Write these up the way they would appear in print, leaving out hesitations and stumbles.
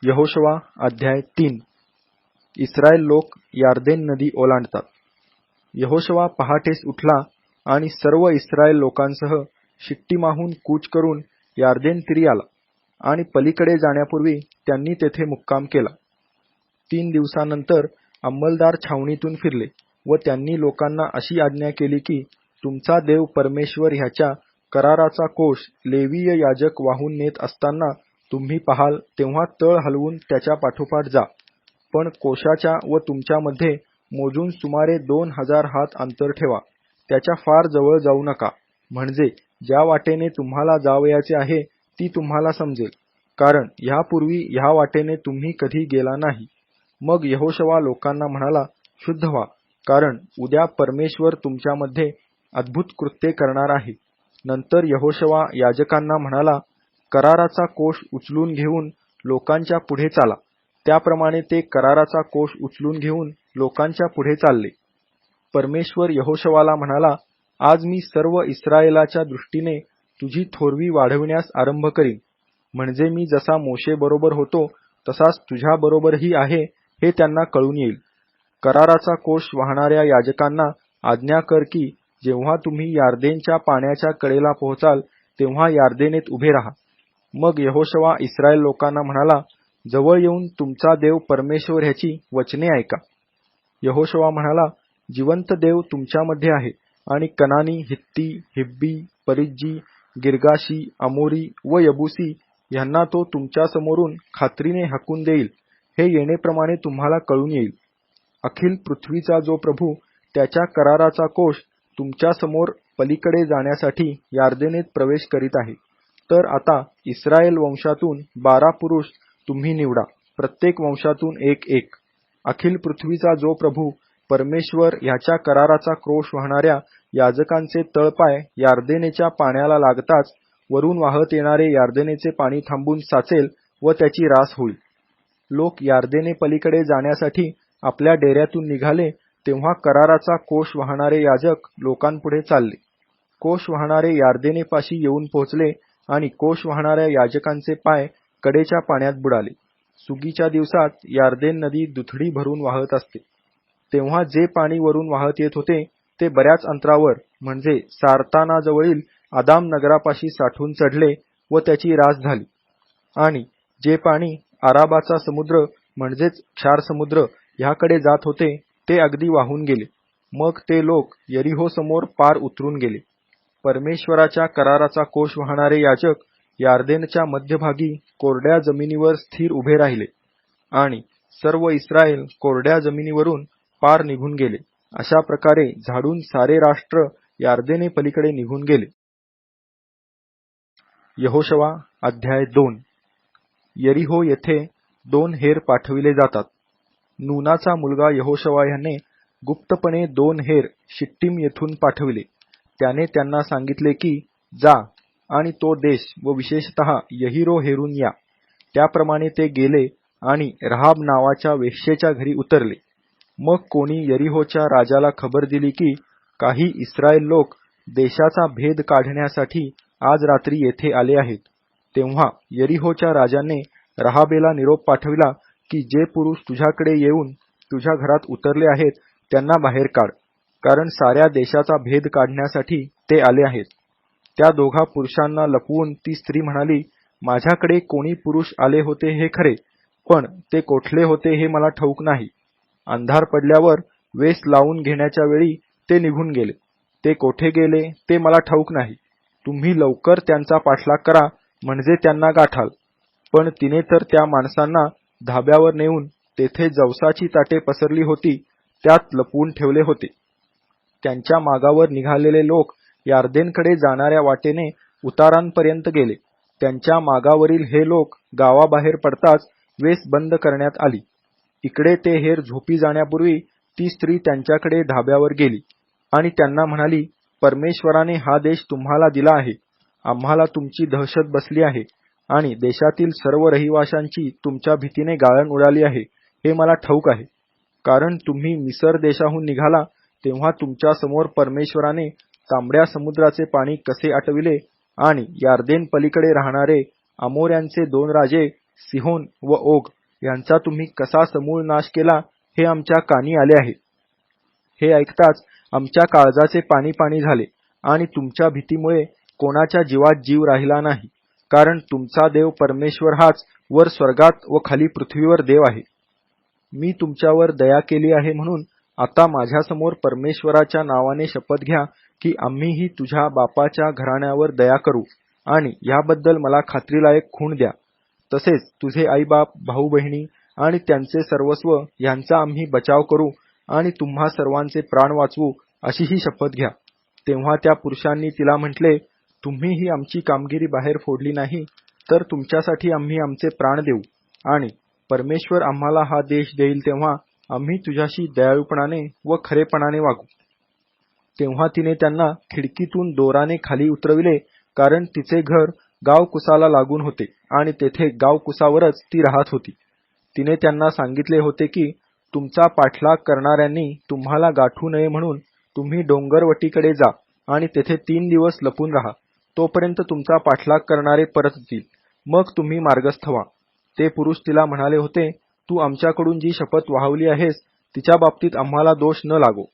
यहोशुवा अध्याय 3. इस्रायल लोक यार्देन नदी ओलांडतात. यहोशुवा पहाटेस उठला आणि सर्व इस्रायल लोकांसह शिट्टीमाहून कूच करून यार्देन तीरी आला आणि पलीकडे जाण्यापूर्वी त्यांनी तेथे मुक्काम केला. 3 दिवसानंतर अंमलदार छावणीतून फिरले व त्यांनी लोकांना अशी आज्ञा केली की तुमचा देव परमेश्वर ह्याच्या कराराचा कोष लेवीय याजक वाहून नेत असताना तुम्ही पाहाल तेव्हा तळ हलवून त्याच्या पाठोपाठ जा, पण कोशाच्या व तुमच्यामध्ये मोजून सुमारे 2000 हात अंतर ठेवा. त्याच्या फार जवळ जाऊ नका, म्हणजे ज्या वाटेने तुम्हाला जावयाचे आहे ती तुम्हाला समजेल, कारण ह्यापूर्वी ह्या वाटेने तुम्ही कधी गेला नाही. मग यहोशुवा लोकांना म्हणाला, शुद्ध व्हा, कारण उद्या परमेश्वर तुमच्यामध्ये अद्भुत कृत्ये करणार आहे. नंतर यहोशुवा याजकांना म्हणाला, कराराचा कोष उचलून घेऊन लोकांच्या पुढे चाला. त्याप्रमाणे ते कराराचा कोष उचलून घेऊन लोकांच्या पुढे चालले. परमेश्वर यहोशुवाला म्हणाला, आज मी सर्व इस्रायेलाच्या दृष्टीने तुझी थोरवी वाढविण्यास आरंभ करीन, म्हणजे मी जसा मोशे बरोबर होतो तसाच तुझ्या बरोबरही आहे हे त्यांना कळून येईल. कराराचा कोष वाहणाऱ्या याजकांना आज्ञा कर की जेव्हा तुम्ही यार्देनच्या पाण्याच्या कडेला पोहोचाल तेव्हा यार्देनेत उभे राहा. मग यहोशुवा इस्रायल लोकांना म्हणाला, जवळ येऊन तुमचा देव परमेश्वर ह्याची वचने ऐका. यहोशुवा म्हणाला, जिवंत देव तुमच्यामध्ये आहे आणि कनानी, हित्ती, हिब्बी, परिज्जी, गिर्गाशी, अमोरी व यबुसी ह्यांना तो तुमच्या समोरून खात्रीने हाकून देईल हे येणेप्रमाणे तुम्हाला कळून येईल. अखिल पृथ्वीचा जो प्रभू त्याच्या कराराचा कोष तुमच्या समोर पलीकडे जाण्यासाठी यार्देनेत प्रवेश करीत आहे. तर आता इस्रायल वंशातून 12 पुरुष तुम्ही निवडा, प्रत्येक वंशातून एक. अखिल पृथ्वीचा जो प्रभू परमेश्वर ह्याच्या कराराचा क्रोश वाहणाऱ्या याजकांचे तळपाय यार्देनेच्या पाण्याला लागताच वरून वाहत येणारे यार्देनेचे पाणी थांबून साचेल व त्याची रास होईल. लोक यार्देने पलीकडे जाण्यासाठी आपल्या डेऱ्यातून निघाले तेव्हा कराराचा कोष वाहणारे याजक लोकांपुढे चालले. कोष वाहणारे यार्देनेपाशी येऊन पोहोचले आणि कोष वाहणाऱ्या याजकांचे पाय कडेच्या पाण्यात बुडाले. सुगीच्या दिवसात यार्देन नदी दुथडी भरून वाहत असते. तेव्हा जे पाणी वरून वाहत येत होते ते बऱ्याच अंतरावर, म्हणजे सारतानाजवळील आदाम नगरापाशी साठून चढले व त्याची रास झाली. आणि जे पाणी आराबाचा समुद्र म्हणजेच क्षार समुद्र ह्याकडे जात होते ते अगदी वाहून गेले. मग ते लोक यरीहो समोर पार उतरून गेले. परमेश्वराच्या कराराचा कोष वाहणारे याजक यार्देनच्या मध्यभागी कोरड्या जमिनीवर स्थिर उभे राहिले आणि सर्व इस्रायल कोरड्या जमिनीवरून पार निघून गेले. अशा प्रकारे झाडून सारे राष्ट्र यार्देने पलीकडे निघून गेले. यहोशुवा अध्याय 2. यरीहो येथे 2 हेर पाठविले जातात. नूनाचा मुलगा यहोशुवा ह्याने गुप्तपणे 2 हेर शिट्टीम येथून पाठविले. त्याने त्यांना सांगितले की जा आणि तो देश व विशेषतः यरीहो हेरून या. त्याप्रमाणे ते गेले आणि रहाब नावाच्या वेश्येच्या घरी उतरले. मग कोणी यरीहोच्या राजाला खबर दिली की काही इस्रायल लोक देशाचा भेद काढण्यासाठी आज रात्री येथे आले आहेत. तेव्हा यरीहोच्या राजाने रहाबेला निरोप पाठविला की जे पुरुष तुझ्याकडे येऊन तुझ्या घरात उतरले आहेत त्यांना बाहेर काढ, कारण साऱ्या देशाचा भेद काढण्यासाठी ते आले आहेत. त्या 2 पुरुषांना लपवून ती स्त्री म्हणाली, माझ्याकडे कोणी पुरुष आले होते हे खरे, पण ते कोठले होते हे मला ठाऊक नाही. अंधार पडल्यावर वेस लावून घेण्याच्या वेळी ते निघून गेले. ते कोठे गेले ते मला ठाऊक नाही. तुम्ही लवकर त्यांचा पाठलाग करा, म्हणजे त्यांना गाठाल. पण तिने तर त्या माणसांना धाब्यावर नेऊन तेथे जवसाची ताटे पसरली होती त्यात लपवून ठेवले होते. त्यांच्या मागावर निघालेले लोक यार्देनकडे जाणाऱ्या वाटेने उतारांपर्यंत गेले. त्यांच्या मागावरील हे लोक गावाबाहेर पडताच वेस बंद करण्यात आली. इकडे ते हेर झोपी जाण्यापूर्वी ती स्त्री त्यांच्याकडे धाब्यावर गेली आणि त्यांना म्हणाली, परमेश्वराने हा देश तुम्हाला दिला आहे. आम्हाला तुमची दहशत बसली आहे आणि देशातील सर्व रहिवाशांची तुमच्या भीतीने गाळण उडाली आहे हे मला ठाऊक आहे. कारण तुम्ही मिसर देशाहून निघाला तेव्हा तुमच्या समोर परमेश्वराने तांबड्या समुद्राचे पाणी कसे आटविले आणि यार्देन पलीकडे राहणारे अमोऱ्यांचे 2 राजे सिहोन व ओग यांचा तुम्ही कसा समूळ नाश केला हे आमच्या कानी आले आहे. हे ऐकताच आमच्या काळजाचे पाणी पाणी झाले आणि तुमच्या भीतीमुळे कोणाच्या जीवात जीव राहिला नाही, कारण तुमचा देव परमेश्वर हाच वर स्वर्गात व खाली पृथ्वीवर देव आहे. मी तुमच्यावर दया केली आहे म्हणून आता माझ्यासमोर परमेश्वराच्या नावाने शपथ घ्या की आम्हीही तुझ्या बापाच्या घराण्यावर दया करू आणि याबद्दल मला खात्रीलायक खूण द्या. तसेच तुझे आईबाप, भाऊ बहिणी आणि त्यांचे सर्वस्व यांचा आम्ही बचाव करू आणि तुम्हा सर्वांचे प्राण वाचवू अशी ही शपथ घ्या. तेव्हा त्या पुरुषांनी तिला म्हटले, तुम्ही ही आमची कामगिरी बाहेर फोडली नाही तर तुमच्यासाठी आम्ही आमचे प्राण देऊ आणि परमेश्वर आम्हाला हा देश देईल तेव्हा आम्ही तुझ्याशी दयाळूपणाने व खरेपणाने वागू. तेव्हा तिने त्यांना खिडकीतून दोराने खाली उतरविले, कारण तिचे घर गावकुसाला लागून होते आणि तेथे गावकुसावरच ती राहत होती. तिने त्यांना सांगितले होते की तुमचा पाठलाग करणाऱ्यांनी तुम्हाला गाठू नये म्हणून तुम्ही डोंगरवटीकडे जा आणि तेथे 3 दिवस लपून राहा. तोपर्यंत तुमचा पाठलाग करणारे परत येतील, मग तुम्ही मार्गस्थ व्हा. ते पुरुष तिला म्हणाले होते, तू आमच्याकडून जी शपथ वाहवली आहेस तिच्या बाबतीत आम्हाला दोष न लागो.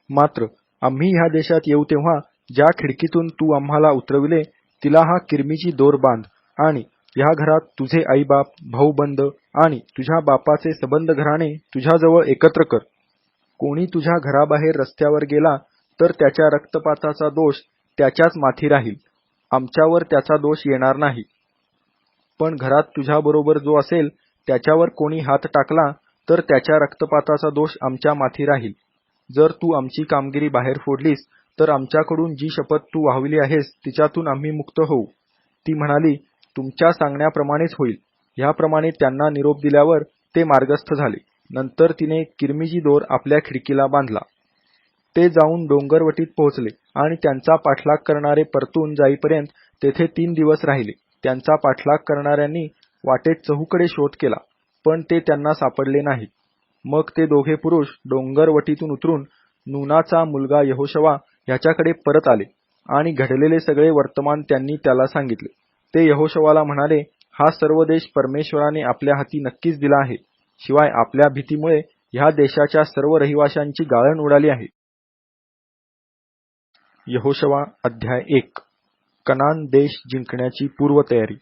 मात्र आम्ही ह्या देशात येऊ तेव्हा ज्या खिडकीतून तू आम्हाला उतरविले तिला हा किरमीची दोर बांध आणि या घरात तुझे आईबाप, भाऊबंद आणि तुझ्या बापाचे सबंध घराणे तुझ्याजवळ एकत्र कर. कोणी तुझ्या घराबाहेर रस्त्यावर गेला तर त्याच्या रक्तपाताचा दोष त्याच्याच माथी राहील, आमच्यावर त्याचा दोष येणार नाही. पण घरात तुझ्याबरोबर जो असेल त्याच्यावर कोणी हात टाकला तर त्याच्या रक्तपाताचा दोष आमच्या माथी राहील. जर तू आमची कामगिरी बाहेर फोडलीस तर आमच्याकडून जी शपथ तू वाहविली आहेस तिच्यातून आम्ही मुक्त होऊ. ती म्हणाली, तुमच्या सांगण्याप्रमाणेच होईल. ह्याप्रमाणे त्यांना निरोप दिल्यावर ते मार्गस्थ झाले. नंतर तिने किरमिजी दोर आपल्या खिडकीला बांधला. ते जाऊन डोंगरवटीत पोहोचले आणि त्यांचा पाठलाग करणारे परतून जाईपर्यंत तेथे 3 दिवस राहिले. त्यांचा पाठलाग करणाऱ्यांनी वाटेत चहूकडे शोध केला, पण ते त्यांना सापडले नाही. मग ते दोघे पुरुष डोंगरवटीतून उतरून नूनाचा मुलगा यहोशवा ह्याच्याकडे परत आले आणि घडलेले सगळे वर्तमान त्यांनी त्याला सांगितले. ते यहोशवाला म्हणाले, हा सर्व देश परमेश्वराने आपल्या हाती नक्कीच दिला आहे. शिवाय आपल्या भीतीमुळे ह्या देशाच्या सर्व रहिवाशांची गाळण उडाली आहे. यहोशवा अध्याय 1. कनान देश जिंकण्याची पूर्वतयारी.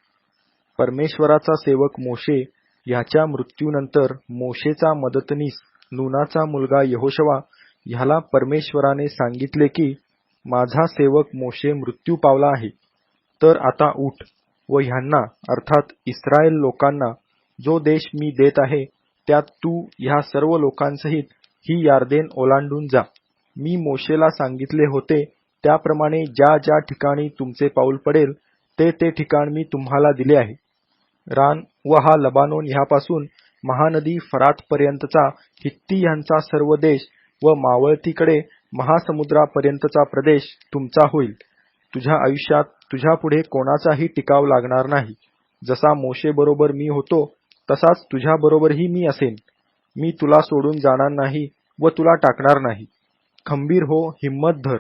परमेश्वराचा सेवक मोशे ह्याच्या मृत्यूनंतर मोशेचा मदतनीस नूनाचा मुलगा यहोशवा ह्याला परमेश्वराने सांगितले की माझा सेवक मोशे मृत्यू पावला आहे. तर आता उठ व ह्यांना अर्थात इस्रायल लोकांना जो देश मी देत आहे त्यात तू ह्या सर्व लोकांसहित ही यार्देन ओलांडून जा. मी मोशेला सांगितले होते त्याप्रमाणे ज्या ज्या ठिकाणी तुमचे पाऊल पडेल ते ठिकाण मी तुम्हाला दिले आहे. रान व हा लबानोन ह्यापासून महानदी फरातपर्यंतचा हित्ती ह्यांचा सर्व देश व मावळतीकडे महासमुद्रापर्यंतचा प्रदेश तुमचा होईल. तुझ्या आयुष्यात तुझ्यापुढे कोणाचाही टिकाव लागणार नाही. जसा मोशे बरोबर मी होतो तसाच तुझ्याबरोबरही मी असेन. मी तुला सोडून जाणार नाही व तुला टाकणार नाही. खंबीर हो, हिम्मत धर,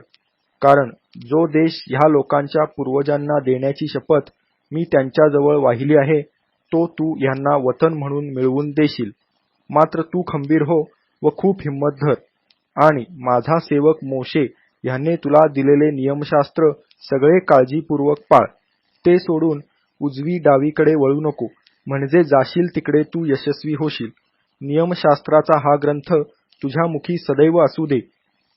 कारण जो देश ह्या लोकांच्या पूर्वजांना देण्याची शपथ मी त्यांच्याजवळ वाहिली आहे तो तू ह्यांना वतन म्हणून मिळवून देशील. मात्र तू खंबीर हो व खूप हिम्मत धर आणि माझा सेवक मोशे ह्याने तुला दिलेले नियमशास्त्र सगळे काळजीपूर्वक पाळ. ते सोडून उजवी डावीकडे वळू नको, म्हणजे जाशील तिकडे तू यशस्वी होशील. नियमशास्त्राचा हा ग्रंथ तुझ्या मुखी सदैव असू दे.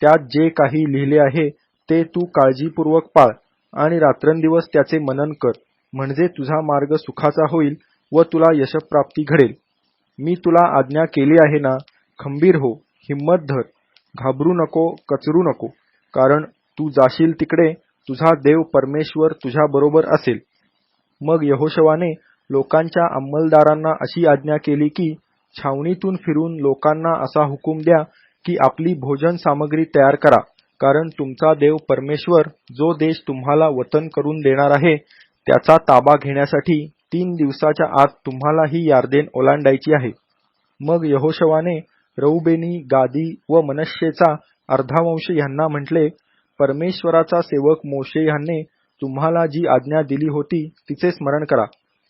त्यात जे काही लिहिले आहे ते तू काळजीपूर्वक पाळ आणि रात्रंदिवस त्याचे मनन कर, म्हणजे तुझा मार्ग सुखाचा होईल व तुला यशप्राप्ती घडेल. मी तुला आज्ञा केली आहे ना. खंबीर हो, हिम्मत धर, घाबरू नको, कचरू नको, कारण तू जाशील तिकडे तुझा देव परमेश्वर तुझ्या बरोबर असेल. मग यहोशवाने लोकांच्या अंमलदारांना अशी आज्ञा केली की छावणीतून फिरून लोकांना असा हुकूम द्या की आपली भोजन सामग्री तयार करा, कारण तुमचा देव परमेश्वर जो देश तुम्हाला वतन करून देणार आहे त्याचा ताबा घेण्यासाठी 3 दिवसाच्या आत तुम्हाला ही यार्देन ओलांडायची आहे. मग यहोशवाने रौबेनी, गादी व मनश्शेचा अर्धावंश ह्यांना म्हटले, परमेश्वराचा सेवक मोशे ह्याने तुम्हाला जी आज्ञा दिली होती तिचे स्मरण करा.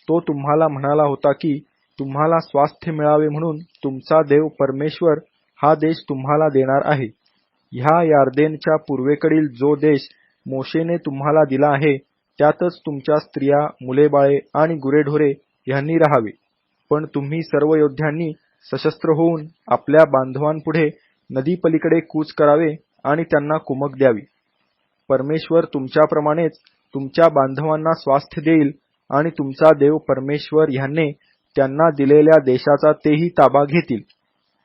तो तुम्हाला म्हणाला होता की तुम्हाला स्वास्थ्य मिळावे म्हणून तुमचा देव परमेश्वर हा देश तुम्हाला देणार आहे. ह्या यार्देनच्या पूर्वेकडील जो देश मोशेने तुम्हाला दिला आहे त्यातच तुमच्या स्त्रिया, मुलेबाळे आणि गुरेढोरे ह्यांनी राहावे. पण तुम्ही सर्व योद्ध्यांनी सशस्त्र होऊन आपल्या बांधवांपुढे नदीपलीकडे कूच करावे आणि त्यांना कुमक द्यावी. परमेश्वर तुमच्याप्रमाणेच तुमच्या बांधवांना स्वास्थ्य देईल आणि तुमचा देव परमेश्वर ह्याने त्यांना दिलेल्या देशाचा तेही ताबा घेतील.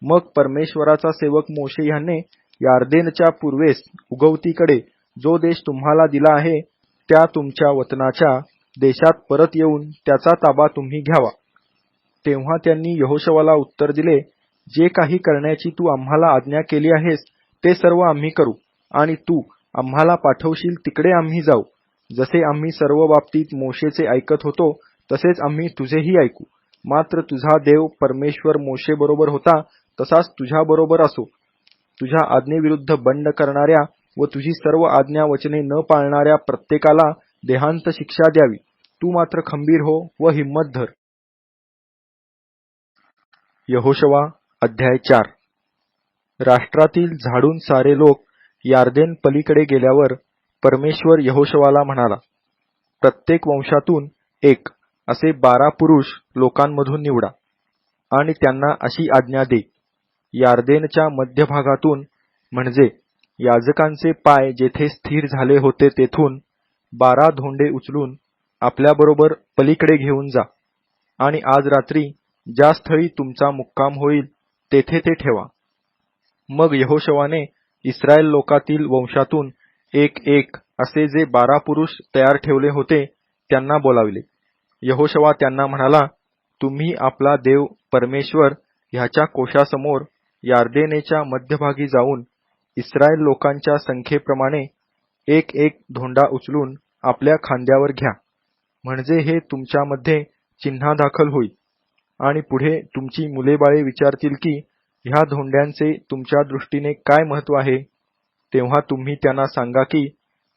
मग परमेश्वराचा सेवक मोशे ह्याने यार्देनच्या पूर्वेस उगवतीकडे जो देश तुम्हाला दिला आहे त्या तुमच्या वतनाच्या देशात परत येऊन त्याचा ताबा तुम्ही घ्यावा. तेव्हा त्यांनी यहोशुवाला उत्तर दिले, जे काही करण्याची तू आम्हाला आज्ञा केली आहेस ते सर्व आम्ही करू आणि तू आम्हाला पाठवशील तिकडे आम्ही जाऊ. जसे आम्ही सर्व बाबतीत मोशेचे ऐकत होतो तसेच आम्ही तुझेही ऐकू. मात्र तुझा देव परमेश्वर मोशे बरोबर होता तसाच तुझ्या बरोबर असो. तुझ्या आज्ञेविरुद्ध बंड करणाऱ्या व तुझी सर्व आज्ञा वचने न पाळणाऱ्या प्रत्येकाला देहांत शिक्षा द्यावी. तू मात्र खंबीर हो व हिम्मत धर. यहोशुवा अध्याय 4. राष्ट्रातील झाडून सारे लोक यार्देन पलीकडे गेल्यावर परमेश्वर यहोशुवाला म्हणाला, प्रत्येक वंशातून एक असे 12 पुरुष लोकांमधून निवडा आणि त्यांना अशी आज्ञा दे, यार्देनच्या मध्यभागातून म्हणजे याजकांचे पाय जेथे स्थिर झाले होते तेथून 12 धोंडे उचलून आपल्याबरोबर पलीकडे घेऊन जा आणि आज रात्री ज्या स्थळी तुमचा मुक्काम होईल तेथे ते ठेवा. मग यहोशुवाने इस्रायल लोकातील वंशातून एक एक असे जे 12 पुरुष तयार ठेवले होते त्यांना बोलाविले. यहोशुवा त्यांना म्हणाला, तुम्ही आपला देव परमेश्वर ह्याच्या कोशासमोर यार्देनेच्या मध्यभागी जाऊन इस्रायल लोकांच्या संख्येप्रमाणे एक एक धोंडा उचलून आपल्या खांद्यावर घ्या, म्हणजे हे तुमच्यामध्ये चिन्हादाखल होईल. आणि पुढे तुमची मुलेबाळे विचारतील की ह्या धोंड्यांचे तुमच्या दृष्टीने काय महत्व आहे, तेव्हा तुम्ही त्यांना सांगा की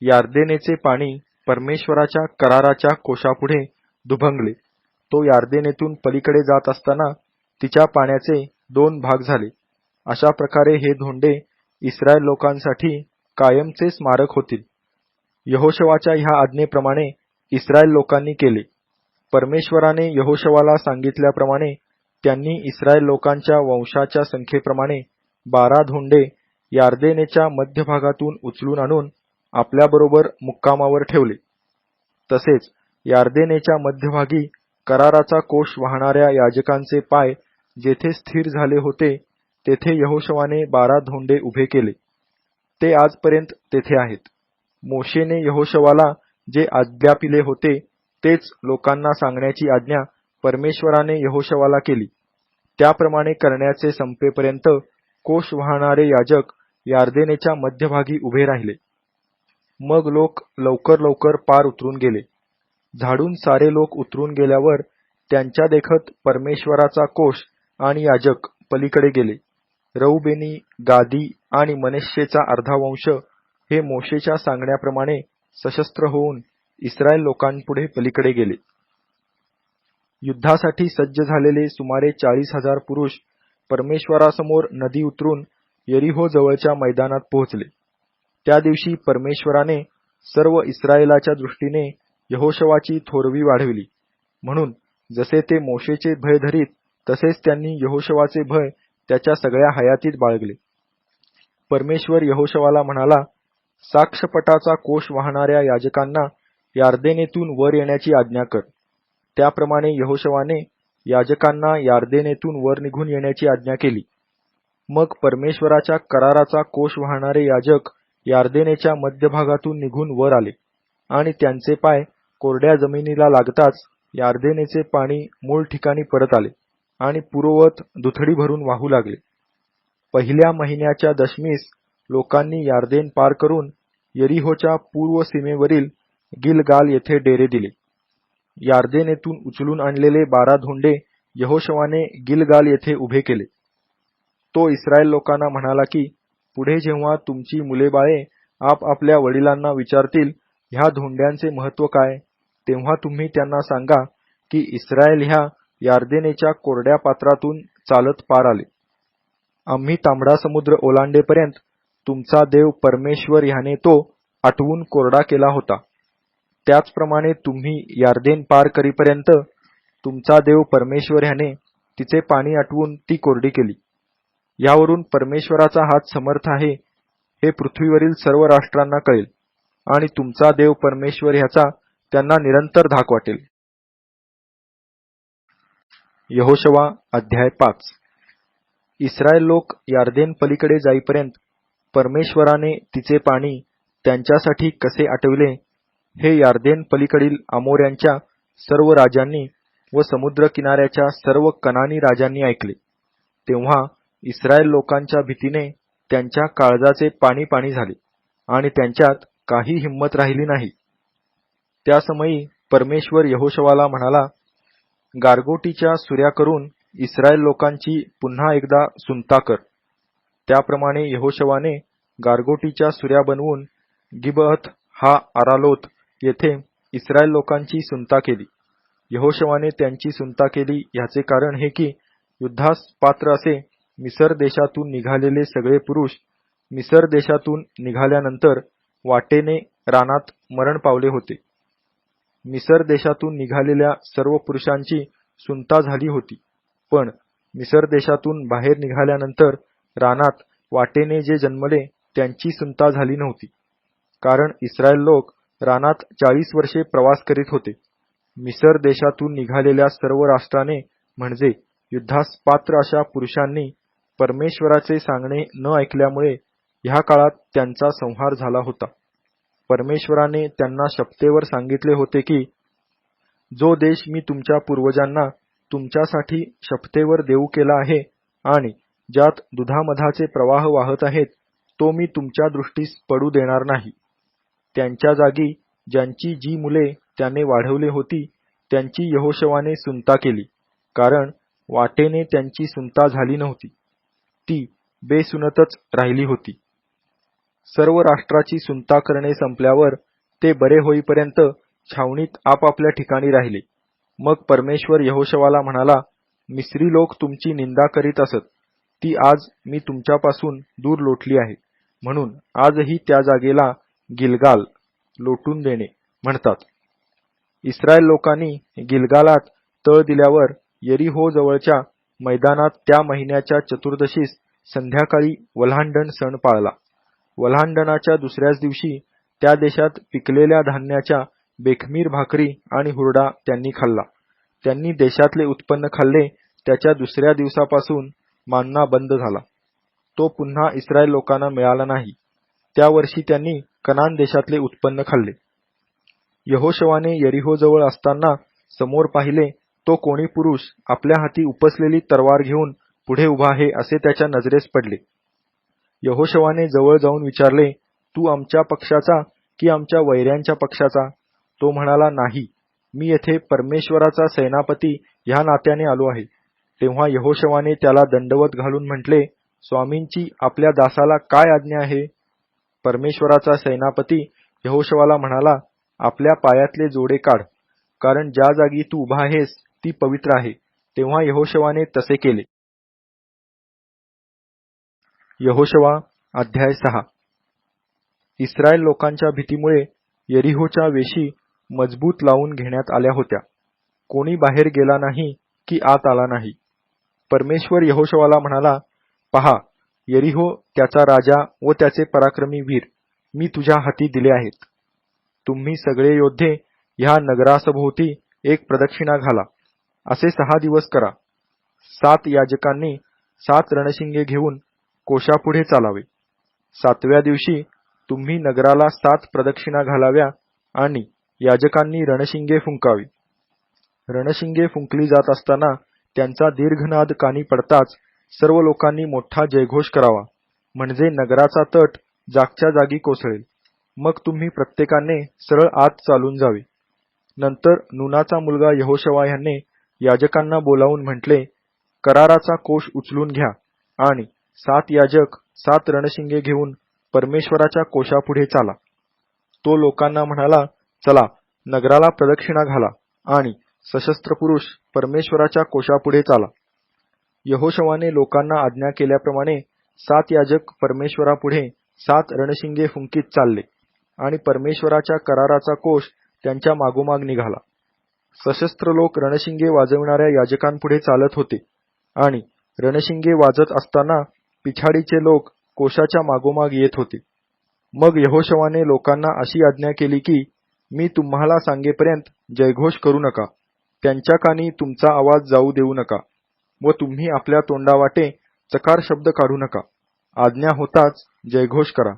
यार्देनेचे पाणी परमेश्वराच्या कराराच्या कोशापुढे दुभंगले. तो यार्देनेतून पलीकडे जात असताना तिच्या पाण्याचे 2 भाग झाले. अशा प्रकारे हे धोंडे इस्रायल लोकांसाठी कायमचे स्मारक होतील. यहोशुवाच्या ह्या आज्ञेप्रमाणे इस्रायल लोकांनी केले. परमेश्वराने यहोशुवाला सांगितल्याप्रमाणे त्यांनी इस्रायल लोकांच्या वंशाच्या संख्येप्रमाणे 12 धोंडे यार्देनेच्या मध्यभागातून उचलून आणून आपल्याबरोबर मुक्कामावर ठेवले. तसेच यार्देनेच्या मध्यभागी कराराचा कोश वाहणाऱ्या याजकांचे पाय जेथे स्थिर झाले होते तेथे यहोशुवाने 12 धोंडे उभे केले. ते आजपर्यंत तेथे आहेत. मोशेने यहोशुवाला जे आज्ञापिले होते तेच लोकांना सांगण्याची आज्ञा परमेश्वराने यहोशुवाला केली. त्याप्रमाणे करण्याचे संपेपर्यंत कोश वाहणारे याजक यार्देनेच्या मध्यभागी उभे राहिले. मग लोक लवकर लवकर पार उतरून गेले. झाडून सारे लोक उतरून गेल्यावर त्यांच्या देखत परमेश्वराचा कोश आणि याजक पलीकडे गेले. रौबेनी, गादी आणि मनश्शेचा अर्धा वंश हे मोशेच्या सांगण्याप्रमाणे सशस्त्र होऊन इस्रायल लोकांपुढे पलीकडे गेले. युद्धासाठी सज्ज झालेले सुमारे 40,000 पुरुष परमेश्वरासमोर नदी उतरून यरीहो जवळच्या मैदानात पोहोचले. त्या दिवशी परमेश्वराने सर्व इस्रायलाच्या दृष्टीने यहोशुवाची थोरवी वाढविली. म्हणून जसे ते मोशेचे भय धरीत तसेच त्यांनी यहोशुवाचे भय त्याच्या सगळ्या हयातीत बाळगले. परमेश्वर यहोशुवाला म्हणाला, साक्षपटाचा कोश वाहणाऱ्या याजकांना यार्देनेतून वर येण्याची आज्ञा कर. त्याप्रमाणे यहोशुवाने याजकांना यार्देनेतून वर निघून येण्याची आज्ञा केली. मग परमेश्वराच्या कराराचा कोश वाहणारे याजक यार्देनेच्या मध्यभागातून निघून वर आले आणि त्यांचे पाय कोरड्या जमिनीला लागताच यार्देनेचे पाणी मूळ ठिकाणी परत आले आणि पूर्ववत दुथडी भरून वाहू लागले. पहिल्या महिन्याच्या दशमीस लोकांनी यार्देन पार करून यरीहोच्या पूर्व सीमेवरील गिलगाल येथे डेरे दिले. यार्देनेतून उचलून आणलेले 12 धोंडे यहोशुवाने गिलगाल येथे उभे केले. तो इस्रायल लोकांना म्हणाला की पुढे जेव्हा तुमची मुलेबाळे आपापल्या वडिलांना विचारतील ह्या धोंड्यांचे महत्व काय, तेव्हा तुम्ही त्यांना सांगा की इस्रायल ह्या यार्देनेच्या कोरड्या पात्रातून चालत पार आले. आम्ही तांबडा समुद्र ओलांडेपर्यंत तुमचा देव परमेश्वर ह्याने तो आटवून कोरडा केला होता. त्याचप्रमाणे तुम्ही यार्देन पार करीपर्यंत तुमचा देव परमेश्वर ह्याने तिचे पाणी आटवून ती कोरडी केली. यावरून परमेश्वराचा हात समर्थ आहे हे पृथ्वीवरील सर्व राष्ट्रांना कळेल आणि तुमचा देव परमेश्वर ह्याचा त्यांना निरंतर धाक वाटेल. यहोशवा अध्याय 5. इस्रायल लोक यार्देन पलीकडे जाईपर्यंत परमेश्वराने तिचे पाणी त्यांच्यासाठी कसे आटविले हे यार्देन पलीकडील अमोऱ्यांच्या सर्व राजांनी व समुद्र किनाऱ्याच्या सर्व कनानी राजांनी ऐकले. तेव्हा इस्रायल लोकांच्या भीतीने त्यांच्या काळजाचे पाणी पाणी झाले आणि त्यांच्यात काही हिंमत राहिली नाही. त्या समयी परमेश्वर यहोशवाला म्हणाला, गारगोटीच्या सुऱ्या करून इस्रायल लोकांची पुन्हा एकदा सुंता कर. त्याप्रमाणे यहोशवाने गारगोटीच्या सुऱ्या बनवून गिबअत हा आरालोत येथे इस्रायल लोकांची सुंता केली. यहोशवाने त्यांची सुंता केली ह्याचे कारण हे की युद्धास पात्र असे मिसर देशातून निघालेले सगळे पुरुष मिसर देशातून निघाल्यानंतर वाटेने रानात मरण पावले होते. मिसर देशातून निघालेल्या सर्व पुरुषांची सुंता झाली होती, पण मिसर देशातून बाहेर निघाल्यानंतर रानात वाटेने जे जन्मले त्यांची सुंता झाली नव्हती, कारण इस्रायल लोक रानात 40 वर्षे प्रवास करीत होते. मिसर देशातून निघालेल्या सर्व राष्ट्राने म्हणजे युद्धास पात्र अशा पुरुषांनी परमेश्वराचे सांगणे न ऐकल्यामुळे ह्या काळात त्यांचा संहार झाला होता. परमेश्वराने त्यांना शपथेवर सांगितले होते की जो देश मी तुमच्या पूर्वजांना तुमच्यासाठी शपथेवर देऊ केला आहे आणि ज्यात दुधामधाचे प्रवाह वाहत आहेत तो मी तुमच्या दृष्टीस पडू देणार नाही. त्यांच्या जागी ज्यांची जी मुले त्याने वाढवली होती त्यांची यहोशवाने सुंता केली, कारण वाटेने त्यांची सुंता झाली नव्हती, ती बेसुनतच राहिली होती. सर्व राष्ट्राची सुंता करणे संपल्यावर ते बरे होईपर्यंत छावणीत आपापल्या ठिकाणी राहिले. मग परमेश्वर यहोशवाला म्हणाला, मिस्री लोक तुमची निंदा करीत असत, ती आज मी तुमच्यापासून दूर लोटली आहे, म्हणून आजही त्या जागेला गिलगाल लोटून देणे म्हणतात. इस्रायल लोकांनी गिलगालात तळ दिल्यावर यरीहो जवळच्या मैदानात त्या महिन्याच्या चतुर्दशीस संध्याकाळी वल्हांडण सण पाळला. वल्हांडणाच्या दुसऱ्याच दिवशी त्या देशात पिकलेल्या धान्याच्या बेखमीर भाकरी आणि हुरडा त्यांनी खाल्ला. त्यांनी देशातले उत्पन्न खाल्ले. त्याच्या दुसऱ्या दिवसापासून मान्ना बंद झाला. तो पुन्हा इस्रायल लोकांना मिळाला नाही. त्या वर्षी त्यांनी कनान देशातले उत्पन्न खाल्ले. यहोशवाने यरीहोजवळ असताना समोर पाहिले तो कोणी पुरुष आपल्या हाती उपसलेली तलवार घेऊन पुढे उभा आहे असे त्याच्या नजरेस पडले. यहोशवाने जवळ जाऊन विचारले, तू आमच्या पक्षाचा की आमच्या वैऱ्यांच्या पक्षाचा? तो म्हणाला, नाही, मी येथे परमेश्वराचा सेनापती ह्या नात्याने आलो आहे. तेव्हा यहोशवाने त्याला दंडवत घालून म्हटले, स्वामींची आपल्या दासाला काय आज्ञा आहे? परमेश्वराचा सेनापती यहोशवाला म्हणाला, आपल्या पायातले जोडे काढ, कारण ज्या जागी तू उभा आहेस ती पवित्र आहे. तेव्हा यहोशवाने तसे केले. यहोशवा अध्याय 6. इस्रायल लोकांच्या भीतीमुळे यरीहोच्या वेशी मजबूत लावून घेण्यात आल्या होत्या. कोणी बाहेर गेला नाही की आत आला नाही. परमेश्वर यहोशवाला म्हणाला, पहा, यरीहो, त्याचा राजा व त्याचे पराक्रमी वीर मी तुझ्या हाती दिले आहेत. तुम्ही सगळे योद्धे ह्या नगरासभोवती एक प्रदक्षिणा घाला. असे 6 दिवस करा. 7 याजकांनी 7 रणशिंगे घेऊन कोशापुढे चालावे. 7व्या दिवशी तुम्ही नगराला 7 प्रदक्षिणा घालाव्या आणि याजकांनी रणशिंगे फुंकावी. रणशिंगे फुंकली जात असताना त्यांचा दीर्घनाद कानी पडताच सर्व लोकांनी मोठा जयघोष करावा, म्हणजे नगराचा तट जागच्या जागी कोसळेल. मग तुम्ही प्रत्येकाने सरळ आत चालून जावे. नंतर नूनाचा मुलगा यहोशवा ह्याने याजकांना बोलावून म्हटले, कराराचा कोश उचलून घ्या आणि 7 याजक 7 रणशिंगे घेऊन परमेश्वराच्या कोशापुढे चाला. तो लोकांना म्हणाला, चला, नगराला प्रदक्षिणा घाला आणि सशस्त्र पुरुष परमेश्वराच्या कोशापुढे चाला. यहोशवाने लोकांना आज्ञा केल्याप्रमाणे 7 याजक परमेश्वरापुढे 7 रणशिंगे फुंकीत चालले आणि परमेश्वराच्या कराराचा कोश त्यांच्या मागोमाग निघाला. सशस्त्र लोक रणशिंगे वाजविणाऱ्या याजकांपुढे चालत होते आणि रणशिंगे वाजत असताना पिछाडीचे लोक कोशाच्या मागोमाग येत होते. मग यहोशवाने लोकांना अशी आज्ञा केली की मी तुम्हाला सांगेपर्यंत जयघोष करू नका, त्यांच्या कानी तुमचा आवाज जाऊ देऊ नका व तुम्ही आपल्या तोंडावाटे चकार शब्द काढू नका. आज्ञा होताच जयघोष करा.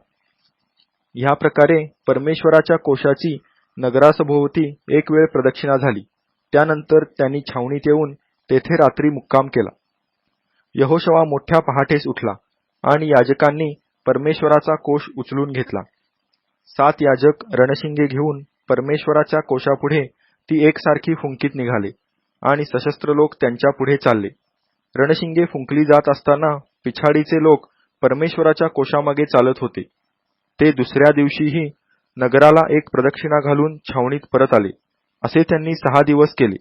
ह्या प्रकारे परमेश्वराच्या कोशाची नगरासभोवती एक वेळ प्रदक्षिणा झाली. त्यानंतर त्यांनी छावणीत येऊन तेथे रात्री मुक्काम केला. यहोशवा मोठ्या पहाटेस उठला आणि याजकांनी परमेश्वराचा कोश उचलून घेतला. 7 याजक रणशिंगे घेऊन परमेश्वराच्या कोशापुढे ती एकसारखी फुंकीत निघाले आणि सशस्त्र लोक त्यांच्या पुढे चालले. रणशिंगे फुंकली जात असताना पिछाडीचे लोक परमेश्वराच्या कोशामागे चालत होते. ते दुसऱ्या दिवशीही नगराला एक प्रदक्षिणा घालून छावणीत परत आले. असे त्यांनी 6 दिवस केले.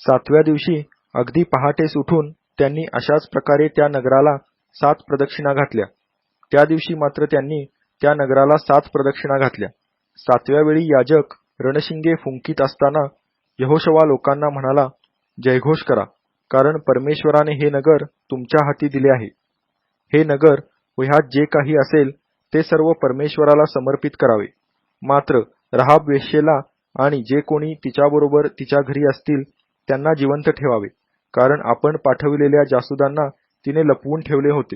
7व्या दिवशी अगदी पहाटेस उठून त्यांनी अशाच प्रकारे त्या नगराला 7 प्रदक्षिणा घातल्या. त्या दिवशी मात्र त्यांनी त्या नगराला 7 प्रदक्षिणा घातल्या. 7व्या वेळी याजक रणशिंगे फुंकीत असताना यहोशवा लोकांना म्हणाला, जयघोष करा, कारण परमेश्वराने हे नगर तुमच्या हाती दिले आहे. हे नगर व ह्यात जे काही असेल ते सर्व परमेश्वराला समर्पित करावे. मात्र राहाब वेश्येला आणि जे कोणी तिच्याबरोबर तिच्या घरी असतील त्यांना जिवंत ठेवावे, कारण आपण पाठविलेल्या जासुदांना तिने लपवून ठेवले होते.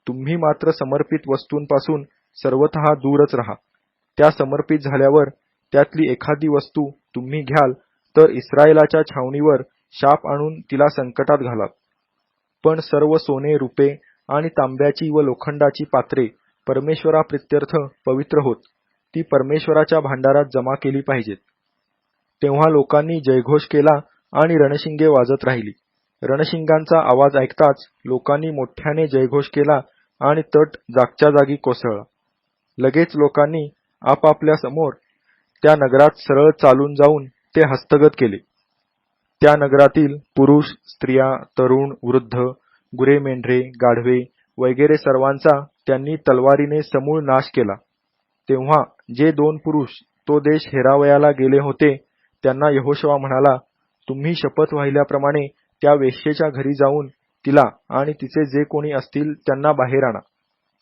तुम्ही मात्र समर्पित वस्तूंपासून सर्वतः दूरच राहा. त्या समर्पित झाल्यावर त्यातली एखादी वस्तू तुम्ही घ्याल तर इस्रायलाच्या छावणीवर शाप आणून तिला संकटात घालाल. पण सर्व सोने, रुपे आणि तांब्याची व लोखंडाची पात्रे परमेश्वराप्रित्यर्थ पवित्र होत ती परमेश्वराच्या भांडारात जमा केली पाहिजेत. तेव्हा लोकांनी जयघोष केला आणि रणशिंगे वाजत राहिली. रणशिंगांचा आवाज ऐकताच लोकांनी मोठ्याने जयघोष केला आणि तट जागच्या जागी कोसळला. लगेच लोकांनी आपापल्या समोर त्या नगरात सरळ चालून जाऊन ते हस्तगत केले. त्या नगरातील पुरुष, स्त्रिया, तरुण, वृद्ध, गुरे-मेंढरे, गाढवे वगैरे सर्वांचा त्यांनी तलवारीने समूळ नाश केला. तेव्हा जे 2 पुरुष तो देश हेरावयाला गेले होते त्यांना यहोशवा म्हणाला, तुम्ही शपथ वाहिल्याप्रमाणे त्या वेश्येच्या घरी जाऊन तिला आणि तिचे जे कोणी असतील त्यांना बाहेर आणा.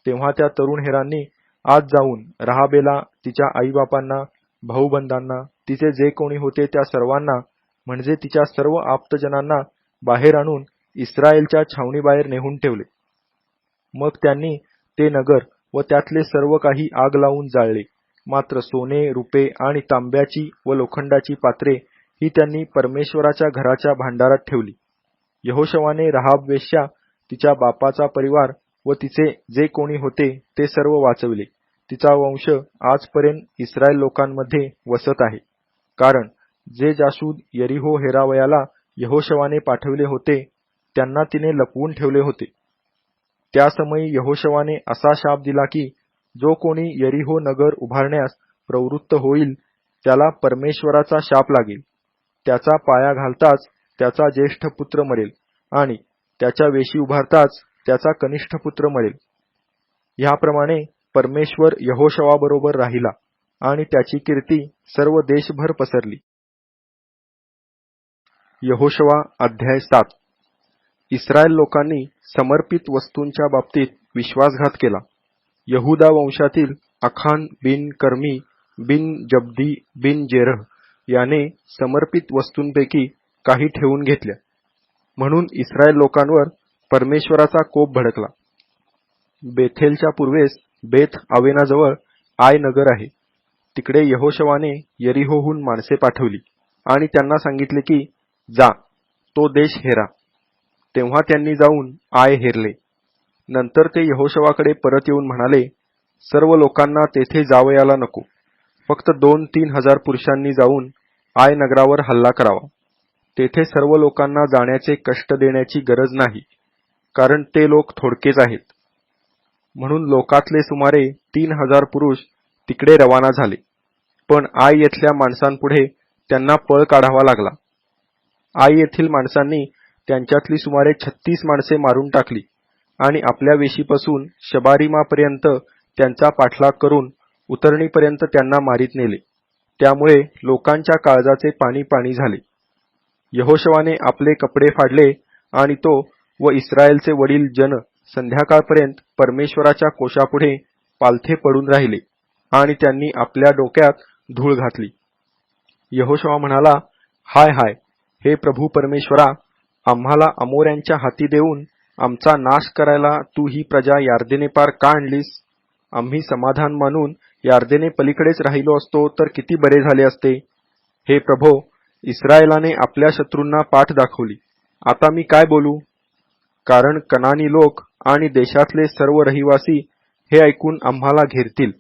तेव्हा त्या तरुण हेरांनी आत जाऊन राहाबेला, तिच्या आईबापांना, भाऊबंदांना, तिचे जे कोणी होते त्या सर्वांना म्हणजे तिच्या सर्व आप्तजनांना बाहेर आणून इस्रायलच्या छावणीबाहेर नेऊन ठेवले. मग त्यांनी ते नगर व त्यातले सर्व काही आग लावून जाळले. मात्र सोने, रुपे आणि तांब्याची व लोखंडाची पात्रे ही त्यांनी परमेश्वराच्या घराच्या भांडारात ठेवली. यहोशवाने राहाब वेश्या, तिच्या बापाचा परिवार व तिचे जे कोणी होते ते सर्व वाचविले. तिचा वंश आजपर्यंत इस्रायल लोकांमध्ये वसत आहे. कारण जे जाशूद यरीहो हेरावयाला यहोशवाने पाठविले होते त्यांना तिने लपवून ठेवले होते. त्या समयी यहोशवाने असा शाप दिला की जो कोणी यरीहो नगर उभारण्यास प्रवृत्त होईल त्याला परमेश्वराचा शाप लागेल. त्याचा पाया घालताच त्याचा ज्येष्ठ पुत्र मरेल आणि त्याच्या वेशी उभारताच त्याचा कनिष्ठ पुत्र मरेल. ह्याप्रमाणे परमेश्वर यहोशवाबरोबर राहिला आणि त्याची कीर्ती सर्व देशभर पसरली. यहोशवा अध्याय 7. इस्रायल लोकांनी समर्पित वस्तूंच्या बाबतीत विश्वासघात केला. यहुदा वंशातील अखान बिन कर्मी बिन जब्दी बिन जेरह याने समर्पित वस्तूंपैकी काही ठेवून घेतल्या. म्हणून इस्रायल लोकांवर परमेश्वराचा कोप भडकला. बेथेलच्या पूर्वेस बेथ आवेनाजवळ आय नगर आहे. तिकडे यहोशवाने यरीहोहून माणसे पाठवली आणि त्यांना सांगितले की जा, तो देश हेरा. तेव्हा त्यांनी जाऊन आय हेरले. नंतर ते यहोशवाकडे परत येऊन म्हणाले, सर्व लोकांना तेथे जावयाला नको. फक्त 2-3 हजार पुरुषांनी जाऊन आय नगरावर हल्ला करावा. तेथे सर्व लोकांना जाण्याचे कष्ट देण्याची गरज नाही, कारण ते लोक थोडकेच आहेत. म्हणून लोकातले सुमारे 3000 पुरुष तिकडे रवाना झाले. पण आय येथल्या माणसांपुढे त्यांना पळ काढावा लागला. आई येथील माणसांनी त्यांच्यातली सुमारे 36 माणसे मारून टाकली आणि आपल्या वेशीपासून शबारीमापर्यंत त्यांचा पाठलाग करून उतरणीपर्यंत त्यांना मारीत नेले. त्यामुळे लोकांच्या काळजाचे पाणी पाणी झाले. यहोशवाने आपले कपडे फाडले आणि तो व इस्रायलचे वडील जन संध्याकाळपर्यंत परमेश्वराच्या कोशापुढे पालथे पडून राहिले आणि त्यांनी आपल्या डोक्यात धूळ घातली. यहोशवा म्हणाला, हाय हाय, हे प्रभू परमेश्वरा, आम्हाला अमोऱ्यांच्या हाती देऊन आमचा नाश करायला तू ही प्रजा यार्देने पार का आणलीस? आम्ही समाधान मानून यार्देने पलीकडेच राहिलो असतो तर किती बरे झाले असते. हे प्रभो, इस्रायलाने आपल्या शत्रूंना पाठ दाखवली. आता मी काय बोलू? कारण कनानी लोक आणि देशातले सर्व रहिवासी हे ऐकून आम्हाला घेरतील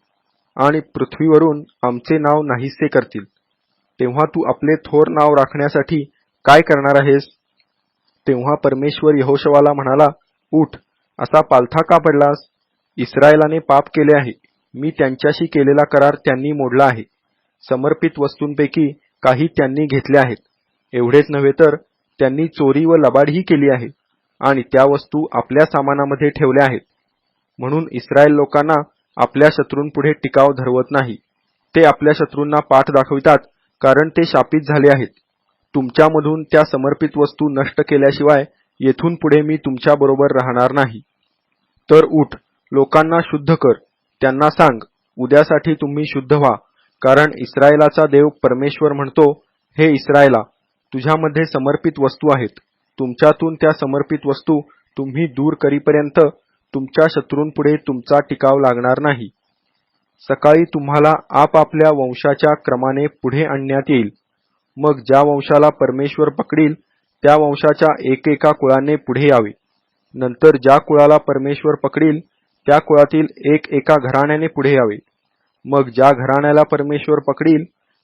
आणि पृथ्वीवरून आमचे नाव नाहीसे करतील. तेव्हा तू आपले थोर नाव राखण्यासाठी काय करणार आहेस? तेव्हा परमेश्वर यहोशवाला म्हणाला, उठ, असा पालथा का पडलास? इस्रायलाने पाप केले आहे. मी त्यांच्याशी केलेला करार त्यांनी मोडला आहे. समर्पित वस्तूंपैकी काही त्यांनी घेतल्या आहेत. एवढेच नव्हे तर त्यांनी चोरी व लबाडही केली आहे आणि त्या वस्तू आपल्या सामानामध्ये ठेवल्या आहेत. म्हणून इस्रायल लोकांना आपल्या शत्रूंपुढे टिकाव धरवत नाही. ते आपल्या शत्रूंना पाठ दाखवितात, कारण ते शापित झाले आहेत. तुमच्यामधून त्या समर्पित वस्तू नष्ट केल्याशिवाय येथून पुढे मी तुमच्याबरोबर राहणार नाही. तर उठ, लोकांना शुद्ध कर. त्यांना सांग, उद्यासाठी तुम्ही शुद्ध व्हा, कारण इस्रायलाचा देव परमेश्वर म्हणतो, हे इस्रायला, तुझ्यामध्ये समर्पित वस्तू आहेत. तुमच्यातून त्या समर्पित वस्तू तुम्ही दूर करीपर्यंत तुमच्या शत्रूंपुढे तुमचा टिकाव लागणार नाही. सकाळी तुम्हाला आपापल्या वंशाच्या क्रमाने पुढे आणण्यात येईल. मग ज्या वंशाला परमेश्वर पकडील त्या वंशाच्या एकेका कुळाने पुढे यावे. नंतर ज्या कुळाला परमेश्वर पकडील त्या कुळातील एका घराण्याने पुढे यावे. मग ज्या घराण्याला परमेश्वर पकडील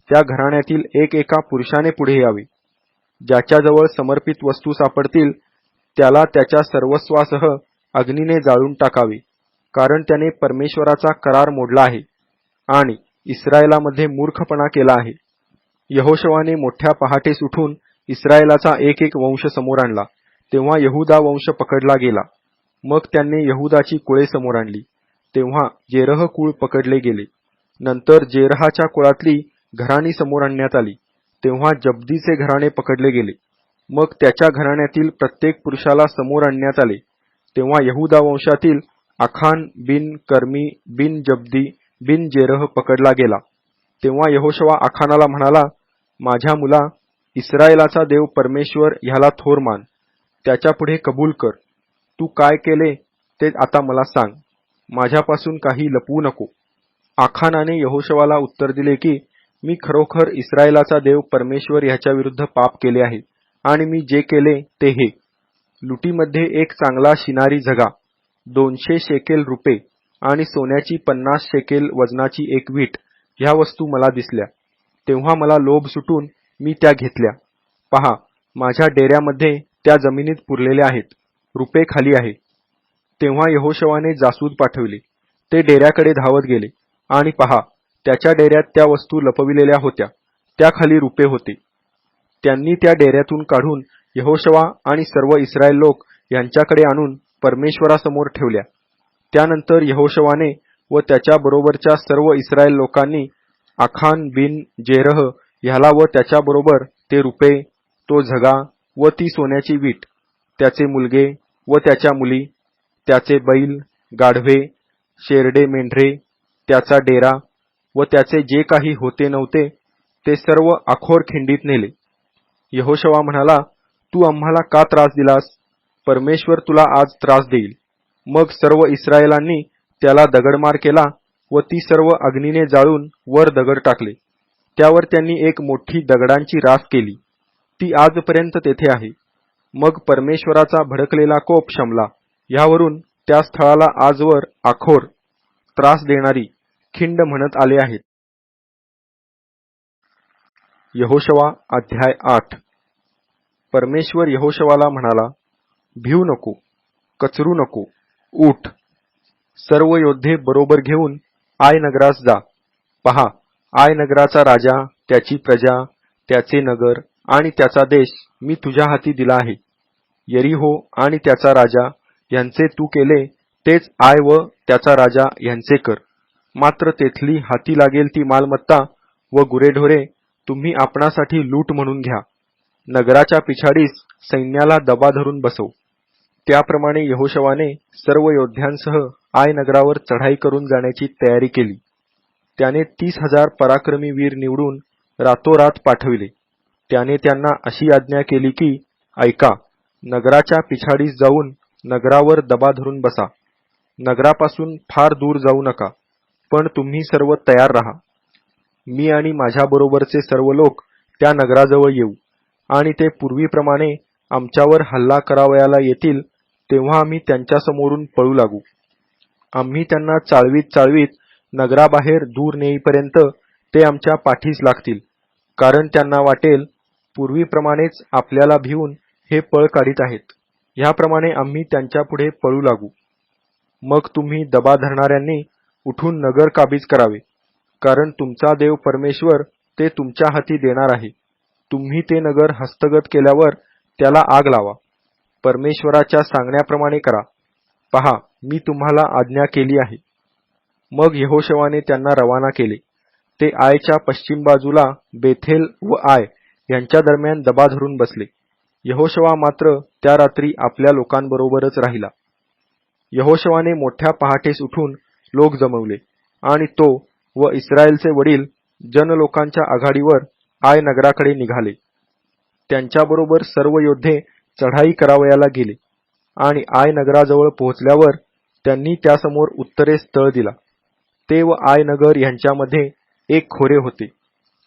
त्या घराण्यातील एका पुरुषाने पुढे यावे. ज्याच्याजवळ समर्पित वस्तू सापडतील त्याला त्याच्या सर्वस्वासह अग्नीने जाळून टाकावे, कारण त्याने परमेश्वराचा करार मोडला आहे आणि इस्रायलामध्ये मूर्खपणा केला आहे. यहोशवाने मोठ्या पहाटेस उठून इस्रायलाचा एक वंश समोर आणला. तेव्हा यहुदा वंश पकडला गेला. मग त्यांनी यहुदाची कुळे समोर आणली. तेव्हा जेरह कुळ पकडले गेले. नंतर जेरहाच्या कुळातली घराणी समोर आणण्यात आली. तेव्हा जब्दीचे घराणे पकडले गेले. मग त्याच्या घराण्यातील प्रत्येक पुरुषाला समोर आणण्यात आले. तेव्हा यहुदा वंशातील आखान बिन कर्मी बिन जब्दी बिन जेरह पकडला गेला. तेव्हा यहोशवा आखानाला म्हणाला, माझ्या मुला, इस्रायलाचा देव परमेश्वर ह्याला थोर मान. त्याच्यापुढे कबूल कर. तू काय केले ते आता मला सांग. माझ्यापासून काही लपवू नको. आखानाने यहोशवाला उत्तर दिले की, मी खरोखर इस्रायलाचा देव परमेश्वर ह्याच्या विरुद्ध पाप केले आहे आणि मी जे केले ते हे. लुटीमध्ये एक चांगला शिनारी झगा, 200 शेकेल रुपे आणि सोन्याची 50 शेकेल वजनाची एक वीट ह्या वस्तू मला दिसल्या. तेव्हा मला लोभ सुटून मी त्या घेतल्या. पहा, माझ्या डेऱ्यामध्ये त्या जमिनीत पुरलेल्या आहेत. रुपे खाली आहे. तेव्हा यहोशवाने जासूद पाठविले. ते डेऱ्याकडे धावत गेले आणि पहा, त्याच्या डेऱ्यात त्या वस्तू लपविलेल्या होत्या. त्याखाली रुपे होते. त्यांनी त्या डेऱ्यातून काढून यहोशवा आणि सर्व इस्रायल लोक यांच्याकडे आणून परमेश्वरासमोर ठेवल्या. त्यानंतर यहोशवाने व त्याच्या बरोबरच्या सर्व इस्रायल लोकांनी आखान बिन जेरह ह्याला व त्याच्याबरोबर ते रुपे, तो झगा व ती सोन्याची वीट, त्याचे मुलगे व त्याच्या मुली, त्याचे बैल, गाढवे, शेरडे मेंढरे, त्याचा डेरा व त्याचे जे काही होते नव्हते ते सर्व अखोर खिंडीत नेले. यहोशवा म्हणाला, तू आम्हाला का त्रास दिलास? परमेश्वर तुला आज त्रास देईल. मग सर्व इस्रायलांनी त्याला दगडमार केला व ती सर्व अग्नीने जाळून वर दगड टाकले. त्यावर त्यांनी एक मोठी दगडांची रास केली. ती आजपर्यंत तेथे आहे. मग परमेश्वराचा भडकलेला कोप शमला. यावरून त्या स्थळाला आजवर आखोर, त्रास देणारी खिंड म्हणत आले आहेत. यहोशवा अध्याय 8. परमेश्वर यहोशवाला म्हणाला, भिवू नको, कचरू नको, उठ. सर्व योद्धे बरोबर घेऊन आय नगरास जा. पहा, आय नगराचा राजा, त्याची प्रजा, त्याचे नगर आणि त्याचा देश मी तुझ्या हाती दिला आहे. यरीहो आणि त्याचा राजा यांचे तू केले तेच आय व त्याचा राजा यांचे कर. मात्र तेथली हाती लागेल ती मालमत्ता व गुरेढोरे तुम्ही आपणासाठी लूट म्हणून घ्या. नगराच्या पिछाडीस सैन्याला दबा धरून बसव. त्याप्रमाणे यहोशवाने सर्व योद्ध्यांसह आय नगरावर चढाई करून जाण्याची तयारी केली. त्याने 30,000 पराक्रमी वीर निवडून रातोरात पाठविले. त्याने त्यांना अशी आज्ञा केली की, ऐका, नगराच्या पिछाडीस जाऊन नगरावर दबा धरून बसा. नगरापासून फार दूर जाऊ नका, पण तुम्ही सर्व तयार राहा. मी आणि माझ्याबरोबरचे सर्व लोक त्या नगराजवळ येऊ, आणि ते पूर्वीप्रमाणे आमच्यावर हल्ला करावयाला येतील तेव्हा आम्ही त्यांच्यासमोरून पळू लागू. आम्ही त्यांना चाळवीत चाळवीत नगराबाहेर दूर नेईपर्यंत ते आमच्या पाठीस लागतील, कारण त्यांना वाटेल पूर्वीप्रमाणेच आपल्याला भिवून हे पळ काढीत आहेत. ह्याप्रमाणे आम्ही त्यांच्यापुढे पळू लागू. मग तुम्ही दबा धरणाऱ्यांनी उठून नगर काबीज करावे, कारण तुमचा देव परमेश्वर ते तुमच्या हाती देणार आहे. तुम्ही ते नगर हस्तगत केल्यावर त्याला आग लावा. परमेश्वराच्या सांगण्याप्रमाणे करा. पहा, मी तुम्हाला आज्ञा केली आहे. मग यहोशवाने त्यांना रवाना केले. ते आयच्या पश्चिम बाजूला बेथेल व आय यांच्या दरम्यान दबा धरून बसले. यहोशवा मात्र त्या रात्री आपल्या लोकांबरोबरच राहिला. यहोशवाने मोठ्या पहाटेस उठून लोक जमवले, आणि तो व इस्रायलचे वडील जनलोकांच्या आघाडीवर आय नगराकडे निघाले. त्यांच्याबरोबर सर्व योद्धे चढाई करावयाला गेले, आणि आय नगराजवळ पोहोचल्यावर त्यांनी त्यासमोर उत्तरेस तळ दिला. ते व आय नगर यांच्यामध्ये एक खोरे होते.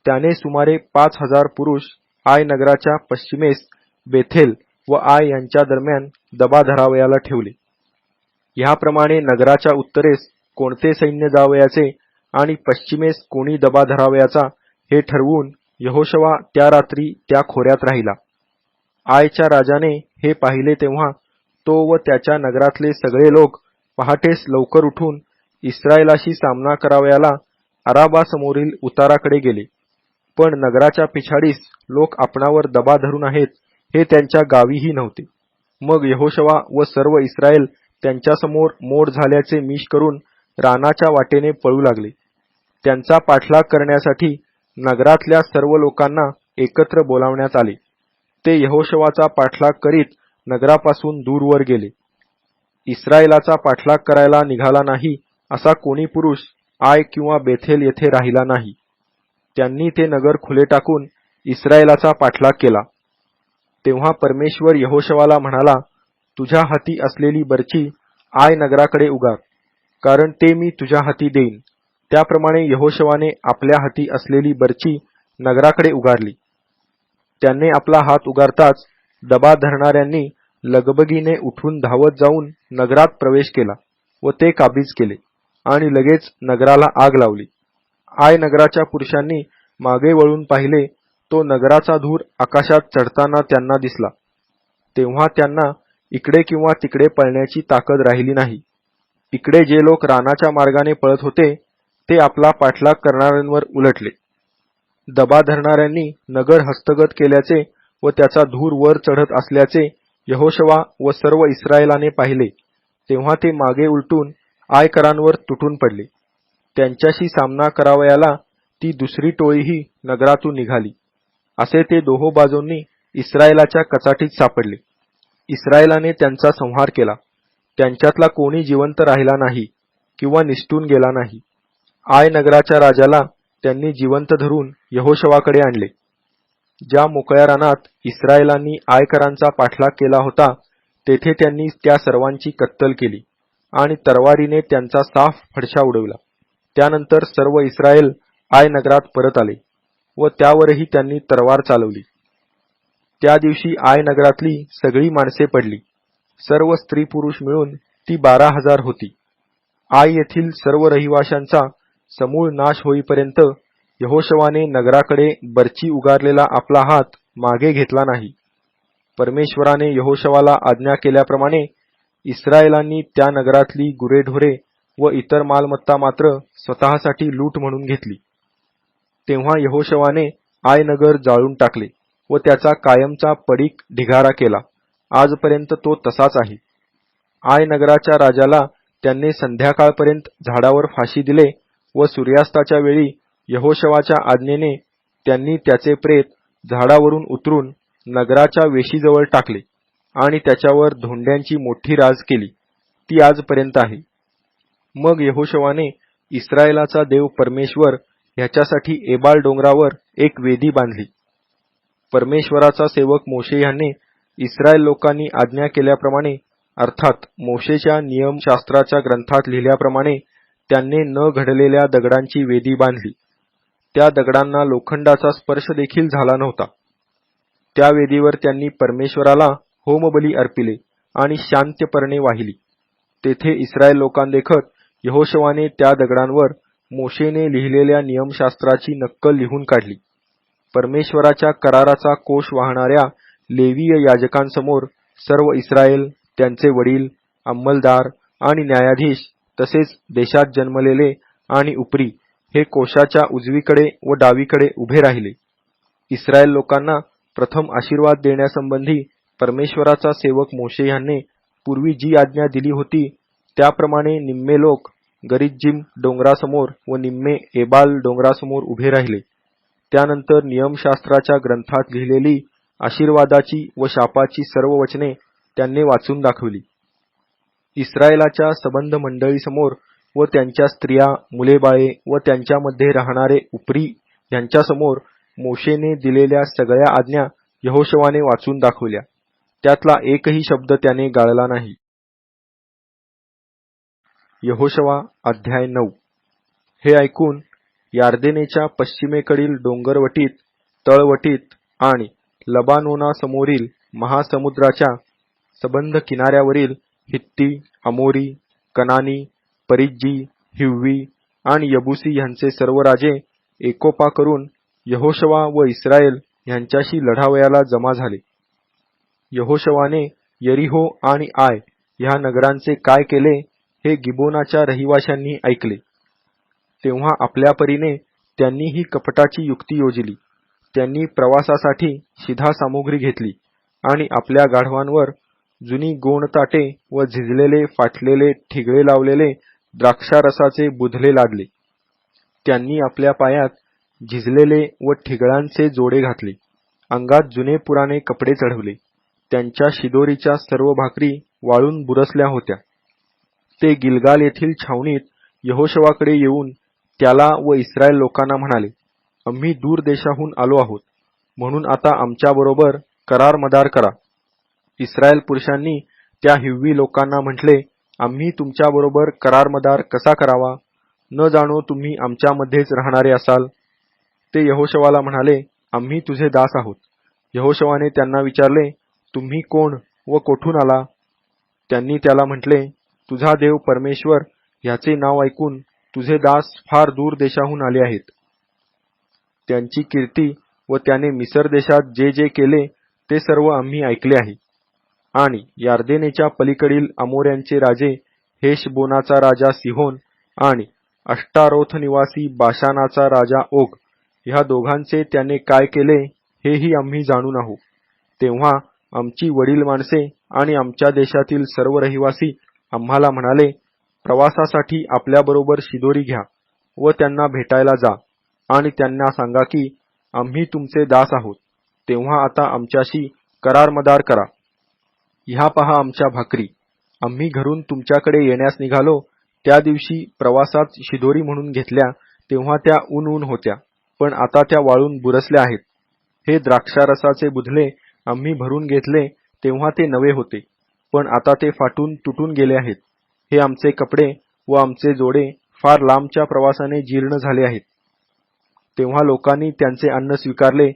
त्याने सुमारे 5,000 पुरुष आय नगराच्या पश्चिमेस बेथेल व आय यांच्या दरम्यान दबा धरावयाला ठेवले. ह्याप्रमाणे नगराच्या उत्तरेस कोणते सैन्य जावयाचे आणि पश्चिमेस कोणी दबा धरावयाचा हे ठरवून यहोशवा त्या रात्री त्या खोऱ्यात राहिला. आयच्या राजाने हे पाहिले तेव्हा तो व त्याच्या नगरातले सगळे लोक पहाटेस लवकर उठून इस्रायलाशी सामना करावयाला अराबा समोरील उताराकडे गेले. पण नगराच्या पिछाडीस लोक आपणावर दबा धरून आहेत हे त्यांच्या गावीही नव्हते. मग यहोशवा व सर्व इस्रायल त्यांच्यासमोर मोड झाल्याचे मिश करून रानाच्या वाटेने पळू लागले. त्यांचा पाठलाग करण्यासाठी नगरातल्या सर्व लोकांना एकत्र बोलावण्यात आले. ते यहोशवाचा पाठलाग करीत नगरापासून दूरवर गेले. इस्रायलाचा पाठलाग करायला निघाला नाही असा कोणी पुरुष आय किंवा बेथेल येथे राहिला नाही. त्यांनी ते नगर खुले टाकून इस्रायलाचा पाठलाग केला. तेव्हा परमेश्वर यहोशवाला म्हणाला, तुझ्या हाती असलेली बर्ची आय नगराकडे उगार, कारण ते मी तुझ्या हाती देईन. त्याप्रमाणे यहोशवाने आपल्या हाती असलेली बर्ची नगराकडे उगारली. त्याने आपला हात उगारताच दबा धरणाऱ्यांनी लगबगीने उठून धावत जाऊन नगरात प्रवेश केला व ते काबीज केले, आणि लगेच नगराला आग लावली. आय नगराच्या पुरुषांनी मागे वळून पाहिले, तो नगराचा धूर आकाशात चढताना त्यांना दिसला. तेव्हा त्यांना इकडे किंवा तिकडे पळण्याची ताकद राहिली नाही. इकडे जे लोक रानाच्या मार्गाने पळत होते ते आपला पाठलाग करणाऱ्यांवर उलटले. दबा धरणाऱ्यांनी नगर हस्तगत केल्याचे व त्याचा धूर वर चढत असल्याचे यहोशवा व सर्व इस्रायलाने पाहिले. तेव्हा ते मागे उलटून आयकरांवर तुटून पडले. त्यांच्याशी सामना करावयाला ती दुसरी टोळीही नगरातून निघाली. असे ते दोहो बाजूंनी इस्रायलाच्या कचाटीत सापडले. इस्रायलाने त्यांचा संहार केला. त्यांच्यातला कोणी जिवंत राहिला नाही किंवा निसटून गेला नाही. आय नगराच्या राजाला त्यांनी जिवंत धरून यहोशवाकडे आणले. ज्या मोकळ्या रानात इस्रायलांनी आयकरांचा पाठलाग केला होता तेथे त्यांनी त्या सर्वांची कत्तल केली आणि तरवारीने त्यांचा साफ फडशा उडविला. त्यानंतर सर्व इस्रायल आय नगरात परत आले व त्यावरही त्यांनी तरवार चालवली. त्या दिवशी आय नगरातली सगळी माणसे पडली. सर्व स्त्री पुरुष मिळून ती 12,000 होती. आय येथील सर्व रहिवाशांचा समूळ नाश होईपर्यंत यहोशवाने नगराकडे बर्ची उगारलेला आपला हात मागे घेतला नाही. परमेश्वराने यहोशवाला आज्ञा केल्याप्रमाणे इस्रायलांनी त्या नगरातली गुरेढोरे व इतर मालमत्ता मात्र स्वतःसाठी लूट म्हणून घेतली. तेव्हा यहोशवाने आय नगर जाळून टाकले व त्याचा कायमचा पडीक ढिगारा केला. आजपर्यंत तो तसाच आहे. आय नगराच्या राजाला त्यांनी संध्याकाळपर्यंत झाडावर फाशी दिले व सूर्यास्ताच्या वेळी यहोशवाच्या आज्ञेने त्यांनी त्याचे प्रेत झाडावरून उतरून नगराच्या वेशीजवळ टाकले आणि त्याच्यावर धोंड्यांची मोठी राज केली. ती आजपर्यंत आहे. मग यहोशवाने इस्रायलाचा देव परमेश्वर ह्याच्यासाठी एबाल डोंगरावर एक वेदी बांधली. परमेश्वराचा सेवक मोशे ह्याने इस्रायल लोकांनी आज्ञा केल्याप्रमाणे, अर्थात मोशेच्या नियमशास्त्राच्या ग्रंथात लिहिल्याप्रमाणे त्यांनी न घडलेल्या दगडांची वेदी बांधली. त्या दगडांना लोखंडाचा स्पर्श देखील झाला नव्हता. त्या वेदीवर त्यांनी परमेश्वराला होमबली अर्पिले आणि शांत्यपर्णे वाहिली. तेथे इस्रायल लोकांदेखत यहोशवाने त्या दगडांवर मोशेने लिहिलेल्या नियमशास्त्राची नक्कल लिहून काढली. परमेश्वराच्या कराराचा कोष वाहणाऱ्या लेवीय याजकांसमोर सर्व इस्रायल, त्यांचे वडील, अंमलदार आणि न्यायाधीश तसेच देशात जन्मलेले आणि उपरी हे कोशाच्या उजवीकडे व डावीकडे उभे राहिले. इस्रायल लोकांना प्रथम आशीर्वाद देण्यासंबंधी परमेश्वराचा सेवक मोशे ह्याने पूर्वी जी आज्ञा दिली होती त्याप्रमाणे निम्मे लोक गरिज्जिम डोंगरासमोर व निम्मे एबाल डोंगरासमोर उभे राहिले. त्यानंतर नियमशास्त्राच्या ग्रंथात लिहिलेली आशीर्वादाची व शापाची सर्व वचने त्यांनी वाचून दाखवली. इस्रायलाच्या सबंध मंडळीसमोर व त्यांच्या स्त्रिया, मुलेबाळे व त्यांच्यामध्ये राहणारे उपरी यांच्यासमोर मोशेने दिलेल्या सगळ्या आज्ञा यहोशवाने वाचून दाखवल्या. त्यातला एकही शब्द त्याने गाळला नाही. यहोशवा अध्याय 9. हे ऐकून यार्देनेच्या पश्चिमेकडील डोंगरवटीत, तळवटीत आणि लबानोनासमोरील महासमुद्राच्या सबंध किनाऱ्यावरील हित्ती, अमोरी, कनानी, परिज्जी, हिव्वी आणि यबुसी ह्यांचे सर्व राजे एकोपा करून यहोशवा व इस्रायल ह्यांच्याशी लढावयाला जमा झाले. यहोशवाने यरीहो आणि आय ह्या नगरांचे काय केले हे गिबोनाच्या रहिवाशांनी ऐकले. तेव्हा आपल्या परीने त्यांनी ही कपटाची युक्ती योजिली. त्यांनी प्रवासासाठी शिधा सामुग्री घेतली आणि आपल्या गाढवांवर जुनी गोणताटे व झिजलेले फाटलेले ठिगळे लावलेले द्राक्षारसाचे बुधले लादले. त्यांनी आपल्या पायात झिजलेले व ठिगळांचे जोडे घातले. अंगात जुने पुराणे कपडे चढवले. त्यांच्या शिदोरीच्या सर्व भाकरी वाळून बुरसल्या होत्या. ते गिलगाल येथील छावणीत यहोशवाकडे येऊन त्याला व इस्रायल लोकांना म्हणाले, आम्ही दूर देशाहून आलो आहोत, म्हणून आता आमच्याबरोबर करार मदार करा. इस्रायल पुरुषांनी त्या हिव्वी लोकांना म्हटले, आम्ही तुमच्याबरोबर करार मदार कसा करावा, न जाणो तुम्ही आमच्यामध्येच राहणारे असाल. ते यहोशवाला म्हणाले, आम्ही तुझे दास आहोत. यहोशवाने त्यांना विचारले, तुम्ही कोण व कोठून आला? त्यांनी त्याला म्हटले, तुझा देव परमेश्वर ह्याचे नाव ऐकून तुझे दास फार दूर देशाहून आले आहेत. त्यांची कीर्ती व त्याने मिसर देशात जे जे केले ते सर्व आम्ही ऐकले आहे. आणि यार्देनेच्या पलीकडील अमोऱ्यांचे राजे हेशबोनाचा राजा सिहोन आणि अष्टारोथ निवासी बाशानाचा राजा ओग ह्या दोघांचे त्याने काय केले हेही आम्ही जाणून आहोत. तेव्हा आमची वडील माणसे आणि आमच्या देशातील सर्व रहिवासी आम्हाला म्हणाले, प्रवासासाठी आपल्याबरोबर शिदोरी घ्या व त्यांना भेटायला जा आणि त्यांना सांगा की आम्ही तुमचे दास आहोत. तेव्हा आता आमच्याशी करार मदार करा. ह्या पहा आमच्या भाकरी. आम्ही घरून तुमच्याकडे येण्यास निघालो त्या दिवशी प्रवासात शिदोरी म्हणून घेतल्या तेव्हा त्या ऊन होत्या, पण आता त्या वाळून बुरसल्या आहेत. हे द्राक्षारसाचे बुधले आम्ही भरून घेतले तेव्हा ते नवे होते, पण आता ते फाटून तुटून गेले आहेत. हे आमचे कपडे व आमचे जोडे फार लांबच्या प्रवासाने जीर्ण झाले आहेत. तेव्हा लोकांनी त्यांचे अन्न स्वीकारले,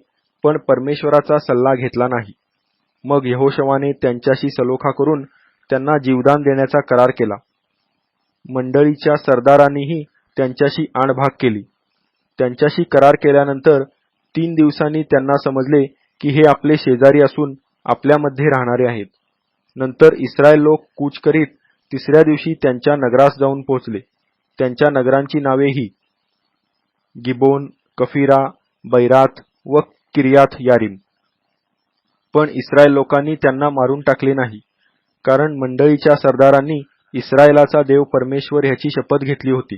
पण परमेश्वराचा सल्ला घेतला नाही. मग यहोशवाने त्यांच्याशी सलोखा करून त्यांना जीवदान देण्याचा करार केला. मंडळीच्या सरदारांनीही त्यांच्याशी आणभाग केली. त्यांच्याशी करार केल्यानंतर 3 दिवसांनी त्यांना समजले की हे आपले शेजारी असून आपल्यामध्ये राहणारे आहेत. नंतर इस्रायल लोक कूच करीत 3ऱ्या दिवशी त्यांच्या नगरास जाऊन पोहोचले. त्यांच्या नगरांची नावे ही गिबोन, कफिरा, बैरात व किर्याथ यारीम. पण इस्रायल लोकांनी त्यांना मारून टाकले नाही, कारण मंडळीच्या सरदारांनी इस्रायलाचा देव परमेश्वर ह्याची शपथ घेतली होती.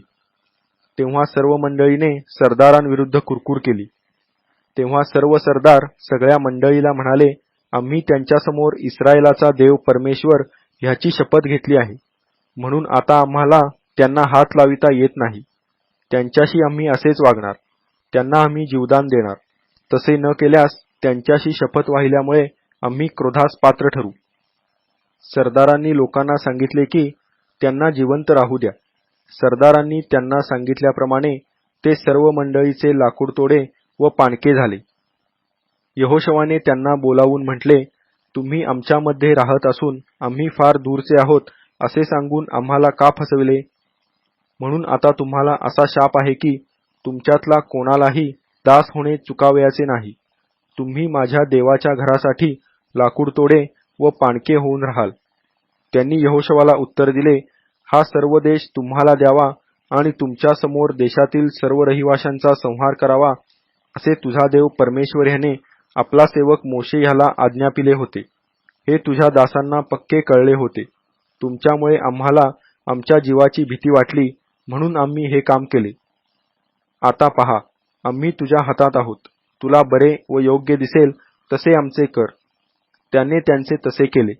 तेव्हा सर्व मंडळीने सरदारांविरुद्ध कुरकुर केली. तेव्हा सर्व सरदार सगळ्या मंडळीला म्हणाले, आम्ही त्यांच्यासमोर इस्रायलाचा देव परमेश्वर ह्याची शपथ घेतली आहे, म्हणून आता आम्हाला त्यांना हात लाविता येत नाही. त्यांच्याशी आम्ही असेच वागणार, त्यांना आम्ही जीवदान देणार. तसे न केल्यास त्यांच्याशी शपथ वाहिल्यामुळे आम्ही क्रोधास पात्र ठरू. सरदारांनी लोकांना सांगितले की त्यांना जिवंत राहू द्या. सरदारांनी त्यांना सांगितल्याप्रमाणे ते सर्व मंडळीचे लाकूड तोडे व पाणके झाले. यहोशवाने त्यांना बोलावून म्हटले, तुम्ही आमच्यामध्ये राहत असून आम्ही फार दूरचे आहोत असे सांगून आम्हाला का फसविले? म्हणून आता तुम्हाला असा शाप आहे की तुमच्यातला कोणालाही दास होणे चुकावयाचे नाही. तुम्ही माझ्या देवाच्या घरासाठी लाकूड तोडे व पाणके होऊन राहाल. त्यांनी यहोशवाला उत्तर दिले, हा सर्व देश तुम्हाला द्यावा आणि तुमच्या समोर देशातील सर्व रहिवाशांचा संहार करावा असे तुझा देव परमेश्वर ह्याने आपला सेवक मोशे ह्याला आज्ञापिले होते. हे तुझ्या दासांना पक्के कळले होते. तुमच्यामुळे आम्हाला आमच्या जीवाची भीती वाटली, म्हणून आम्ही हे काम केले. आता पहा, आम्ही तुझ्या हातात आहोत. तुला बरे व योग्य दिसेल तसे आमचे कर. त्याने त्यांचे तसे केले.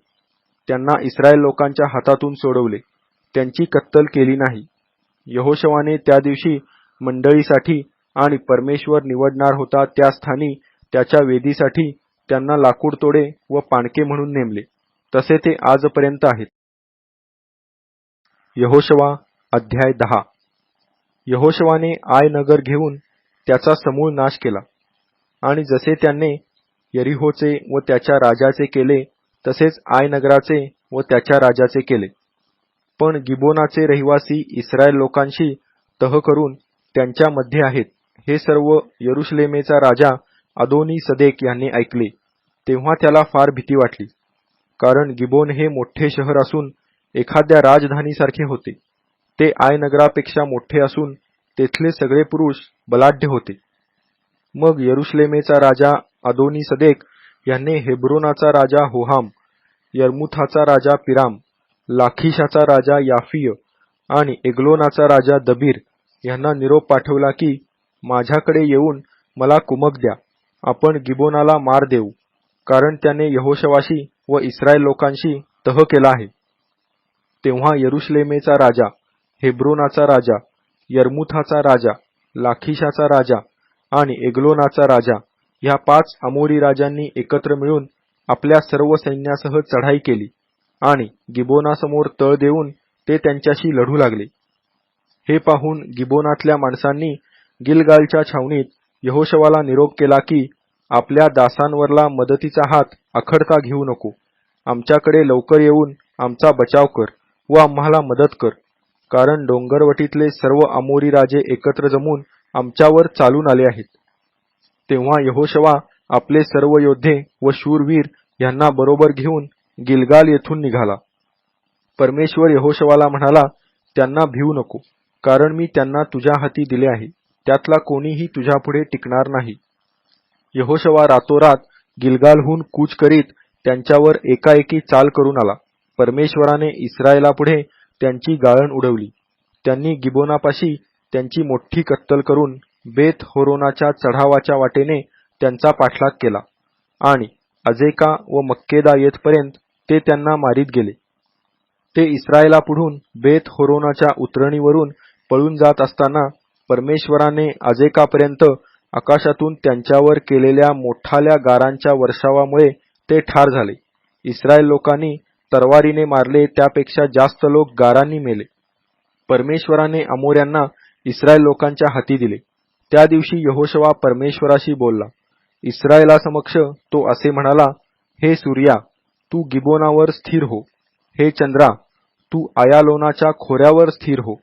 त्यांना इस्रायल लोकांच्या हातातून सोडवले. त्यांची कत्तल केली नाही. यहोशवाने त्या दिवशी मंडळीसाठी आणि परमेश्वर निवडणार होता त्या स्थानी त्याच्या वेदीसाठी त्यांना लाकूड तोडे व पाणके म्हणून नेमले. तसे ते आजपर्यंत आहेत. यहोशवा अध्याय 10. यहोशवाने आय नगर घेऊन त्याचा समूळ नाश केला, आणि जसे त्याने यरीहोचे व त्याच्या राजाचे केले तसेच आय नगराचे व त्याच्या राजाचे केले. पण गिबोनाचे रहिवासी इस्रायल लोकांशी तह करून त्यांच्या मध्ये आहेत हे सर्व यरुशलेमेचा राजा अदोनी सदेक यांनी ऐकले. तेव्हा त्याला फार भीती वाटली, कारण गिबोन हे मोठे शहर असून एखाद्या राजधानीसारखे होते. ते आय नगरापेक्षा मोठे असून तेथले सगळे पुरुष बलाढ्य होते. मग यरुशलेमेचा राजा अदोनी सदेक याने हेब्रोनाचा राजा होहाम, यर्मुथाचा राजा पिराम, लाखिशाचा राजा याफिय आणि एग्लोनाचा राजा दबीर यांना निरोप पाठवला की माझ्याकडे येऊन मला कुमक द्या, आपण गिबोनाला मार देऊ, कारण त्याने यहोशवाशी व इस्रायल लोकांशी तह केला आहे. तेव्हा यरुशलेमेचा राजा, हेब्रोनाचा राजा, यर्मुथाचा राजा, लाखिशाचा राजा आणि एग्लोनाचा राजा ह्या 5 अमोरी राजांनी एकत्र मिळून आपल्या सर्व सैन्यासह चढाई केली आणि गिबोनासमोर तळ देऊन ते त्यांच्याशी लढू लागले. हे पाहून गिबोनातल्या माणसांनी गिलगालच्या छावणीत यहोशवाला निरोप केला की आपल्या दासांवरला मदतीचा हात आखडता घेऊ नको. आमच्याकडे लवकर येऊन आमचा बचाव कर व आम्हाला मदत कर, कारण डोंगरवटीतले सर्व अमोरी राजे एकत्र जमून आमच्यावर चालून आले आहेत. तेव्हा यहोशवा आपले सर्व योद्धे व शूरवीर यांना बरोबर घेऊन गिलगाल येथून निघाला. परमेश्वर यहोशवाला म्हणाला, त्यांना भिवू नको, कारण मी त्यांना तुझ्या हाती दिले आहे. त्यातला कोणीही तुझ्यापुढे टिकणार नाही. यहोशवा रातोरात गिलगालहून कूच करीत त्यांच्यावर एकाएकी चाल करून आला. परमेश्वराने इस्रायलापुढे त्यांची गाळण उडवली. त्यांनी गिबोनापाशी त्यांची मोठी कत्तल करून बेत होरोनाच्या चढावाच्या वाटेने त्यांचा पाठलाग केला आणि अजेका व मक्केदा येथपर्यंत ते त्यांना मारीत गेले. ते इस्रायलापुढून बेत होरोनाच्या उतरणीवरून पळून जात असताना परमेश्वराने अजेकापर्यंत आकाशातून त्यांच्यावर केलेल्या मोठाल्या गारांच्या वर्षावामुळे ते ठार झाले. इस्रायल लोकांनी तरवारीने मारले त्यापेक्षा जास्त लोक गारांनी मेले. परमेश्वराने अमोऱ्यांना इस्रायल लोकांच्या हाती दिले. त्या दिवशी यहोशवा परमेश्वराशी बोलला. इस्रायलासमक्ष तो असे म्हणाला, हे सूर्या, तू गिबोनावर स्थिर हो. हे चंद्रा, तू आयालोनाच्या खोऱ्यावर स्थिर हो.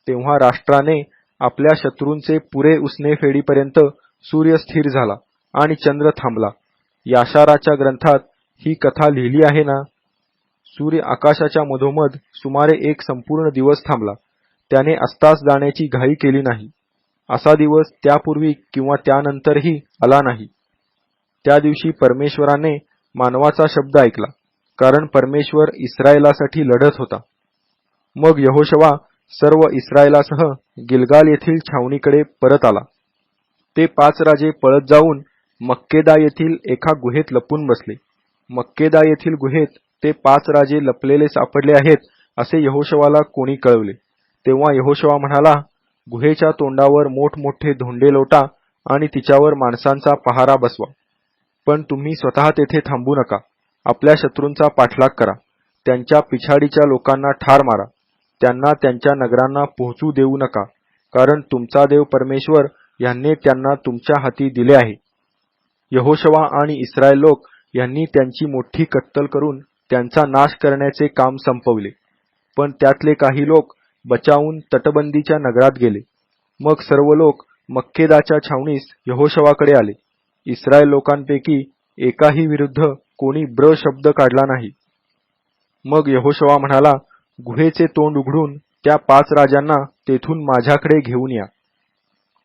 तेव्हा राष्ट्राने आपल्या शत्रूंचे पुरे उसने फेडीपर्यंत सूर्य स्थिर झाला आणि चंद्र थांबला. याशाराच्या ग्रंथात ही कथा लिहिली आहे ना. सूर्य आकाशाच्या मधोमध सुमारे 1 संपूर्ण दिवस थांबला. त्याने अस्तास जाण्याची घाई केली नाही. असा दिवस त्यापूर्वी किंवा त्यानंतरही आला नाही. त्या दिवशी परमेश्वराने मानवाचा शब्द ऐकला, कारण परमेश्वर इस्रायलासाठी लढत होता. मग यहोशवा सर्व इस्रायलासह गिलगाल येथील छावणीकडे परत आला. ते 5 राजे पळत जाऊन मक्केदा येथील एका गुहेत लपून बसले. मक्केदा येथील गुहेत ते 5 राजे लपलेले सापडले आहेत असे यहोशवाला कोणी कळवले. तेव्हा यहोशवा म्हणाला, गुहेच्या तोंडावर मोठमोठे धोंडे लोटा आणि तिच्यावर माणसांचा पहारा बसवा. पण तुम्ही स्वतः तेथे थांबू नका. आपल्या शत्रूंचा पाठलाग करा. त्यांच्या पिछाडीच्या लोकांना ठार मारा. त्यांना त्यांच्या नगरांना पोहोचू देऊ नका, कारण तुमचा देव परमेश्वर यांनी त्यांना तुमच्या हाती दिले आहे. यहोशवा आणि इस्रायल लोक यांनी त्यांची मोठी कत्तल करून त्यांचा नाश करण्याचे काम संपवले. पण त्यातले काही लोक बचावून तटबंदीच्या नगरात गेले. मग सर्व लोक मक्केदाच्या छावणीस यहोशवाकडे आले. इस्रायल लोकांपैकी एकाही विरुद्ध कोणी ब्र शब्द काढला नाही. मग यहोशवा म्हणाला, गुहेचे तोंड उघडून त्या 5 राजांना तेथून माझ्याकडे घेऊन या.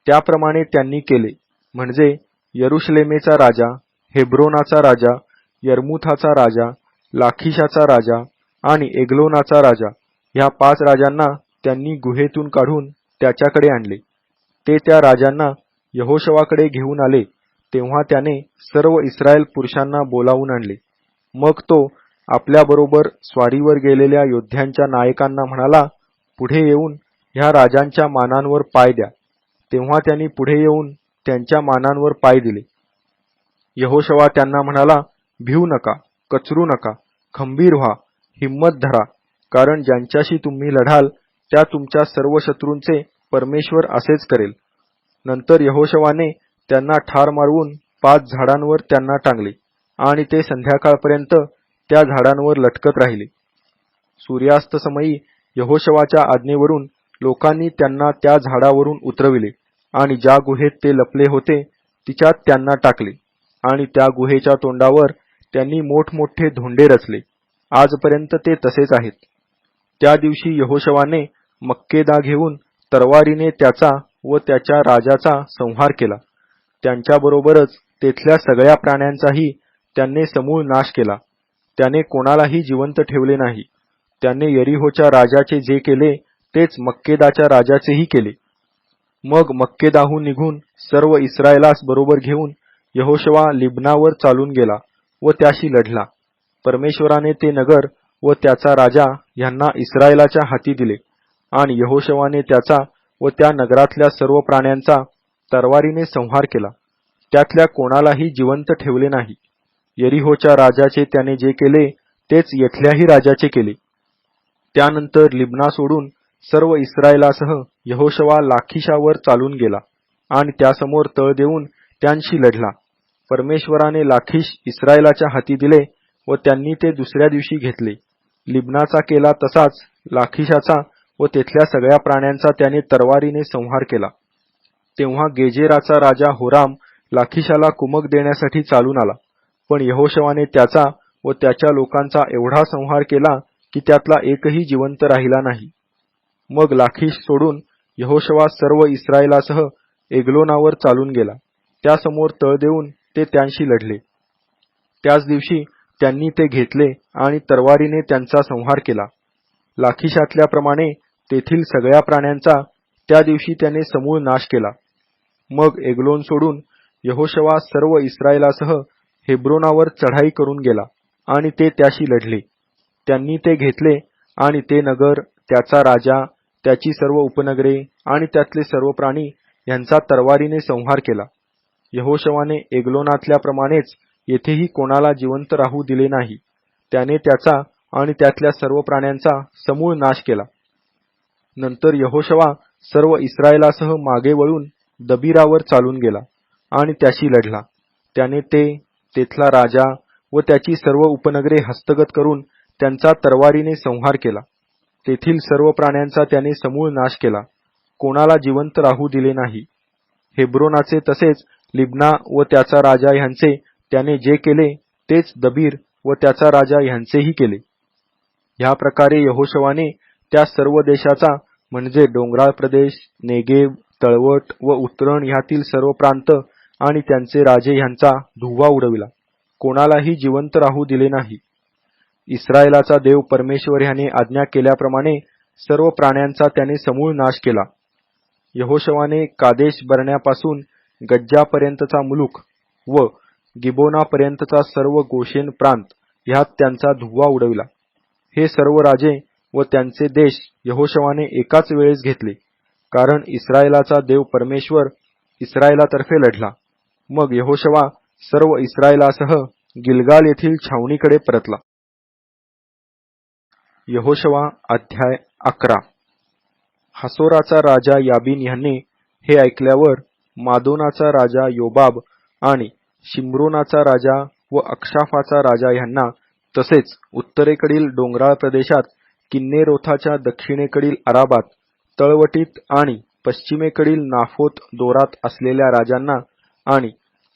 त्याप्रमाणे त्यांनी केले. म्हणजे यरुशलेमेचा राजा, हेब्रोनाचा राजा, यर्मुथाचा राजा, लाखिशाचा राजा आणि एग्लोनाचा राजा ह्या 5 राजांना त्यांनी गुहेतून काढून त्याच्याकडे आणले. ते त्या राजांना यहोशवाकडे घेऊन आले. तेव्हा त्याने सर्व इस्रायल पुरुषांना बोलावून आणले. मग तो आपल्याबरोबर स्वारीवर गेलेल्या योद्ध्यांच्या नायकांना म्हणाला, पुढे येऊन ह्या राजांच्या मानांवर पाय द्या. तेव्हा त्यांनी पुढे येऊन त्यांच्या मानांवर पाय दिले. यहोशवा त्यांना म्हणाला, भिवू नका, कचरू नका, खंबीर व्हा, हिम्मत धरा, कारण ज्यांच्याशी तुम्ही लढाल त्या तुमच्या सर्व शत्रूंचे परमेश्वर असेच करेल. नंतर यहोशवाने त्यांना ठार मारवून 5 झाडांवर त्यांना टांगले आणि ते संध्याकाळपर्यंत त्या झाडांवर लटकत राहिले. सूर्यास्तसमयी यहोशवाच्या आज्ञेवरून लोकांनी त्यांना त्या झाडावरून उतरविले आणि ज्या गुहेत ते लपले होते तिच्यात त्यांना टाकले आणि त्या गुहेच्या तोंडावर त्यांनी मोठमोठे धोंडे रचले. आजपर्यंत ते तसेच आहेत. त्या दिवशी यहोशवाने मक्केदा घेऊन तरवारीने त्याचा व त्याच्या राजाचा संहार केला. त्यांच्याबरोबरच तेथल्या सगळ्या प्राण्यांचाही त्याने समूळ नाश केला. त्याने कोणालाही जिवंत ठेवले नाही. त्याने यरीहोच्या राजाचे जे केले तेच मक्केदाच्या राजाचेही केले. मग मक्केदाहून निघून सर्व इस्रायलास बरोबर घेऊन यहोशवा लिब्नावर चालून गेला व त्याशी लढला. परमेश्वराने ते नगर व त्याचा राजा यांना इस्रायलाच्या हाती दिले आणि यहोशवाने त्याचा व त्या नगरातल्या सर्व प्राण्यांचा तरवारीने संहार केला. त्यातल्या कोणालाही जिवंत ठेवले नाही. यरीहोच्या राजाचे त्याने जे केले तेच येथल्याही राजाचे केले. त्यानंतर लिब्ना सोडून सर्व इस्रायलासह यहोशवा लाखिशावर चालून गेला आणि त्यासमोर तळ देऊन त्यांशी लढला. परमेश्वराने लाखिश इस्रायलाच्या हाती दिले व त्यांनी ते दुसऱ्या दिवशी घेतले. लिब्नाचा केला तसाच लाखिशाचा व तेथल्या सगळ्या प्राण्यांचा त्याने तरवारीने संहार केला. तेव्हा गेजेराचा राजा होराम लाखिशाला कुमक देण्यासाठी चालून आला. पण यहोशवाने त्याचा व त्याच्या लोकांचा एवढा संहार केला की त्यातला एकही जिवंत राहिला नाही. मग लाखिश सोडून यहोशवा सर्व इस्रायलासह एग्लोनावर चालून गेला. त्यासमोर तळ देऊन ते त्यांशी लढले. त्याच दिवशी त्यांनी ते घेतले आणि तरवारीने त्यांचा संहार केला. लाखिशातल्याप्रमाणे तेथील सगळ्या प्राण्यांचा त्या दिवशी त्याने समूळ नाश केला. मग एग्लोन सोडून यहोशवा सर्व इस्रायलासह हेब्रोनावर चढाई करून गेला आणि ते त्याशी लढले. त्यांनी ते घेतले आणि ते नगर, त्याचा राजा, त्याची सर्व उपनगरे आणि त्यातले सर्व प्राणी यांचा तरवारीने संहार केला. यहोशवाने एग्लोनातल्याप्रमाणेच येथेही कोणाला जिवंत राहू दिले नाही. त्याने त्याचा आणि त्यातल्या सर्व प्राण्यांचा समूळ नाश केला. नंतर यहोशवा सर्व इस्रायलासह मागे वळून दबीरावर चालून गेला आणि त्याशी लढला. त्याने तेथला राजा व त्याची सर्व उपनगरे हस्तगत करून त्यांचा तरवारीने संहार केला. तेथील सर्व प्राण्यांचा त्याने समूळ नाश केला. कोणाला जिवंत राहू दिले नाही. हेब्रोनाचे तसेच लिब्ना व त्याचा राजा ह्यांचे त्याने जे केले तेच दबीर व त्याचा राजा ह्यांचेही केले. ह्या प्रकारे यहोशवाने त्या सर्व देशाचा म्हणजे डोंगराळ प्रदेश, नेगेव, तळवट व उतरण ह्यातील सर्व प्रांत आणि त्यांचे राजे ह्यांचा धुव्वा उडविला, कोणालाही जिवंत राहू दिले नाही. इस्रायलाचा देव परमेश्वर ह्याने आज्ञा केल्याप्रमाणे सर्व प्राण्यांचा त्याने समूळ नाश केला. यहोशवाने कादेश बर्न्यापासून गज्जापर्यंतचा मुलूक व गिबोनापर्यंतचा सर्व गोशेन प्रांत ह्यात त्यांचा धुव्वा उडविला. हे सर्व राजे व त्यांचे देश यहोशवाने एकाच वेळेस घेतले, कारण इस्रायलाचा देव परमेश्वर इस्रायलातर्फे लढला. मग यहोशवा सर्व इस्रायलासह गिलगाल येथील छावणीकडे परतला. यहोशवा अध्याय 11. हासोराचा राजा याबीन ह्याने हे ऐकल्यावर मादोनाचा राजा योबाब आणि शिम्रोनाचा राजा व अक्षाफाचा राजा ह्यांना, तसेच उत्तरेकडील डोंगराळ प्रदेशात किन्नेरोथाच्या दक्षिणेकडील अराबात तळवटीत आणि पश्चिमेकडील नाफोत दोरात असलेल्या राजांना आणि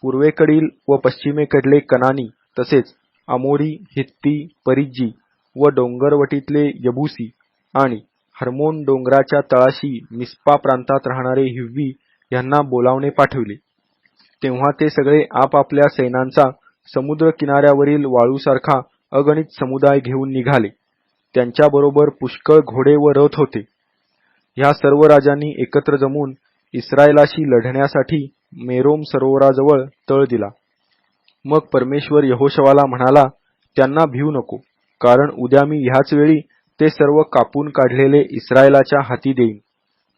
पूर्वेकडील व पश्चिमेकडले कनानी, तसेच अमोरी, हित्ती, परिज्जी व डोंगरवटीतले यबूसी आणि हर्मोन डोंगराच्या तळाशी मिस्पा प्रांतात राहणारे हिव्वी ह्यांना बोलावणे पाठविले. तेव्हा ते सगळे आपापल्या सैन्यांचा समुद्र किनाऱ्यावरील वाळूसारखा अगणित समुदाय घेऊन निघाले. त्यांच्याबरोबर पुष्कळ घोडे व रथ होते. ह्या सर्व राजांनी एकत्र जमून इस्रायलाशी लढण्यासाठी मेरोम सरोवराजवळ तळ दिला. मग परमेश्वर यहोशवाला म्हणाला, त्यांना भिवू नको, कारण उद्या मी ह्याच वेळी ते सर्व कापून काढलेले इस्रायलाच्या हाती देईन.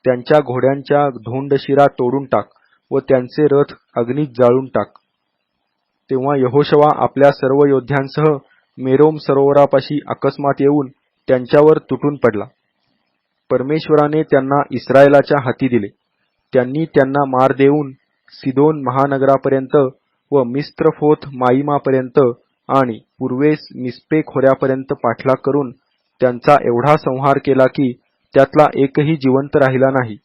त्यांच्या घोड्यांच्या धोंडशिरा तोडून टाक व त्यांचे रथ अग्नीत जाळून टाक. तेव्हा यहोशवा आपल्या सर्व योद्ध्यांसह मेरोम सरोवरापाशी अकस्मात येऊन त्यांच्यावर तुटून पडला. परमेश्वराने त्यांना इस्रायलाच्या हाती दिले. त्यांनी त्यांना मार देऊन सिदोन महानगरापर्यंत व मिस्त्रफोत माईमापर्यंत आणि पूर्वेस मिस्पे खोऱ्यापर्यंत पाठलाग करून त्यांचा एवढा संहार केला की त्यातला एकही जिवंत राहिला नाही.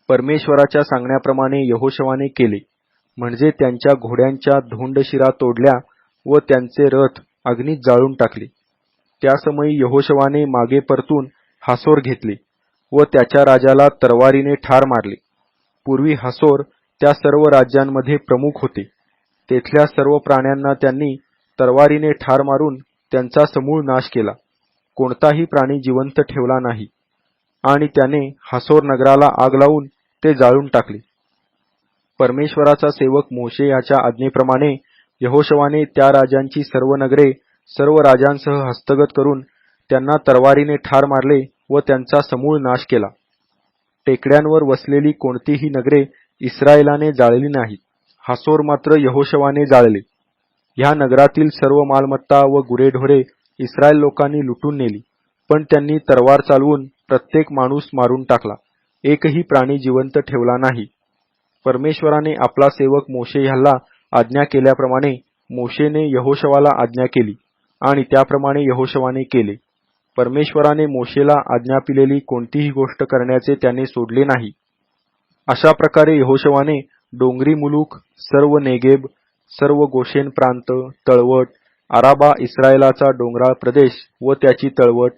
परमेश्वराच्या सांगण्याप्रमाणे यहोशवाने केले, म्हणजे त्यांच्या घोड्यांच्या धोंडशिरा तोडल्या व त्यांचे रथ अग्नीत जाळून टाकले. त्यासमयी यहोशवाने मागे परतून हासोर घेतले व त्याच्या राजाला तरवारीने ठार मारले. पूर्वी हासोर त्या सर्व राज्यांमध्ये प्रमुख होते. तेथल्या सर्व प्राण्यांना त्यांनी तरवारीने ठार मारून त्यांचा समूळ नाश केला. कोणताही प्राणी जिवंत ठेवला नाही. आणि त्याने हासोर नगराला आग लावून ते जाळून टाकले. परमेश्वराचा सेवक मोशे याच्या आज्ञेप्रमाणे यहोशवाने त्या राजांची सर्व नगरे सर्व राजांसह हस्तगत करून त्यांना तरवारीने ठार मारले व त्यांचा समूळ नाश केला. टेकड्यांवर वसलेली कोणतीही नगरे इस्रायलाने जाळली नाहीत. हासोर मात्र यहोशवाने जाळले. ह्या नगरातील सर्व मालमत्ता व गुरेढोरे इस्रायल लोकांनी लुटून नेली, पण त्यांनी तरवार चालवून प्रत्येक माणूस मारून टाकला. एकही प्राणी जिवंत ठेवला नाही. परमेश्वराने आपला सेवक मोशे ह्याला आज्ञा केल्याप्रमाणे मोशेने यहोशवाला आज्ञा केली आणि त्याप्रमाणे यहोशवाने केले. परमेश्वराने मोशेला आज्ञापिलेली कोणतीही गोष्ट करण्याचे त्याने सोडले नाही. अशा प्रकारे यहोशवाने डोंगरी मुलूक, सर्व नेगेब, सर्व गोशेन प्रांत, तळवट, आराबा इस्रायलाचा डोंगराळ प्रदेश व त्याची तळवट,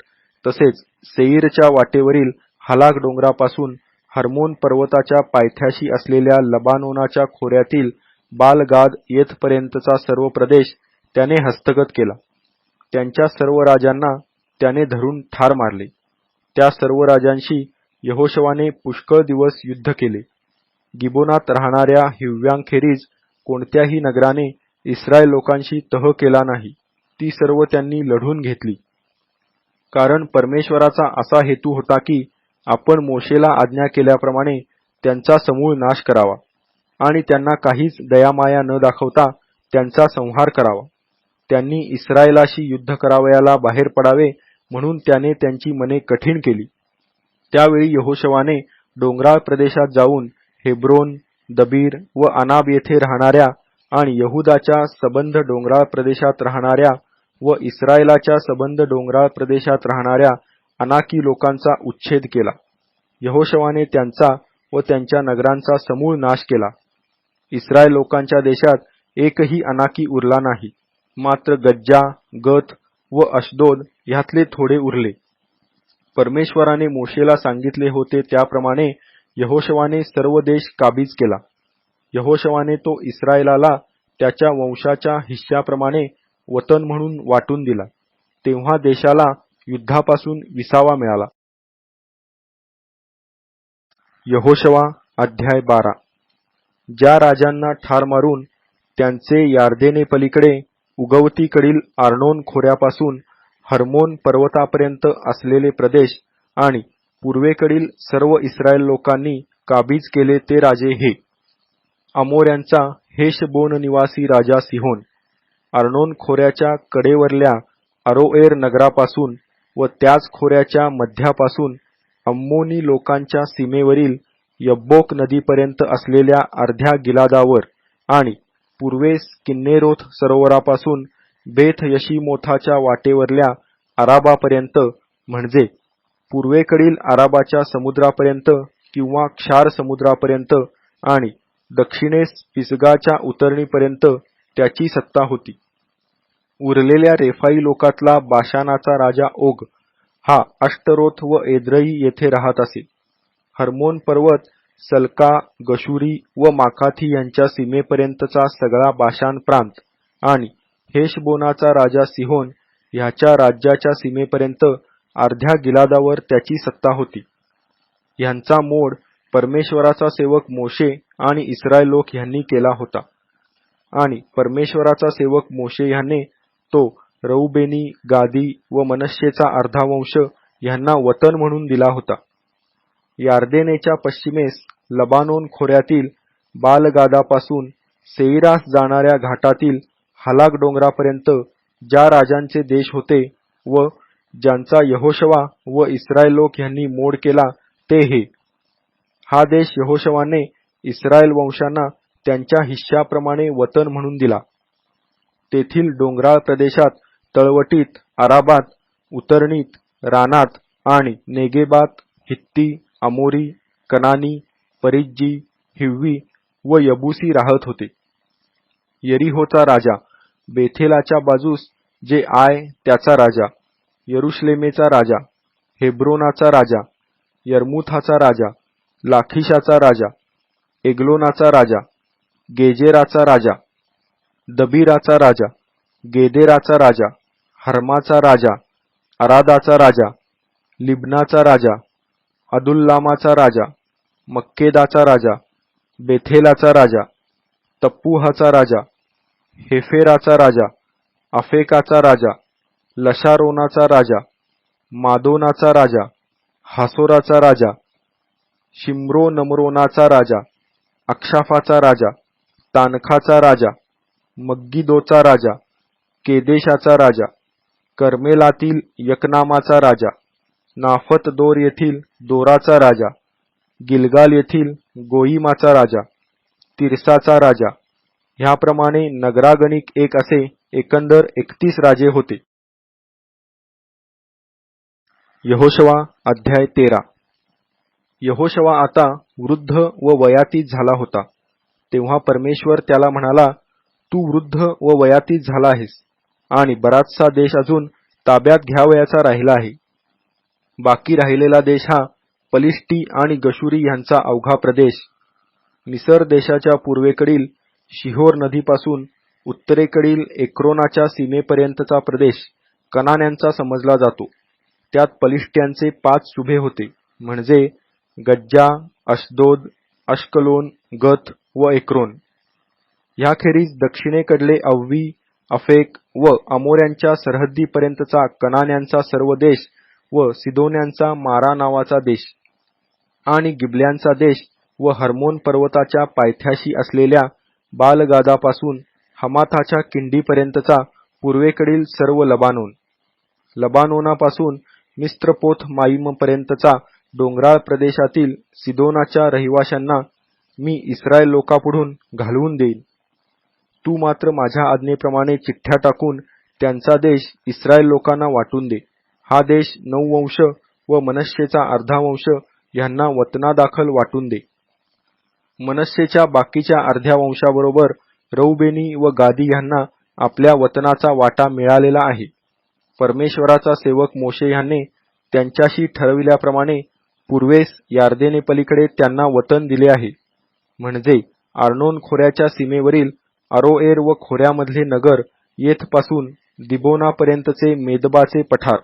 तसेच सेईरच्या वाटेवरील हलाक डोंगरापासून हर्मोन पर्वताच्या पायथ्याशी असलेल्या लबानोनाच्या खोऱ्यातील बालगाद येथपर्यंतचा सर्व प्रदेश त्याने हस्तगत केला. त्यांच्या सर्व राजांना त्याने धरून ठार मारले. त्या सर्व राजांशी यहोशवाने पुष्कळ दिवस युद्ध केले. गिबोनात राहणाऱ्या हिव्यांखेरीज कोणत्याही नगराने इस्रायल लोकांशी तह केला नाही. ती सर्व त्यांनी लढून घेतली. कारण परमेश्वराचा असा हेतू होता की आपण मोशेला आज्ञा केल्याप्रमाणे त्यांचा समूळ नाश करावा आणि त्यांना काहीच दयामाया न दाखवता त्यांचा संहार करावा. त्यांनी इस्रायलाशी युद्ध करावयाला बाहेर पडावे म्हणून त्याने त्यांची मने कठीण केली. त्यावेळी यहोशवाने डोंगराळ प्रदेशात जाऊन हेब्रोन, दबीर व अनाब येथे राहणाऱ्या आणि यहुदाच्या सबंध डोंगराळ प्रदेशात राहणाऱ्या व इस्रायलाच्या सबंध डोंगराळ प्रदेशात राहणाऱ्या अनाकी लोकांचा उच्छेद केला. यहोशवाने त्यांचा व त्यांच्या नगरांचा समूळ नाश केला. इस्रायल लोकांच्या देशात एकही अनाकी उरला नाही. मात्र गज्जा, गत व अशदोद ह्यातले थोडे उरले. परमेश्वराने मोशेला सांगितले होते त्याप्रमाणे यहोशवाने सर्व देश काबीज केला. यहोशवाने तो इस्रायलाला त्याच्या वंशाच्या हिश्श्याप्रमाणे वतन म्हणून वाटून दिला. तेव्हा देशाला युद्धापासून विसावा मिळाला. यहोशवा अध्याय 12. ज्या राजांना ठार मारून त्यांचे यार्देने पलीकडे उगवतीकडील आर्नोन खोऱ्यापासून हर्मोन पर्वतापर्यंत असलेले प्रदेश आणि पूर्वेकडील सर्व इस्रायल लोकांनी काबीज केले ते राजे हे: अमोऱ्यांचा हेशबोन निवासी राजा सिहोन, आर्नोन खोऱ्याच्या कडेवरल्या अरोएर नगरापासून व त्याच खोऱ्याच्या मध्यापासून अम्मोनी लोकांच्या सीमेवरील यब्बोक नदीपर्यंत असलेल्या अर्ध्या गिलादावर आणि पूर्वेस किन्नेरोथ सरोवरापासून बेथ यशीमोथाच्या वाटेवरल्या आराबापर्यंत, म्हणजे पूर्वेकडील आराबाच्या समुद्रापर्यंत किंवा क्षार समुद्रापर्यंत, आणि दक्षिणेस पिसगाच्या उतरणीपर्यंत त्याची सत्ता होती. उरलेल्या रेफाई लोकातला बाशानाचा राजा ओग हा अष्टरोथ व एद्रई येथे राहत असे. हर्मोन पर्वत, सल्का, गशुरी व माकाथी यांच्या सीमेपर्यंतचा सगळा बाशान प्रांत आणि हेशबोनाचा राजा सिहोन ह्याच्या राज्याच्या सीमेपर्यंत अर्ध्या गिलादावर त्याची सत्ता होती. ह्यांचा मोड परमेश्वराचा सेवक मोशे आणि इस्रायल लोक ह्यांनी केला होता. आणि परमेश्वराचा सेवक मोशे ह्याने तो रौबेनी, गादी व मनश्शेचा अर्धा वंश ह्यांना वतन म्हणून दिला होता. यार्देनेच्या पश्चिमेस लबानोन खोऱ्यातील बालगादापासून सेईरास जाणाऱ्या घाटातील हालाक डोंगरापर्यंत ज्या राजांचे देश होते व ज्यांचा यहोशवा व इस्रायल लोक ह्यांनी मोड केला ते हे: हा देश यहोशवाने इस्रायल वंशांना त्यांच्या हिश्श्याप्रमाणे वतन म्हणून दिला. तेथील डोंगराळ प्रदेशात, तळवटीत, आराबात, उतरणीत, रानात आणि नेगेबात हित्ती, अमोरी, कनानी, परिज्जी, हिव्वी व यबूसी राहत होते. यरीहोचा राजा, बेथेलाच्या बाजूस जे आय त्याचा राजा, यरुशलेमेचा राजा, हेब्रोनाचा राजा, यर्मुथाचा राजा, लाखिशाचा राजा, एग्लोनाचा राजा, गेजेराचा राजा, दबीराचा राजा, गेदेराचा राजा, हर्माचा राजा, अरादाचा राजा, लिब्नाचा राजा, अदुल्लामाचा राजा, मक्केदाचा राजा, बेथेलाचा राजा, तप्पूहाचा राजा, हेफेराचा राजा, अफेकाचा राजा, लशारोनाचा राजा, मादोनाचा राजा, हासोराचा राजा, शिम्रोनमरोनाचा राजा, अक्षाफाचा राजा, तानखाचा राजा, मग्गिदोचा राजा, केदेशाचा राजा, कर्मेलातील यकनामाचा राजा, नाफत दोर येथील दोराचा राजा, गिलगाल येथील गोईमाचा राजा, तिरसाचा राजा, ह्याप्रमाणे नगरागणिक एक असे एकंदर 31 राजे होते. यहोशवा अध्याय 13. यहोशवा आता वृद्ध व वयातीत झाला होता. तेव्हा परमेश्वर त्याला म्हणाला, तू वृद्ध व वयातीत झाला आहेस आणि बराचसा देश अजून ताब्यात घ्यावयाचा राहिला आहे. बाकी राहिलेला देश हा पलिष्टी आणि गशुरी ह्यांचा अवघा प्रदेश, मिसर देशाच्या पूर्वेकडील शिहोर नदीपासून उत्तरेकडील एक्रोनाच्या सीमेपर्यंतचा प्रदेश कनान्यांचा समजला जातो. त्यात पलिष्ट्यांचे 5 सुभे होते, म्हणजे गज्जा, अशदोद, अश्कलोन, गत व एक्रोन. ह्याखेरीज दक्षिणेकडले अव्वी, अफेक व अमोऱ्यांच्या सरहद्दीपर्यंतचा कनान्यांचा सर्व देश व सिदोन्यांचा मारा नावाचा देश आणि गिबल्यांचा देश व हर्मोन पर्वताच्या पायथ्याशी असलेल्या बालगादापासून हमाथाच्या किंडीपर्यंतचा पूर्वेकडील सर्व लबानोन, लबानोनापासून मिस्त्रपोथ माईमपर्यंतचा डोंगराळ प्रदेशातील सिदोनाच्या रहिवाशांना मी इस्रायल लोकापुढून घालवून देईन. तू मात्र माझ्या आज्ञेप्रमाणे चिठ्ठ्या टाकून त्यांचा देश इस्रायल लोकांना वाटून दे. हा देश 9 वंश व मनश्शेचा अर्धा वंश ह्यांना वतनादाखल वाटून दे. मनश्शेच्या बाकीच्या अर्ध्या वंशाबरोबर रौबेनी व गादी ह्यांना आपल्या वतनाचा वाटा मिळालेला आहे. परमेश्वराचा सेवक मोशे ह्याने त्यांच्याशी ठरविल्याप्रमाणे पूर्वेस यार्देने पलीकडे त्यांना वतन दिले आहे, म्हणजे आर्नोन खोऱ्याच्या सीमेवरील अरोएर व खोऱ्यामधले नगर येथपासून दिबोनापर्यंतचे मेदबाचे पठार,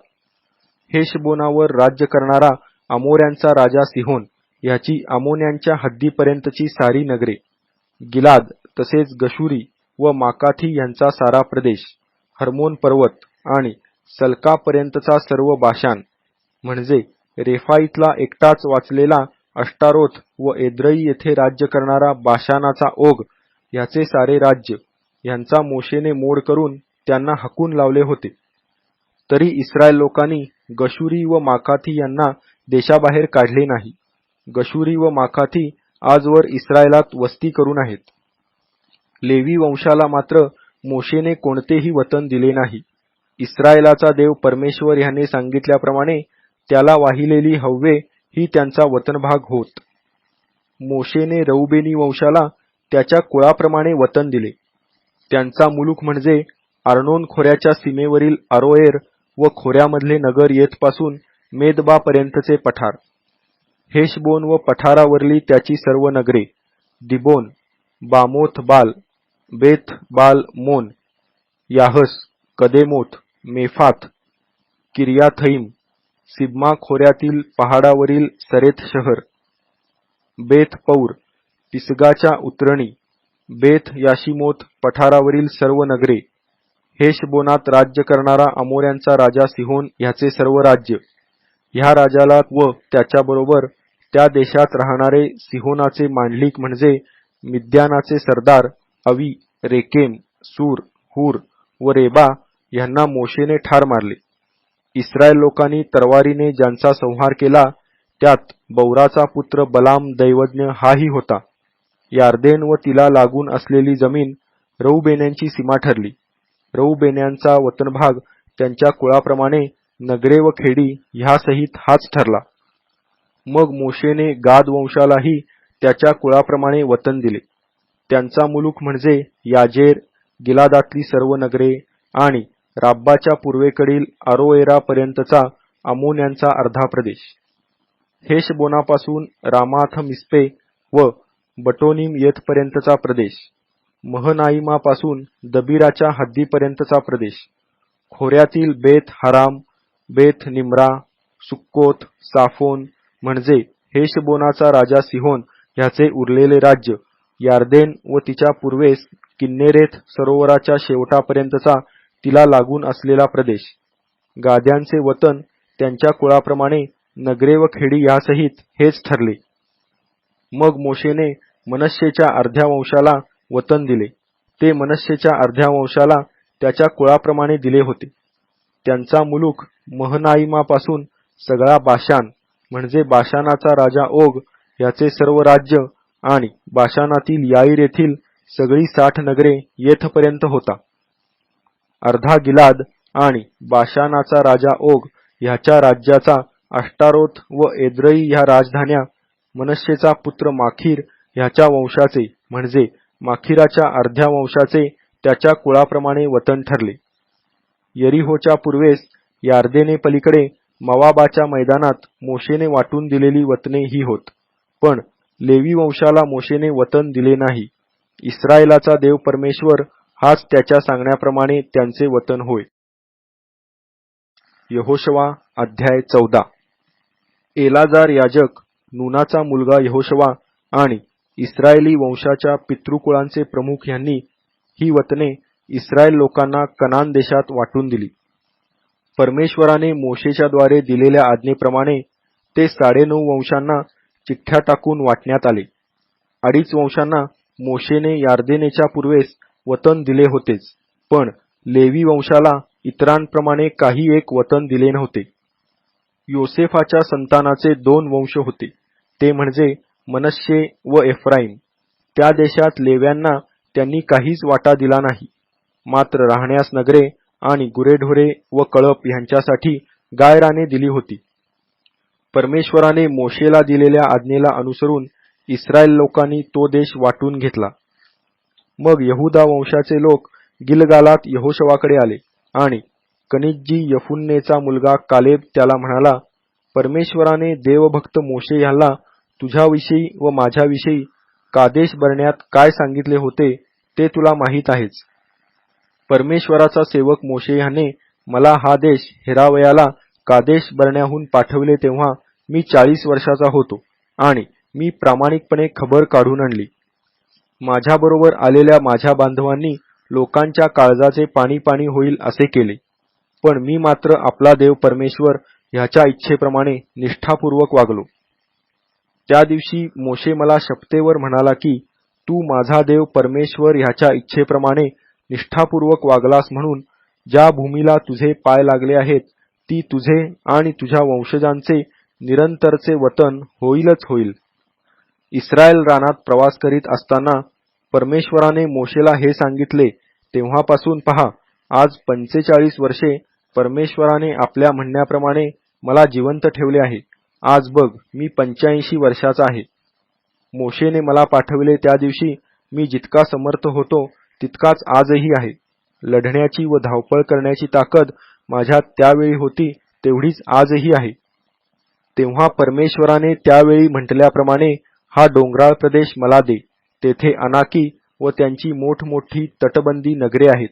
हेशबोनावर राज्य करणारा अमोऱ्यांचा राजा सिहोन ह्याची अमोन्यांच्या हद्दीपर्यंतची सारी नगरे, गिलाद तसेच गशुरी व माकाथी यांचा सारा प्रदेश, हर्मोन पर्वत आणि सल्कापर्यंतचा सर्व बाशान, म्हणजे रेफाईतला एकटाच वाचलेला अष्टारोथ व एद्रई येथे राज्य करणारा बाशानाचा ओग ह्याचे सारे राज्य, ह्यांचा मोशेने मोड करून त्यांना हाकून लावले होते. तरी इस्रायल लोकांनी गशुरी व माकाथी यांना देशाबाहेर काढले नाही. गशुरी व माकाथी आजवर इस्रायलात वस्ती करून आहेत. लेवी वंशाला मात्र मोशेने कोणतेही वतन दिले नाही. इस्रायलाचा देव परमेश्वर ह्याने सांगितल्याप्रमाणे त्याला वाहिलेली हव्वे ही त्यांचा वतनभाग होत. मोशेने रौबेनी वंशाला त्याच्या कुळाप्रमाणे वतन दिले. त्यांचा मुलूक म्हणजे आर्नोन खोऱ्याच्या सीमेवरील अरोएर व खोऱ्यामधले नगर येथपासून मेदबापर्यंतचे पठार, हेशबोन व पठारावरली त्याची सर्व नगरे, दिबोन, बामोथ बाल, बेथ बाल मोन, याहस, कदेमोथ, मेफाथ, किर्याथईम, सिब्मा खोऱ्यातील पहाडावरील सरेथ शहर, बेथ पौर, पिसगाच्या उतरणी, बेथ याशिमोत पठारावरील सर्व नगरे, हेशबोनात राज्य करणारा अमोऱ्यांचा राजा सिहोन ह्याचे सर्व राज्य, ह्या राजाला व त्याच्याबरोबर त्या देशात राहणारे सिहोनाचे मांडलिक म्हणजे मिद्यानाचे सरदार अवी, रेकेम, सूर, हूर व रेबा ह्यांना मोशेने ठार मारले. इस्रायल लोकांनी तरवारीने ज्यांचा संहार केला त्यात बौराचा पुत्र बलाम दैवज्ञ हाही होता. यार्देन व तिला लागून असलेली जमीन रौबेन्यांची सीमा ठरली. रौबेन्यांचा वतनभाग त्यांच्या कुळाप्रमाणे नगरे व खेडी ह्यासहित हाच ठरला. मग मोशेने गाद वंशालाही त्याच्या कुळाप्रमाणे वतन दिले. त्यांचा मुलूक म्हणजे याजेर, गिलादातली सर्व नगरे आणि राब्बाच्या पूर्वेकडील अरोएरापर्यंतचा अमोन्यांचा अर्धा प्रदेश, हेशबोनापासून रामाथ मिस्पे व बटोनीम येथपर्यंतचा प्रदेश, महनाईमापासून दबीराच्या हद्दीपर्यंतचा प्रदेश, खोऱ्यातील बेथ हराम, बेथ निम्रा, सुक्कोत, साफोन म्हणजे हेशबोनाचा राजा सिहोन ह्याचे उरलेले राज्य, यार्देन व तिच्या पूर्वेस किन्नेरेथ सरोवराच्या शेवटापर्यंतचा तिला लागून असलेला प्रदेश. गाद्यांचे वतन त्यांच्या कुळाप्रमाणे नगरे व खेडी यासहित हेच ठरले. मग मोशेने मनश्शेच्या अर्ध्या वंशाला वतन दिले. ते मनश्शेच्या अर्ध्या वंशाला त्याच्या कुळाप्रमाणे दिले होते. त्यांचा मुलूक महनाईमापासून सगळा बाशान म्हणजे बाशानाचा राजा ओग याचे सर्व राज्य आणि बाशानातील याईर येथील सगळी 60 नगरे येथपर्यंत होता. अर्धा गिलाद आणि बाशानाचा राजा ओग ह्याच्या राज्याचा अष्टारोथ व एद्रई ह्या राजधान्या मनश्शेचा पुत्र माखीर ह्याच्या वंशाचे म्हणजे माखीराच्या अर्ध्या वंशाचे त्याच्या कुळाप्रमाणे वतन ठरले. यरीहोच्या पूर्वेस यार्देने पलीकडे मवाबाच्या मैदानात मोशेने वाटून दिलेली वतने ही होत. पण लेवी वंशाला मोशेने वतन दिले नाही. इस्रायलाचा देव परमेश्वर हाच त्याच्या सांगण्याप्रमाणे त्यांचे वतन होय. यहोशवा अध्याय 14. एलाजार याजक, नूनाचा मुलगा यहोशवा आणि इस्रायली वंशाच्या पितृकुळांचे प्रमुख ह्यांनी ही वतने इस्रायल लोकांना कनान देशात वाटून दिली. परमेश्वराने मोशेच्या द्वारे दिलेल्या आज्ञेप्रमाणे ते 9.5 वंशांना चिठ्ठ्या टाकून वाटण्यात आले. 2.5 वंशांना मोशेने यार्देनेच्या पूर्वेस वतन दिले होतेच, पण लेवी वंशाला इतरांप्रमाणे काही एक वतन दिले नव्हते. योसेफाच्या संतानाचे 2 वंश होते, ते म्हणजे मनश्शे व एफ्राईम. त्या देशात लेव्यांना त्यांनी काहीच वाटा दिला नाही, मात्र राहण्यास नगरे आणि गुरेढोरे व कळप ह्यांच्यासाठी गायराने दिली होती. परमेश्वराने मोशेला दिलेल्या आज्ञेला अनुसरून इस्रायल लोकांनी तो देश वाटून घेतला. मग यहुदा वंशाचे लोक गिलगालात यहोशवाकडे आले आणि कनिज्जी यफुन्नेचा मुलगा कालेब त्याला म्हणाला, परमेश्वराने देवभक्त मोशे ह्याला तुझ्याविषयी व माझ्याविषयी कादेश बर्ण्यात काय सांगितले होते ते तुला माहीत आहेच. परमेश्वराचा सेवक मोशे ह्याने मला हा देश हेरावयाला कादेश बर्ण्याहून पाठविले तेव्हा मी 40 वर्षाचा होतो आणि मी प्रामाणिकपणे खबर काढून आणली. माझ्याबरोबर आलेल्या माझ्या बांधवांनी लोकांच्या काळजाचे पाणी पाणी होईल असे केले, पण मी मात्र आपला देव परमेश्वर ह्याच्या इच्छेप्रमाणे निष्ठापूर्वक वागलो. त्या दिवशी मोशे मला शपथेवर म्हणाला की तू माझा देव परमेश्वर ह्याच्या इच्छेप्रमाणे निष्ठापूर्वक वागलास म्हणून ज्या भूमीला तुझे पाय लागले आहेत ती तुझे आणि तुझ्या वंशजांचे निरंतरचे वतन होईलच होईल. इस्रायल रानात प्रवास करीत असताना परमेश्वराने मोशेला हे सांगितले तेव्हापासून पहा, आज 45 वर्षे परमेश्वराने आपल्या म्हणण्याप्रमाणे मला जिवंत ठेवले आहे. आज बघ, मी 85 वर्षाचा आहे. मोशेने मला पाठविले त्या दिवशी मी जितका समर्थ होतो तितकाच आजही आहे. लढण्याची व धावपळ करण्याची ताकद माझ्यात त्यावेळी होती तेवढीच आजही आहे. तेव्हा परमेश्वराने त्यावेळी म्हटल्याप्रमाणे हा डोंगराळ प्रदेश मला दे. तेथे अनाकी व त्यांची मोठमोठी तटबंदी नगरे आहेत.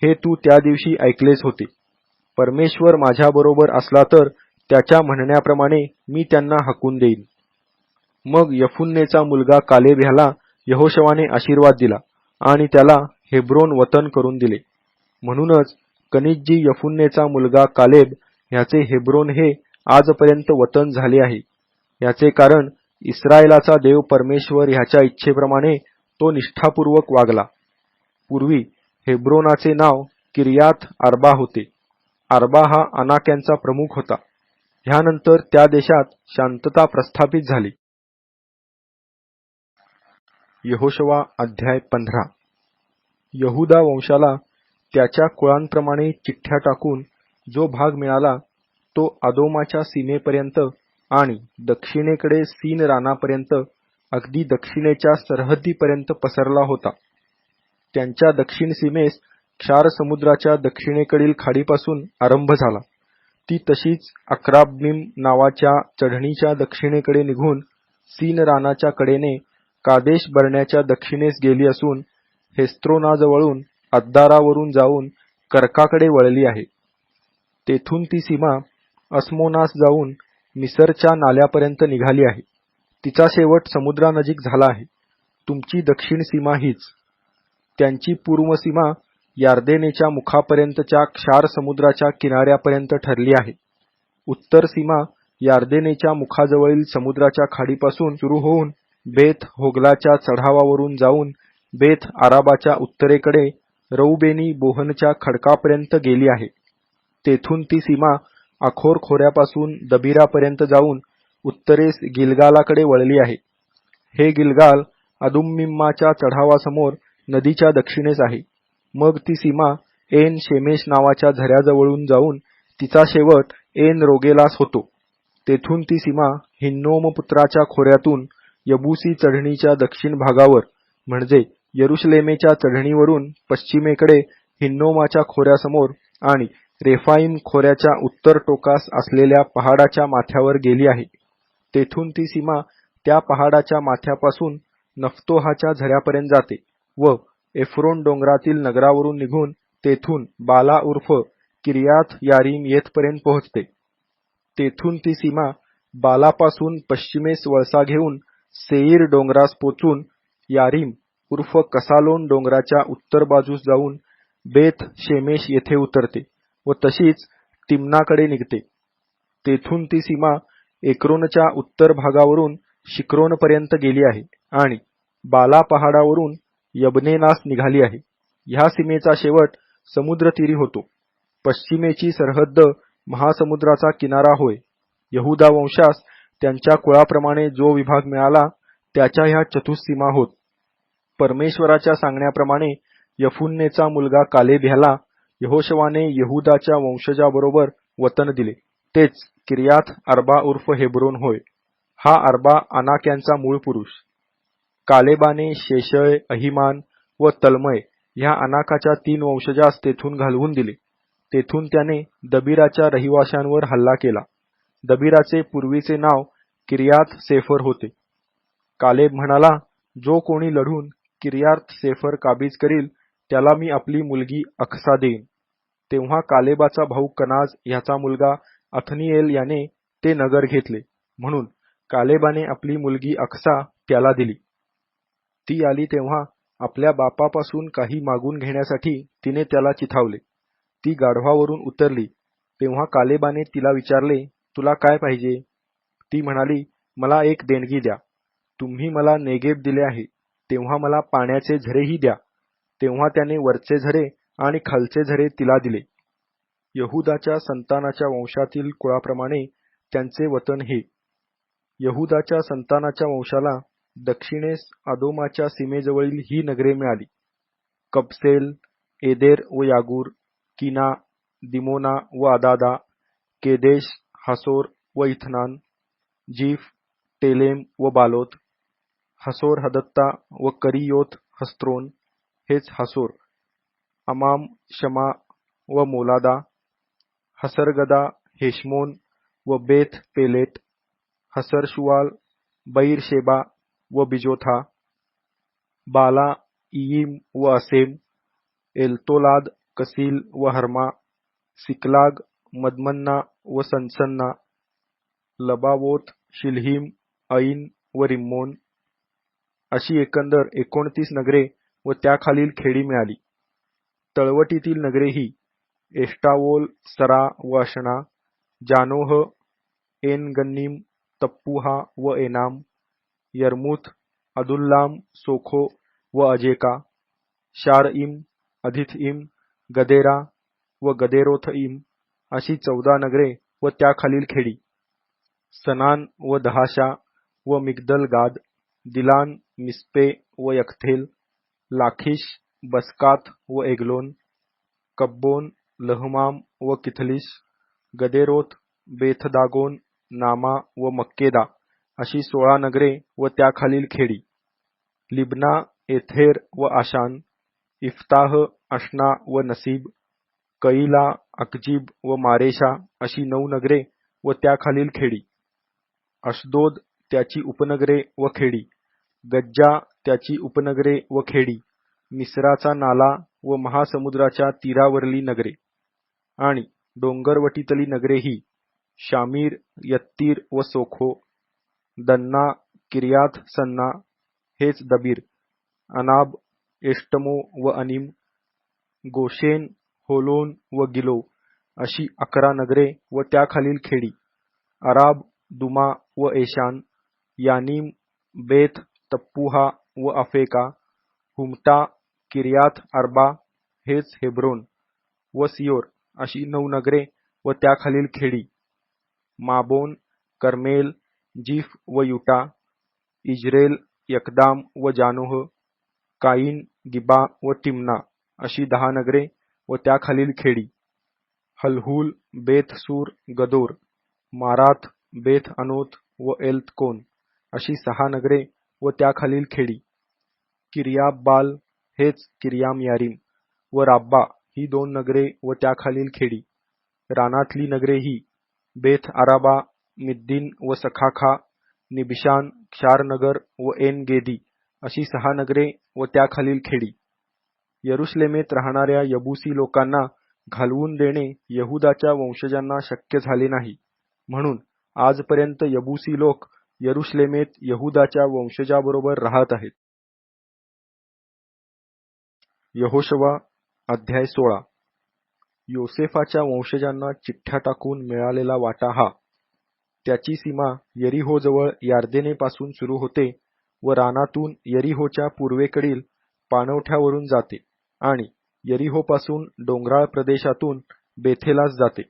हे तू त्या दिवशी ऐकलेच होते. परमेश्वर माझ्याबरोबर असला तर त्याच्या म्हणण्याप्रमाणे मी त्यांना हाकून देईन. मग यफुन्नेचा मुलगा कालेब ह्याला यहोशवाने आशीर्वाद दिला आणि त्याला हेब्रोन वतन करून दिले. म्हणूनच कनिज्जी यफुन्नेचा मुलगा कालेब ह्याचे हेब्रोन हे आजपर्यंत वतन झाले आहे. याचे कारण इस्रायलाचा देव परमेश्वर ह्याच्या इच्छेप्रमाणे तो निष्ठापूर्वक वागला. पूर्वी हेब्रोनाचे नाव किर्याथ आर्बा होते. आर्बा हा अनाक्यांचा प्रमुख होता. ह्यानंतर त्या देशात शांतता प्रस्थापित झाली. यहोशवा अध्याय 15. यहुदा वंशाला त्याच्या कुळांप्रमाणे चिठ्ठ्या टाकून जो भाग मिळाला तो अदोमाच्या सीमेपर्यंत आणि दक्षिणेकडे सीन रानापर्यंत अगदी दक्षिणेच्या सरहद्दीपर्यंत पसरला होता. त्यांच्या दक्षिण सीमेस क्षार समुद्राच्या दक्षिणेकडील खाडीपासून आरंभ झाला. ती तशीच अक्राब्बीम नावाच्या चढणीच्या दक्षिणेकडे निघून सीन रानाच्या कडेने कादेश बर्ण्याच्या दक्षिणेस गेली असून हेस्त्रोनाजवळून अद्दारावरून जाऊन कर्काकडे वळली आहे. तेथून ती सीमा अस्मोनास जाऊन मिसरच्या नाल्यापर्यंत निघाली आहे. तिचा शेवट समुद्रानजीक झाला आहे. तुमची दक्षिण सीमा हीच. त्यांची पूर्व सीमा यार्देनेच्या मुखापर्यंतच्या क्षार समुद्राच्या किनाऱ्यापर्यंत ठरली आहे. उत्तर सीमा यार्देनेच्या मुखाजवळील समुद्राच्या खाडीपासून सुरू होऊन बेथ होगलाच्या चढावावरून जाऊन बेथ आराबाच्या उत्तरेकडे रौबेनी बोहनच्या खडकापर्यंत गेली आहे. तेथून ती सीमा अखोर खोऱ्यापासून दबीरापर्यंत जाऊन उत्तरेस गिलगालाकडे वळली आहे. हे गिलगाल अदुम्मिम्माच्या चढावासमोर नदीच्या दक्षिणेस आहे. मग ती सीमा एन शेमेश नावाच्या झऱ्याजवळून जाऊन तिचा शेवट एन रोगेलास होतो. तेथून ती सीमा हिन्नोमपुत्राच्या खोऱ्यातून यबुसी चढणीच्या दक्षिण भागावर म्हणजे यरुशलेमेच्या चढणीवरून पश्चिमेकडे हिन्नोमाच्या खोऱ्यासमोर आणि रेफाईम खोऱ्याच्या उत्तर टोकास असलेल्या पहाडाच्या माथ्यावर गेली आहे. तेथून ती सीमा त्या पहाडाच्या माथ्यापासून नफ्तोहाच्या झऱ्यापर्यंत जाते व एफ्रोन डोंगरातील नगरावरून निघून तेथून बाला उर्फ किर्याथ यारीम येथपर्यंत पोहोचते. तेथून ती सीमा बालापासून पश्चिमेस वळसा घेऊन सेईर डोंगरास पोचून यारीम उर्फ कसालोन डोंगराच्या उत्तर बाजूस जाऊन बेथ शेमेश येथे उतरते व तशीच तिम्नाकडे निघते. तेथून ती सीमा एक्रोनच्या उत्तर भागावरून शिक्रोनपर्यंत गेली आहे आणि बाला पहाडावरून यबनेनास निघाली आहे. ह्या सीमेचा शेवट समुद्रतीरी होतो. पश्चिमेची सरहद्द महासमुद्राचा किनारा होय. यहुदा वंशास त्यांच्या कुळाप्रमाणे जो विभाग मिळाला त्याच्या ह्या चतुःसीमा होत. परमेश्वराच्या सांगण्याप्रमाणे यफुन्नेचा मुलगा कालेब ह्याला यहोशवाने यहुदाच्या वंशजाबरोबर वतन दिले. तेच किर्याथ आर्बा उर्फ हेब्रोन होय. हा आर्बा अनाक्यांचा मूळ पुरुष. कालेबाने शेशय, अहिमान व तल्मय ह्या अनाकाच्या 3 वंशजास तेथून घालवून दिले. तेथून त्याने दबीराच्या रहिवाशांवर हल्ला केला. दबीराचे पूर्वीचे नाव किर्याथ सेफर होते. कालेब म्हणाला, जो कोणी लढून किर्यात सेफर काबीज करील त्याला मी आपली मुलगी अक्सा देईन. तेव्हा कालेबाचा भाऊ कनाज ह्याचा मुलगा अथनिएल याने ते नगर घेतले, म्हणून कालेबाने आपली मुलगी अक्सा त्याला दिली. ती आली तेव्हा आपल्या बापापासून काही मागून घेण्यासाठी तिने त्याला चिथावले. ती गाढवावरून उतरली तेव्हा कालेबाने तिला विचारले, तुला काय पाहिजे? ती म्हणाली, मला एक देणगी द्या. तुम्ही मला नेगेब दिले आहे, तेव्हा मला पाण्याचे झरेही द्या. तेव्हा त्याने वरचे झरे आणि खालचे झरे तिला दिले. यहुदाच्या संतानाच्या वंशातील कुळाप्रमाणे त्यांचे वतन हे. यहुदाच्या संतानाच्या वंशाला दक्षिणेस अदोमाच्या सीमेजवळील ही नगरे मिळाली: कबसेल, एदेर व यागूर, किना, दिमोना व अदादा, केदेश, हासोर व इथनान, जीफ, टेलेम व बालोत, हसोर हदत्ता व करियोत हस्त्रोन हेच हसोर, अमाम, शमा व मोलादा, हसरगदा, हेशमोन व बेथ पेलेट, हसरशुवाल, बैरशेबा व बिजोथा, बाला, इयिम व असेम, एलतोलाद, कसील व हर्मा, सिकलाग, मदमन्ना व सनसन्ना, लबावोत, शिल्हिम, ऐन व रिम्मोन, अशी एकंदर 29 नगरे व त्याखालील खेडी मिळाली. तळवटीतील नगरे ही एष्टावोल, सरा व अशना, जानोह, एन गन्नीम, तप्पुहा व एनाम, यर्मुथ, अदुल्लाम, सोखो व अजेका, शारइम, अदिथइम, गदेरा व गदेरोथइम अशी 14 नगरे व त्याखालील खेडी. सनान व दहाशा व मिग्दल गाद, दिलान, मिस्पे व यक्थेल, लाखिश, बसकात व एग्लोन, कब्बोन, लहमाम व किथलिश, गदेरोत, बेथदागोन, नामा व मक्केदा अशी 16 नगरे व त्याखालील खेडी. लिब्ना, एथेर व आशान, इफ्ताह, अशना व नसीब, कईला, अकजीब व मारेशा अशी 9 नगरे व त्याखालील खेडी. अशदोद, त्याची उपनगरे व खेडी, गज्जा, त्याची उपनगरे व खेडी, मिस्राचा नाला व महासमुद्राच्या तीरावरली नगरे. आणि डोंगरवटीतली नगरे ही शामीर, यत्तीर व सोखो, दन्ना, किर्यात सन्ना हेच दबीर, अनाब, एष्टमो व अनिम, गोशेन, होलोन व गिलो अशी 11 नगरे व त्याखालील खेडी. अराब, दुमा व एशान, यानीम, बेथ, तप्पुहा व अफेका, हुमटा, किर्यात अर्बा हेच हेब्रोन व सियोर अशी 9 नगरे व त्याखालील खेडी. माबोन, कर्मेल, जीफ व युटा, इज्रेल, यकदाम व जानोह, काईन, गिबा व तिमना अशी 10 नगरे व त्याखालील खेडी. हलहुल, बेथ सूर, गदोर, मारात, बेथ अनोत व एल्तकोन अशी 6 नगरे व त्याखालील खेडी. किर्याब बाल हेच किर्याम यारीम व राब्बा ही 2 नगरे व त्याखालील खेडी. रानातली नगरे ही बेथ आराबा, मिद्दीन व सखाखा, निबिशान, क्षारनगर व एन गेदी अशी 6 नगरे व त्याखालील खेडी. यरुशलेमेत राहणाऱ्या यबूसी लोकांना घालवून देणे यहुदाच्या वंशजांना शक्य झाले नाही, म्हणून आजपर्यंत यबूसी लोक यरुशलेमेत यहुदाच्या वंशजाबरोबर राहत आहेत. यहोशवा अध्याय 16. योसेफाच्या वंशजांना चिठ्ठ्या टाकून मिळालेला वाटा हा. त्याची सीमा यरीहोजवळ यार्देनेपासून सुरू होते व रानातून यरीहोच्या पूर्वेकडील पाणवठ्यावरून जाते आणि यरीहोपासून डोंगराळ प्रदेशातून बेथेलास जाते.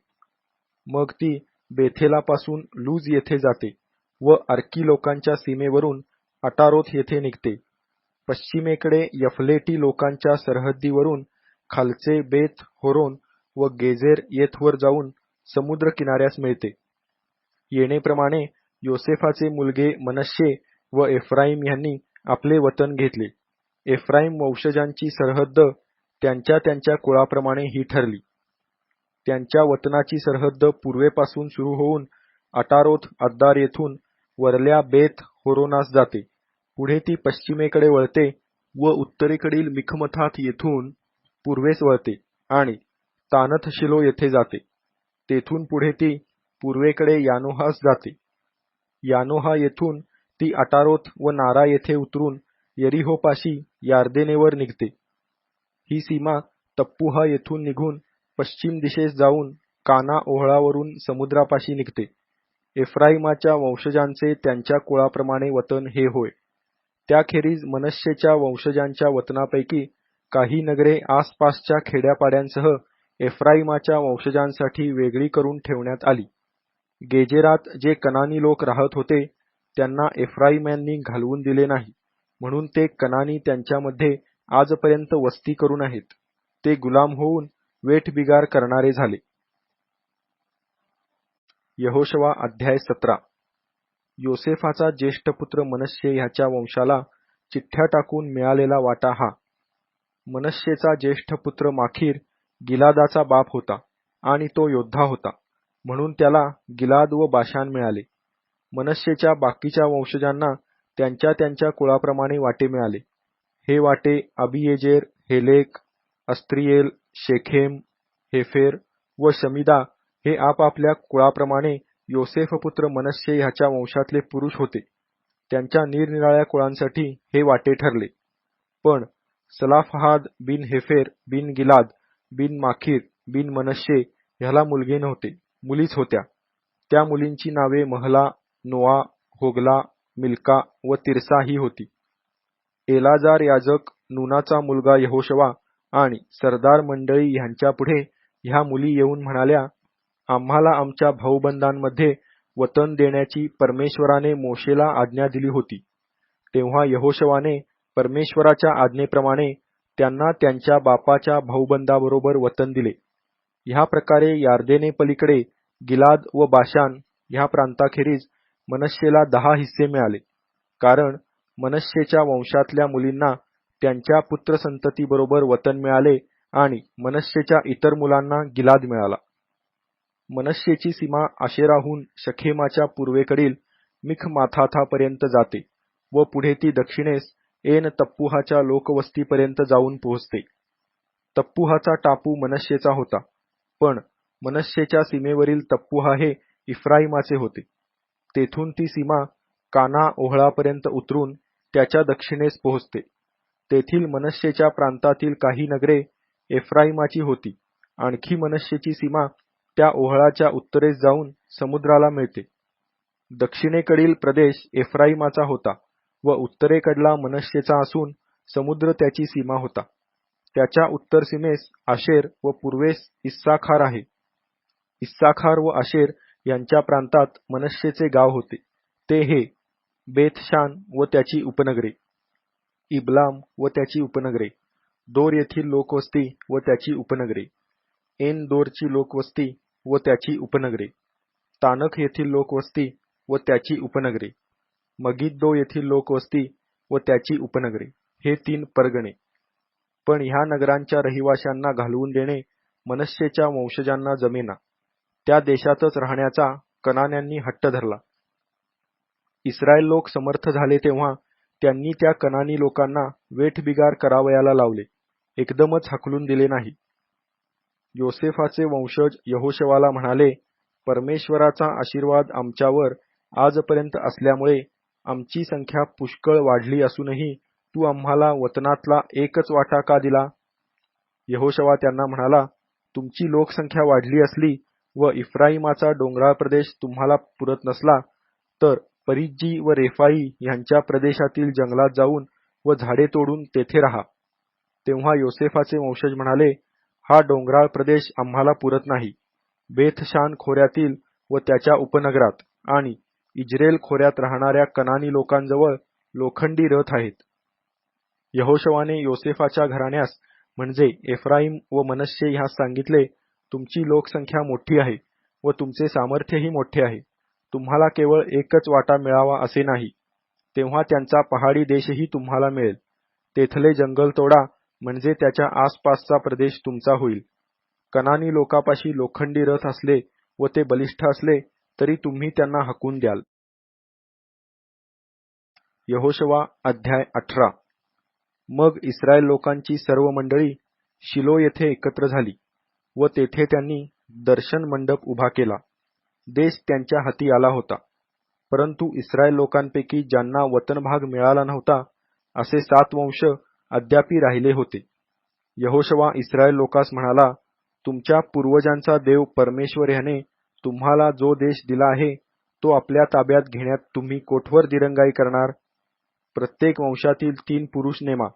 मग ती बेथेलापासून लूज येथे जाते व अर्की लोकांच्या सीमेवरून अटारोथ येथे निघते. पश्चिमेकडे यफलेटी लोकांच्या सरहद्दीवरून खालचे बेथ होरोन व गेजेर येथवर जाऊन समुद्र किनाऱ्यास मिळते. येणेप्रमाणे योसेफाचे मुलगे मनश्शे व एफ्राईम यांनी आपले वतन घेतले. एफ्राईम वंशजांची सरहद्द त्यांच्या त्यांच्या कुळाप्रमाणे ही ठरली. त्यांच्या वतनाची सरहद्द पूर्वेपासून सुरू होऊन अटारोथ अद्दार येथून वरल्या बेथ होरोनास जाते पुढे ती पश्चिमेकडे वळते व उत्तरेकडील मिखमथात येथून पूर्वेस वळते आणि तानथशिलो येथे जाते. तेथून पुढे ती पूर्वेकडे यानोहास जाते. यानोहा येथून ती अटारोत व नारा येथे उतरून यरिहोपाशी यार्देनेवर निघते. ही सीमा तप्पुहा येथून निघून पश्चिम दिशेस जाऊन काना ओहळावरून समुद्रापाशी निघते. एफ्राईमाच्या वंशजांचे त्यांच्या कुळाप्रमाणे वतन हे होय. त्याखेरीज मनश्शेच्या वंशजांच्या वतनापैकी काही नगरे आसपासच्या खेड्यापाड्यांसह एफ्राईमाच्या वंशजांसाठी वेगळी करून ठेवण्यात आली. गेजेरात जे कनानी लोक राहत होते त्यांना एफ्राईम्यांनी घालवून दिले नाही, म्हणून ते कनानी त्यांच्यामध्ये आजपर्यंत वस्ती करून आहेत. ते गुलाम होऊन वेठबिगार करणारे झाले. यहोशवा अध्याय 17. योसेफाचा ज्येष्ठ पुत्र मनश्शे ह्याच्या वंशाला चिठ्ठ्या टाकून मिळालेला वाटा हा. मनश्शेचा ज्येष्ठ पुत्र माखीर गिलादाचा बाप होता आणि तो योद्धा होता, म्हणून त्याला गिलाद व बाशान मिळाले. मनश्शेच्या बाकीच्या वंशजांना त्यांच्या त्यांच्या कुळाप्रमाणे वाटे मिळाले. हे वाटे अबियेजेर, हेलेक, अस्त्रियेल, शेखेम, हेफेर व शमिदा हे आपापल्या कुळाप्रमाणे योसेफपुत्र मनश्शे ह्याच्या वंशातले पुरुष होते. त्यांच्या निरनिराळ्या कुळांसाठी हे वाटे ठरले. पण सलाफहाद बिन हेफेर बिन गिलाद बिन माखीर बिन मनश्शे ह्याला मुलगे नव्हते, मुलीच होत्या. त्या मुलींची नावे महला, नोआ, होगला, मिल्का व तिरसा ही होती. एलाजार याजक, नूनाचा मुलगा यहोशवा आणि सरदार मंडळी ह्यांच्यापुढे ह्या मुली येऊन म्हणाल्या, आम्हाला आमच्या भाऊबंदांमध्ये वतन देण्याची परमेश्वराने मोशेला आज्ञा दिली होती. तेव्हा यहोशवाने परमेश्वराच्या आज्ञेप्रमाणे त्यांना त्यांच्या बापाच्या भाऊबंदाबरोबर वतन दिले. ह्या प्रकारे यार्देने पलीकडे गिलाद व बाशान ह्या प्रांताखेरीज मनश्शेला 10 हिस्से मिळाले, कारण मनश्शेच्या वंशातल्या मुलींना त्यांच्या पुत्रसंततीबरोबर वतन मिळाले आणि मनश्शेच्या इतर मुलांना गिलाद मिळाला. मनश्शेची सीमा आशेराहून शखेमाच्या पूर्वेकडील मिखमाथाथापर्यंत जाते व पुढे ती दक्षिणेस एन तप्पुहाच्या लोकवस्तीपर्यंत जाऊन पोहोचते. तप्पुहाचा टापू मनश्शेचा होता, पण मनश्शेच्या सीमेवरील तप्पुहा हे इफ्राईमाचे होते. तेथून ती सीमा काना ओहळापर्यंत उतरून त्याच्या दक्षिणेस पोहोचते. तेथील मनश्शेच्या प्रांतातील काही नगरे एफ्राईमाची होती. आणखी मनश्शेची सीमा त्या ओहळाच्या उत्तरेस जाऊन समुद्राला मिळते. दक्षिणेकडील प्रदेश एफ्राईमाचा होता व उत्तरेकडला मनश्शेचा असून समुद्र त्याची सीमा होता. त्याच्या उत्तर सीमेस आशेर व पूर्वेस इस्साखार आहे. इस्साखार व आशेर यांच्या प्रांतात मनश्शेचे गाव होते. ते हे बेतशान व त्याची उपनगरे, इबलाम व त्याची उपनगरे, दोर येथील लोकवस्ती व त्याची उपनगरे, एन दोरची लोकवस्ती व त्याची उपनगरे, तानख येथील लोकवस्ती व त्याची उपनगरे, मगिद्दो येथील लोकवस्ती व त्याची उपनगरे, हे 3 परगणे. पण ह्या नगरांच्या रहिवाशांना घालवून देणे मनश्शेच्या वंशजांना जमेना. त्या देशातच राहण्याचा कनान्यांनी हट्ट धरला. इस्रायल लोक समर्थ झाले तेव्हा त्यांनी त्या कनानी लोकांना वेठबिगार करावयाला लावले, एकदमच हकलून दिले नाही. योसेफाचे वंशज यहोशवाला म्हणाले, परमेश्वराचा आशीर्वाद आमच्यावर आजपर्यंत असल्यामुळे आमची संख्या पुष्कळ वाढली असूनही तू आम्हाला वतनातला एकच वाटा का दिला? यहोशवा त्यांना म्हणाला, तुमची लोकसंख्या वाढली असली व इफ्राईमाचा डोंगराळ प्रदेश तुम्हाला पुरत नसला तर परिज्जी व रेफाई ह्यांच्या प्रदेशातील जंगलात जाऊन व झाडे तोडून तेथे राहा. तेव्हा योसेफाचे वंशज म्हणाले, हा डोंगराळ प्रदेश आम्हाला पुरत नाही. बेथशान खोऱ्यातील व त्याच्या उपनगरात आणि इज्रेल खोऱ्यात राहणाऱ्या कनानी लोकांजवळ लोखंडी रथ आहेत. यहोशवाने योसेफाच्या घराण्यास म्हणजे एफ्राईम व मनश्शे ह्यास सांगितले, तुमची लोकसंख्या मोठी आहे व तुमचे सामर्थ्यही मोठे आहे. तुम्हाला केवळ एकच वाटा मिळावा असे नाही. तेव्हा त्यांचा पहाडी देशही तुम्हाला मिळेल. तेथले जंगल तोडा, म्हणजे त्याच्या आसपासचा प्रदेश तुमचा होईल. कनानी लोकापाशी लोखंडी रथ असले व ते बलिष्ठ असले तरी तुम्ही त्यांना हकून द्याल. यहोशवा अध्याय 18. मग इस्रायल लोकांची सर्व मंडळी शिलो येथे एकत्र झाली व तेथे त्यांनी दर्शन मंडप उभा केला. देश त्यांच्या हाती आला होता, परंतु इस्रायल लोकांपैकी ज्यांना वतनभाग मिळाला नव्हता असे 7 वंश अद्यापि राहिले होते. यहोशवा इस्रायल लोकास म्हणाला, तुमच्या पूर्वजांचा देव परमेश्वर ह्याने तुम्हाला जो देश दिला आहे तो आपल्या ताब्यात घेण्यात तुम्ही कोठवर दिरंगाई करणार? प्रत्येक वंशातील 3 पुरुष नेमा,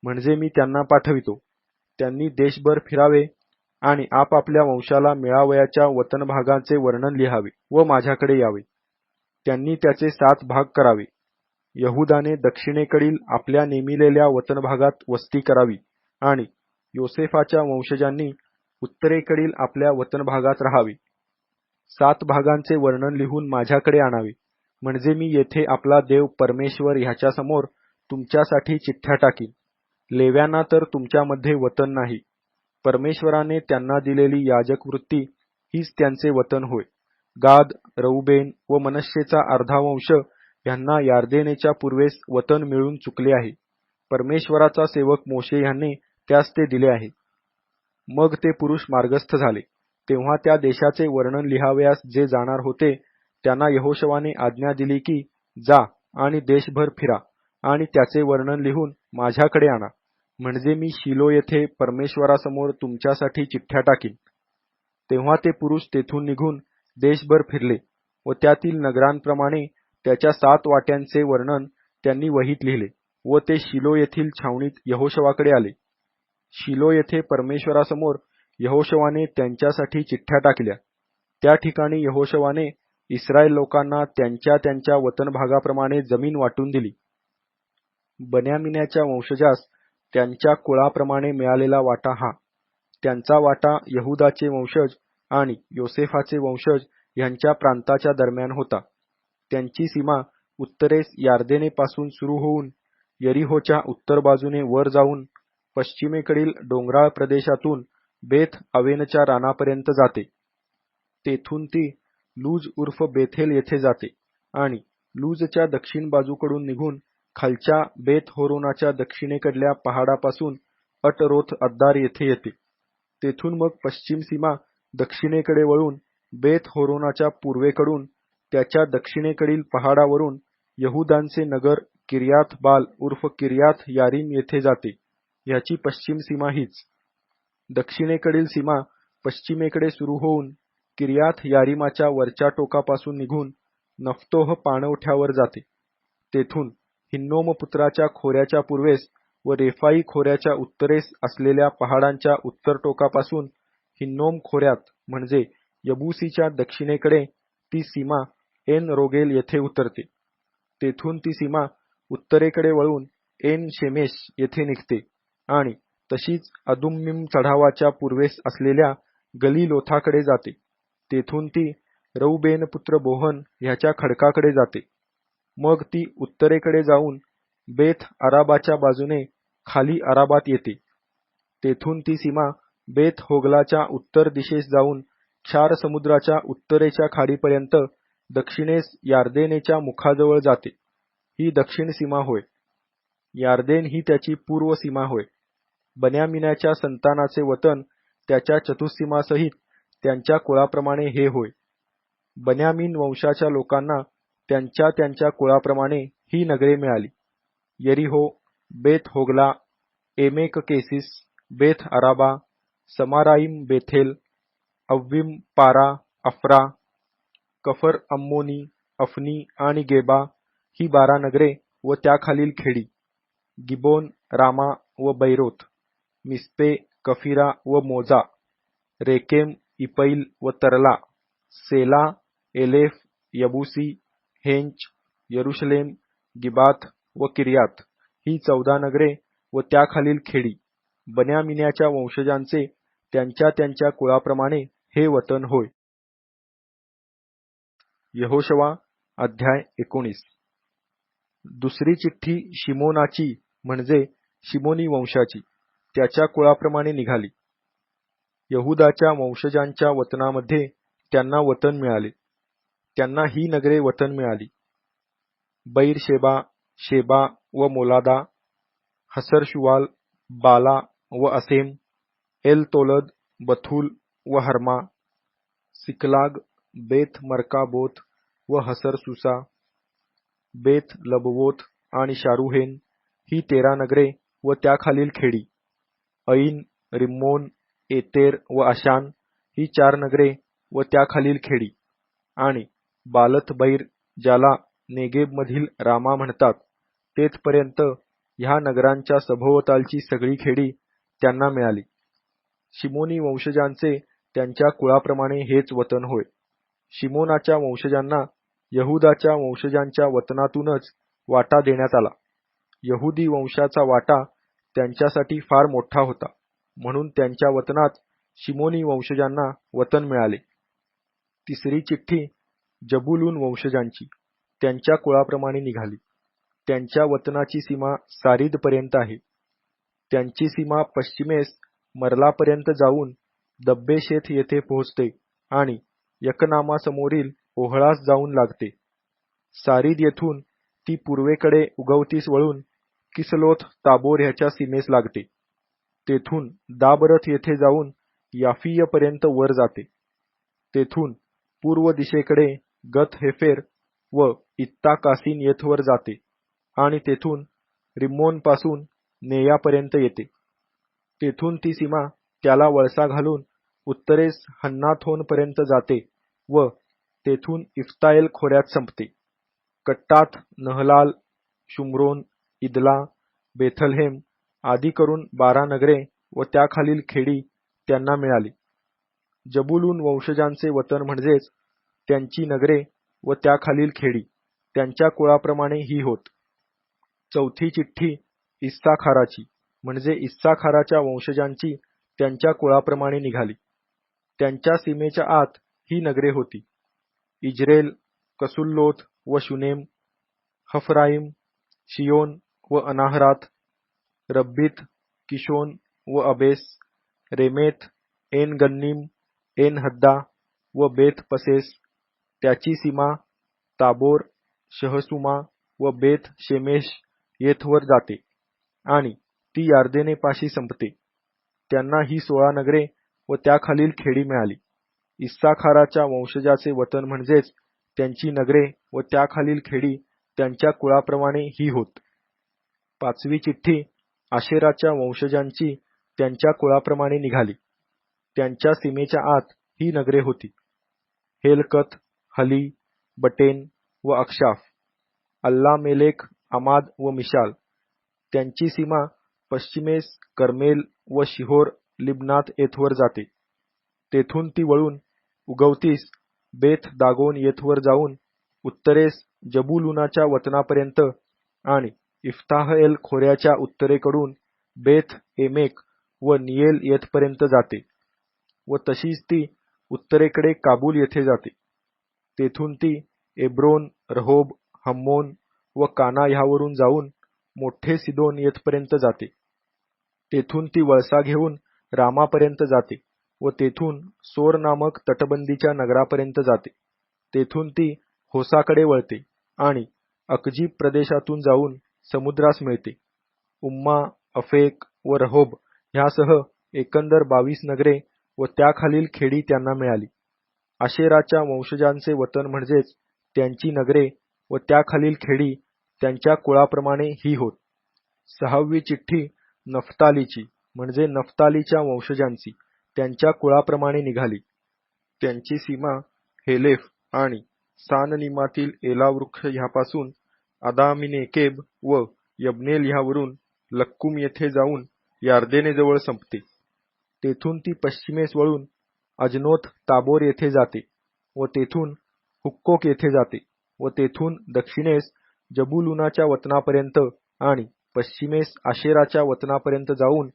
म्हणजे मी त्यांना पाठवितो. त्यांनी देशभर फिरावे आणि आपापल्या वंशाला मिळावयाच्या वतनभागाचे वर्णन लिहावे व माझ्याकडे यावे. त्यांनी त्याचे 7 भाग करावे. यहुदाने दक्षिणेकडील आपल्या नेमिलेल्या वतनभागात वस्ती करावी आणि योसेफाच्या वंशजांनी उत्तरेकडील आपल्या वतनभागात राहावे. 7 भागांचे वर्णन लिहून माझ्याकडे आणावे, म्हणजे मी येथे आपला देव परमेश्वर ह्याच्यासमोर तुमच्यासाठी चिठ्ठ्या टाकीन. लेव्यांना तर तुमच्यामध्ये वतन नाही. परमेश्वराने त्यांना दिलेली याजक वृत्ती हीच त्यांचे वतन होय. गाद, रौबेन व मनश्शेचा अर्धा वंश ह्यांना यार्देनेच्या पूर्वेस वतन मिळून चुकले आहे. परमेश्वराचा सेवक मोशे ह्याने त्यास ते दिले आहे. मग ते पुरुष मार्गस्थ झाले. तेव्हा त्या देशाचे वर्णन लिहावयास जे जाणार होते त्यांना यहोशवाने आज्ञा दिली की, जा आणि देशभर फिरा आणि त्याचे वर्णन लिहून माझ्याकडे आणा, म्हणजे मी शिलो येथे परमेश्वरासमोर तुमच्यासाठी चिठ्ठ्या टाकीन. तेव्हा ते पुरुष तेथून निघून देशभर फिरले व त्यातील नगरांप्रमाणे त्याच्या 7 वाट्यांचे वर्णन त्यांनी वहीत लिहिले व ते शिलो येथील छावणीत यहोशवाकडे आले. शिलो येथे परमेश्वरासमोर यहोशवाने त्यांच्यासाठी चिठ्ठ्या टाकल्या. त्या ठिकाणी यहोशवाने इस्रायल लोकांना त्यांच्या त्यांच्या वतनभागाप्रमाणे जमीन वाटून दिली. बन्यामिनाच्या वंशजास त्यांच्या कुळाप्रमाणे मिळालेला वाटा हा. त्यांचा वाटा यहुदाचे वंशज आणि योसेफाचे वंशज यांच्या प्रांताच्या दरम्यान होता. त्यांची सीमा उत्तरेस यार्देनेपासून सुरू होऊन यरीहोच्या उत्तर बाजूने वर जाऊन पश्चिमेकडील डोंगराळ प्रदेशातून बेथ अवेनच्या रानापर्यंत जाते. तेथून ती लूज उर्फ बेथेल येथे जाते आणि लूजच्या दक्षिण बाजूकडून निघून खालच्या बेथ होरोनाच्या दक्षिणेकडल्या पहाडापासून अटरोथ अद्दार येथे येते. तेथून मग पश्चिम सीमा दक्षिणेकडे वळून बेथ होरोनाच्या पूर्वेकडून त्याच्या दक्षिणेकडील पहाडावरून यहुदांचे नगर किर्याथ बाल उर्फ किर्याथ यारीम येथे जाते. ह्याची पश्चिम सीमा हीच. दक्षिणेकडील सीमा पश्चिमेकडे सुरू होऊन किर्याथ यारीमाच्या वरच्या टोकापासून निघून नफ्तोह पाणवठ्यावर जाते. तेथून हिन्नोम पुत्राच्या खोऱ्याच्या पूर्वेस व रेफाई खोऱ्याच्या उत्तरेस असलेल्या पहाडांच्या उत्तर टोकापासून हिन्नोम खोऱ्यात म्हणजे यबूसीच्या दक्षिणेकडे ती सीमा एन रोगेल येथे उतरते. तेथून ती सीमा उत्तरेकडे वळून एन शेमेश येथे निघते आणि तशीच अदुम्मीम चढावाच्या पूर्वेस असलेल्या गलीलोथाकडे जाते. तेथून ती रौबेन पुत्र बोहन ह्याच्या खडकाकडे जाते. मग ती उत्तरेकडे जाऊन बेथ अराबाच्या बाजूने खाली अराबात येते. तेथून ती सीमा बेथ होगलाच्या उत्तर दिशेस जाऊन क्षार समुद्राच्या उत्तरेच्या खाडीपर्यंत दक्षिणेस यार्देनेच्या मुखाजवळ जाते. ही दक्षिण सीमा होय. यार्देन ही त्याची पूर्व सीमा होय. बन्यामिनाच्या संतानाचे वतन त्याच्या चतुःसीमासहित त्यांच्या कुळाप्रमाणे हे होय. बन्यामीन वंशाच्या लोकांना त्यांच्या त्यांच्या कुळाप्रमाणे ही नगरे मिळाली: यरीहो, बेथ होगला, एमेक केसिस, बेथ अराबा, समाराईम, बेथेल, अव्विम, पारा, अफ्रा, कफर अम्मोनी, अफनी आणि गेबा ही 12 नगरे व त्याखालील खेडी, गिबोन, रामा व बैरोत, मिस्पे, कफिरा व मोजा, रेकेम, इपैल व तरला, सेला, एलेफ, यबूसी, हेंच, यरुशलेम, गिबाथ व किर्यात ही 14 नगरे व त्याखालील खेडी. बन्यामिनाच्या वंशजांचे त्यांच्या त्यांच्या कुळाप्रमाणे हे वतन होय. यहोशवा अध्याय 19. दुसरी चिठ्ठी शिमोनाची म्हणजे शिमोनी वंशाची त्याच्या कुळाप्रमाणे निघाली. यहुदाच्या वंशजांच्या वतनामध्ये त्यांना वतन मिळाले. त्यांना ही नगरे वतन मिळाली: बैरशेबा, शेबा व मोलादा, हसर-शुवाल, बाला व असेम, एल तोलद, बथूल व हर्मा, सिकलाग, बेथ मर्काबोत व हसर सुसा, बेथ लबवोत आणि शारुहेन ही 13 नगरे व त्याखालील खेडी, ऐन, रिम्मोन, एतेर व आशान ही 4 नगरे व त्याखालील खेडी आणि बालत बैर ज्याला नेगेबमधील रामा म्हणतात तेथपर्यंत ह्या नगरांच्या सभोवतालची सगळी खेडी त्यांना मिळाली. शिमोनी वंशजांचे त्यांच्या कुळाप्रमाणे हेच वतन होय. शिमोनाच्या वंशजांना यहुदाच्या वंशजांच्या वतनातूनच वाटा देण्यात आला. यहुदी वंशाचा वाटा त्यांच्यासाठी फार मोठा होता, म्हणून त्यांच्या वतनात शिमोनी वंशजांना वतन मिळाले. तिसरी चिठ्ठी जबूलून वंशजांची त्यांच्या कुळाप्रमाणे निघाली. त्यांच्या वतनाची सीमा सारीद पर्यंत आहे. त्यांची सीमा पश्चिमेस मरलापर्यंत जाऊन दब्बेशेत येथे पोहोचते आणि यकनामासमोरील ओहळास जाऊन लागते. सारीद येथून ती पूर्वेकडे उगवतीस वळून किसलोथ ताबोर ह्याच्या सीमेस लागते. तेथून दाबरथ येथे जाऊन याफीयपर्यंत वर जाते. तेथून पूर्व दिशेकडे गत हेफेर व इत्ता कासीन येथवर जाते आणि तेथून रिम्मोनपासून नेयापर्यंत येते. तेथून ती सीमा त्याला वळसा घालून उत्तरेस हन्नाथोनपर्यंत जाते व तेथून इफ्ताएल खोऱ्यात संपते. कट्टात, नहलाल, शुम्रोन, इदला, बेथलहेम आदी करून 12 नगरे व त्याखालील खेडी त्यांना मिळाली. जबूलून वंशजांचे वतन म्हणजेच त्यांची नगरे व त्याखालील खेडी त्यांच्या कुळाप्रमाणे ही होत. चौथी चिठ्ठी इस्साखाराची म्हणजे इस्साखाराच्या वंशजांची त्यांच्या कुळाप्रमाणे निघाली. त्यांच्या सीमेच्या आत ही नगरे होती: इज्रेल, कसुल्लोत व शुनेम, हफराईम, शियोन व अनाहरात, रब्बीत, किशोन व अबेस, रेमेत, एन गन्नीम, एन हद्दा व बेथ पसेस. त्याची सीमा ताबोर, शहसुमा व बेथ शेमेश येथवर जाते आणि ती यार्देनेपाशी संपते. त्यांना ही 16 नगरे व त्याखालील खेडी मिळाली. इस्साखाराच्या वंशजाचे वतन म्हणजेच त्यांची नगरे व त्याखालील खेडी त्यांच्या कुळाप्रमाणे ही होत. पाचवी चिठ्ठी आशेराच्या वंशजांची त्यांच्या कुळाप्रमाणे निघाली. त्यांच्या सीमेच्या आत ही नगरे होती: हेलकत, हली, बटेन व अक्षाफ, अल्लामेलेक, अमाद व मिशाल. त्यांची सीमा पश्चिमेस कर्मेल व शिहोर लिब्नात येथवर जाते. तेथून ती वळून उगवतीस बेथ दागोन येथवर जाऊन उत्तरेस जबूलूनाच्या वतनापर्यंत आणि इफ्ताहएल खोऱ्याच्या उत्तरेकडून बेथ एमेक व नियेल येथपर्यंत जाते व तशीच ती उत्तरेकडे काबूल येथे जाते. तेथून ती एब्रोन, रहोब, हम्मोन व काना ह्यावरून जाऊन मोठे सिदोन येथपर्यंत जाते. तेथून ती वळसा घेऊन रामापर्यंत जाते व तेथून सोर नामक तटबंदीच्या नगरापर्यंत जाते. तेथून ती होसाकडे वळते आणि अकजीब प्रदेशातून जाऊन समुद्रास मिळते. उम्मा, अफेक व रहोब ह्यासह एकंदर 22 नगरे व त्याखालील खेडी त्यांना मिळाली. आशेराच्या वंशजांचे वतन म्हणजेच त्यांची नगरे व त्याखालील खेडी त्यांच्या कुळाप्रमाणे ही होत. सहावी चिठ्ठी नफ्तालीची म्हणजे नफ्तालीच्या वंशजांची त्यांच्या कुळाप्रमाणे निघाली. त्यांची सीमा हेलेफ आणि साननिमातील एला वृक्ष ह्यापासून आदामिनेकेब व यब्नेल ह्यावरून लक्कुम येथे जाऊन यार्देनेजवळ संपते. तेथून ती पश्चिमेस वळून अजनोत ताबोर येथे जाते व तेथून हुक्कोक येथे जाते व तेथून दक्षिणेस जबूलूनाच्या वतनापर्यंत आणि पश्चिमेस आशेराच्या वतनापर्यंत जाऊन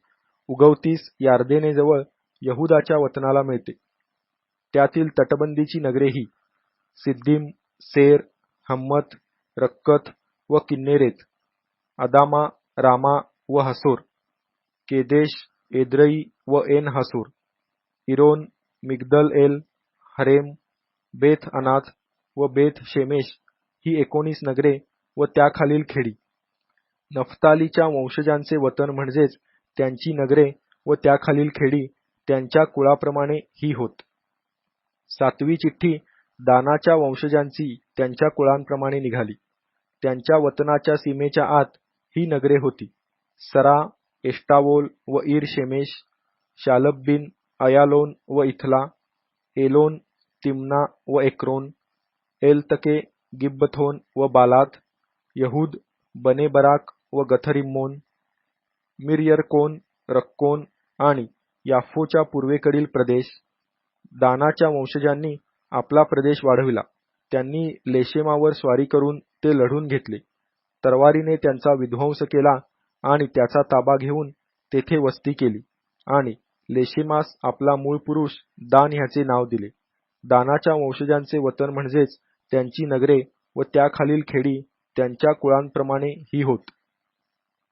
उगवतीस यार्देनेजवळ यहुदाच्या वतनाला मिळते. त्यातील तटबंदीची नगरे ही सिद्दीम, सेर, हम्मत, रक्कत व किन्नेरेत, अदामा, रामा व हसोर, केदेश, एद्रई व N हसोर, iron, मिगदल L, harem, Beth अनाथ व बेथ शेमेश ही 19 नगरे व त्याखालील खेडी नफ्तालीच्या वंशजांचे वतन म्हणजेच त्यांची नगरे व त्याखालील खेडी त्यांच्या कुळाप्रमाणे ही होत. 7वी चिठ्ठी दानाच्या वंशजांची त्यांच्या कुळांप्रमाणे निघाली. त्यांच्या वतनाच्या सीमेच्या आत ही नगरे होती: सरा, एष्टावोल व ईर शेमेश, शालब्बीन, अयालोन व इथला, एलोन, तिम्ना व एक्रोन, एलतके, गिब्बथोन व बालात, यहूद, बने बराक व गथरिम्मोन, मिरयरकोन, रक्कोन आणि याफोच्या पूर्वेकडील प्रदेश. दानाच्या वंशजांनी आपला प्रदेश वाढविला. त्यांनी लेशेमावर स्वारी करून ते लढून घेतले. तरवारीने त्यांचा विध्वंस केला आणि त्याचा ताबा घेऊन तेथे वस्ती केली आणि लेशेमास आपला मूळ पुरुष दान ह्याचे नाव दिले. दानाच्या वंशजांचे वतन म्हणजेच त्यांची नगरे व त्याखालील खेडी त्यांच्या कुळांप्रमाणे ही होत.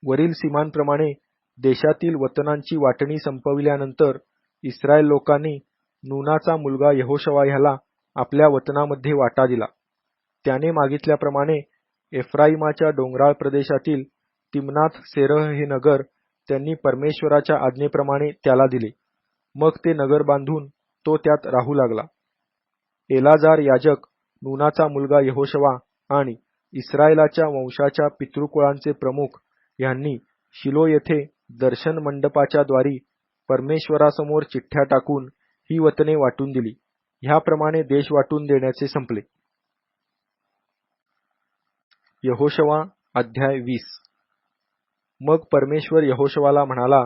वरील सीमांप्रमाणे देशातील वतनांची वाटणी संपविल्यानंतर इस्रायल लोकांनी नूनाचा मुलगा यहोशवा ह्याला आपल्या वतनामध्ये वाटा दिला. त्याने मागितल्याप्रमाणे एफ्राईमाच्या डोंगराळ प्रदेशातील तिम्नाथ सेरह हे नगर त्यांनी परमेश्वराच्या आज्ञेप्रमाणे त्याला दिले. मग ते नगर बांधून तो त्यात राहू लागला. एलाजार याजक, नूनाचा मुलगा यहोशवा आणि इस्रायलाच्या वंशाच्या पितृकुळांचे प्रमुख यांनी शिलो येथे दर्शन मंडपाच्या द्वारी परमेश्वरासमोर चिठ्ठ्या टाकून ही वतने वाटून दिली. ह्याप्रमाणे देश वाटून देण्याचे संपले. यहोशवा अध्याय 20. मग परमेश्वर यहोशवाला म्हणाला,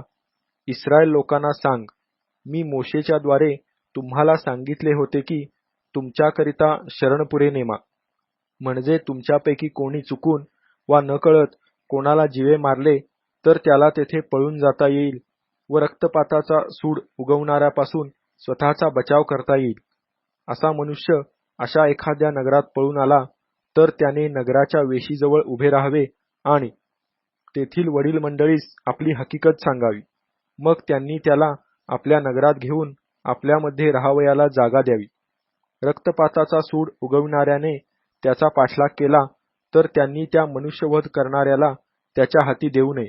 इस्रायल लोकांना सांग, मी मोशेच्या द्वारे तुम्हाला सांगितले होते की तुमच्याकरिता शरणपुरे नेमा, म्हणजे तुमच्यापैकी कोणी चुकून वा नकळत कोणाला जीवे मारले तर त्याला तेथे पळून जाता येईल व रक्तपाताचा सूड उगवणाऱ्यापासून स्वतःचा बचाव करता येईल. असा मनुष्य अशा एखाद्या नगरात पळून आला तर त्याने नगराच्या वेशीजवळ उभे राहावे आणि तेथील वडील मंडळीस आपली हकीकत सांगावी. मग त्यांनी त्याला आपल्या नगरात घेऊन आपल्यामध्ये राहावयाला जागा द्यावी. रक्तपाताचा सूड उगविणाऱ्याने त्याचा पाठलाग केला तर त्यांनी त्या मनुष्यवध करणाऱ्याला त्याच्या हाती देऊ नये,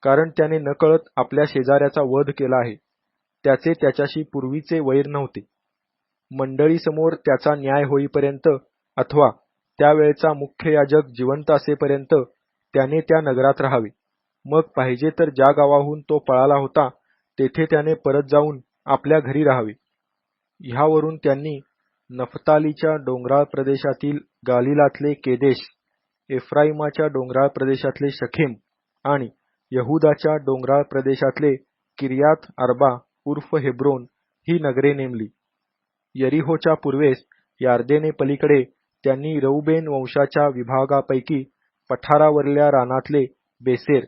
कारण त्याने नकळत आपल्या शेजाऱ्याचा वध केला आहे. त्याचे त्याच्याशी पूर्वीचे वैर नव्हते. मंडळीसमोर त्याचा न्याय होईपर्यंत अथवा त्यावेळचा मुख्य याजक जिवंत असेपर्यंत त्याने त्या नगरात राहावे. मग पाहिजे तर ज्या गावाहून तो पळाला होता तेथे त्याने परत जाऊन आपल्या घरी राहावे. ह्यावरून त्यांनी नफतालीच्या डोंगराळ प्रदेशातील गालिलातले केदेश, एफ्राईमाच्या डोंगराळ प्रदेशातले शखेम आणि यहुदाच्या डोंगराळ प्रदेशातले किर्यात अर्बा उर्फ हेब्रोन ही नगरे नेमली. यरीहोच्या पूर्वेस यार्देने पलीकडे त्यांनी रौबेन वंशाच्या विभागापैकी पठारावरल्या रानातले बेसेर,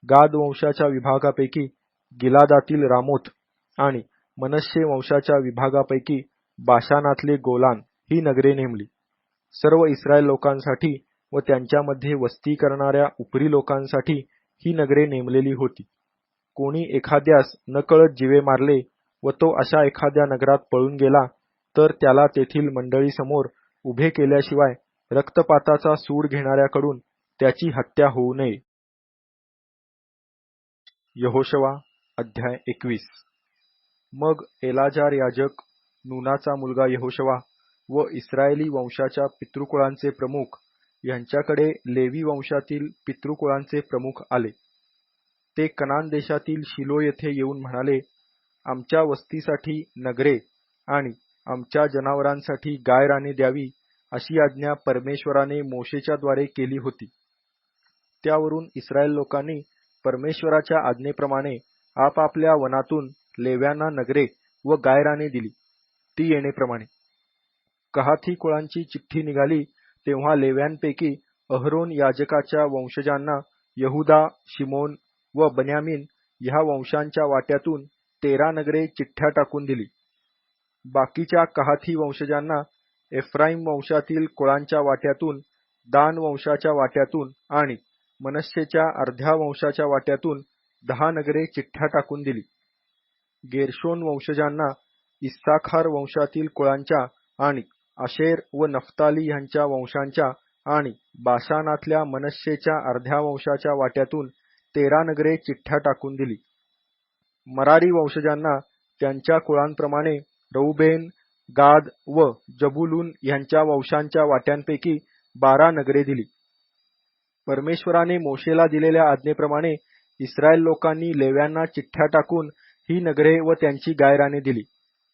गाद वंशाच्या विभागापैकी गिलादातील रामोथ आणि मनश्शे वंशाच्या विभागापैकी बाशानातले गोलान ही नगरे नेमली. सर्व इस्रायल लोकांसाठी व त्यांच्यामध्ये वस्ती करणाऱ्या उपरी लोकांसाठी ही नगरे नेमलेली होती. कोणी एखाद्यास नकळत जीवे मारले व तो अशा एखाद्या नगरात पळून गेला तर त्याला तेथील मंडळीसमोर उभे केल्याशिवाय रक्तपाताचा सूड घेणाऱ्याकडून त्याची हत्या होऊ नये. यहोशवा अध्याय 21. मग एलाजार याजक, नूनाचा मुलगा यहोशवा व इस्रायली वंशाच्या पितृकुळांचे प्रमुख यांच्याकडे लेवी वंशातील पितृकुळांचे प्रमुख आले. ते कनान देशातील शिलो येथे येऊन म्हणाले, आमच्या वस्तीसाठी नगरे आणि आमच्या जनावरांसाठी गायराने द्यावी अशी आज्ञा परमेश्वराने मोशेच्या द्वारे केली होती. त्यावरून इस्रायल लोकांनी परमेश्वराच्या आज्ञेप्रमाणे आपापल्या वनातून लेव्यांना नगरे व गायराने दिली. ती येणेप्रमाणे कहाती कुळांची चिठ्ठी निघाली तेव्हा लेव्यांपैकी अहरोन याजकाच्या वंशजांना यहुदा, शिमोन व बन्यामीन ह्या वंशांच्या वाट्यातून 13 नगरे चिठ्ठ्या टाकून दिली. बाकीच्या कहाती वंशजांना एफ्राईम वंशातील कुळांच्या वाट्यातून, दान वंशाच्या वाट्यातून आणि मनश्शेच्या अर्ध्या वंशाच्या वाट्यातून 10 नगरे चिठ्ठ्या टाकून दिली. गेर्शोन वंशजांना इस्साखार वंशातील कुळांच्या आणि आशेर व नफ्ताली ह्यांच्या वंशांच्या आणि बाशानातल्या मनश्शेच्या अर्ध्या वंशाच्या वाट्यातून 13 नगरे चिठ्ठ्या टाकून दिली. मरारी वंशजांना त्यांच्या कुळांप्रमाणे रौबेन, गाद व जबूलून ह्यांच्या वंशांच्या वाट्यांपैकी 12 नगरे दिली. परमेश्वराने मोशेला दिलेल्या आज्ञेप्रमाणे इस्रायल लोकांनी लेव्यांना चिठ्ठ्या टाकून ही नगरे व त्यांची गायराने दिली.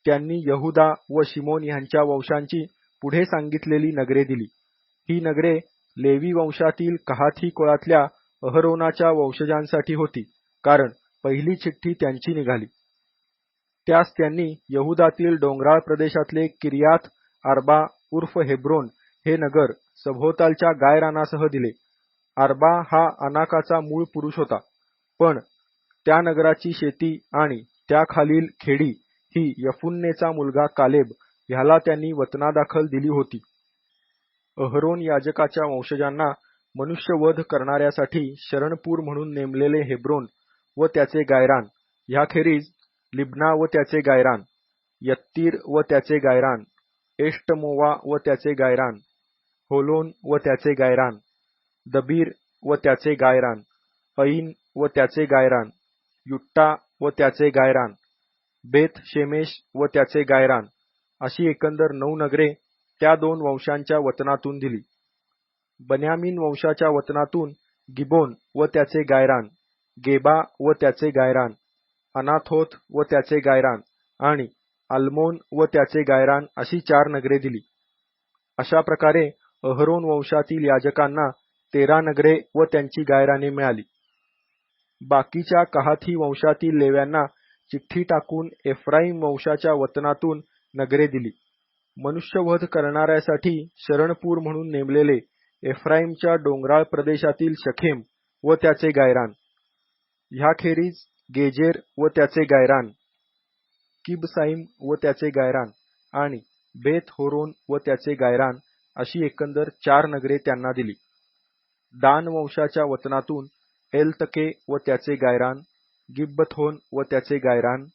त्यांनी यहुदा व शिमोन ह्यांच्या वंशांची पुढे सांगितलेली नगरे दिली. ही नगरे लेवी वंशातील कहाती कुळातल्या अहरोनाच्या वंशजांसाठी होती, कारण पहिली चिठ्ठी त्यांची निघाली. त्यास त्यांनी यहुदातील डोंगराळ प्रदेशातले किर्यात आर्बा उर्फ हेब्रोन हे नगर सभोवतालच्या गायरानासह दिले. आर्बा हा अनाकाचा मूळ पुरुष होता, पण त्या नगराची शेती आणि त्याखालील खेडी ही यफुन्नेचा मुलगा कालेब ह्याला त्यांनी वतनादाखल दिली होती. अहरोन याजकाच्या वंशजांना मनुष्यवध करणाऱ्यासाठी शरणपूर म्हणून नेमलेले हेब्रोन व त्याचे गायरान, ह्याखेरीज लिब्ना व त्याचे गायरान, यत्तीर व त्याचे गायरान, एष्टमोवा व त्याचे गायरान, होलोन व त्याचे गायरान, दबीर व त्याचे गायरान, ऐन व त्याचे गायरान, युट्टा व त्याचे गायरान, बेत शेमेश व त्याचे गायरान, अशी एकंदर 9 नगरे त्या 2 वंशांच्या वतनातून दिली. बन्यामीन वंशाच्या वतनातून गिबोन व त्याचे गायरान, गेबा व त्याचे गायरान, अनाथोत व त्याचे गायरान आणि अल्मोन व त्याचे गायरान अशी 4 नगरे दिली. अशा प्रकारे अहरोन वंशातील याजकांना 13 नगरे व त्यांची गायराने मिळाली. बाकीच्या कहाती वंशातील लेव्यांना चिठ्ठी टाकून एफ्राईम वंशाच्या वतनातून नगरे दिली. मनुष्यवध करणाऱ्यासाठी शरणपूर म्हणून नेमलेले एफ्राईमच्या डोंगराळ प्रदेशातील शखेम व त्याचे गायरान, ह्याखेरीज गेजेर व त्याचे गायरान, किबसाईम व त्याचे गायरान आणि बेत होरोन व त्याचे गायरान अशी एकंदर 4 नगरे त्यांना दिली. दान वंशाच्या वतनातून एलतके व त्याचे गायरान, गिब्बथोन व त्याचे गायरान,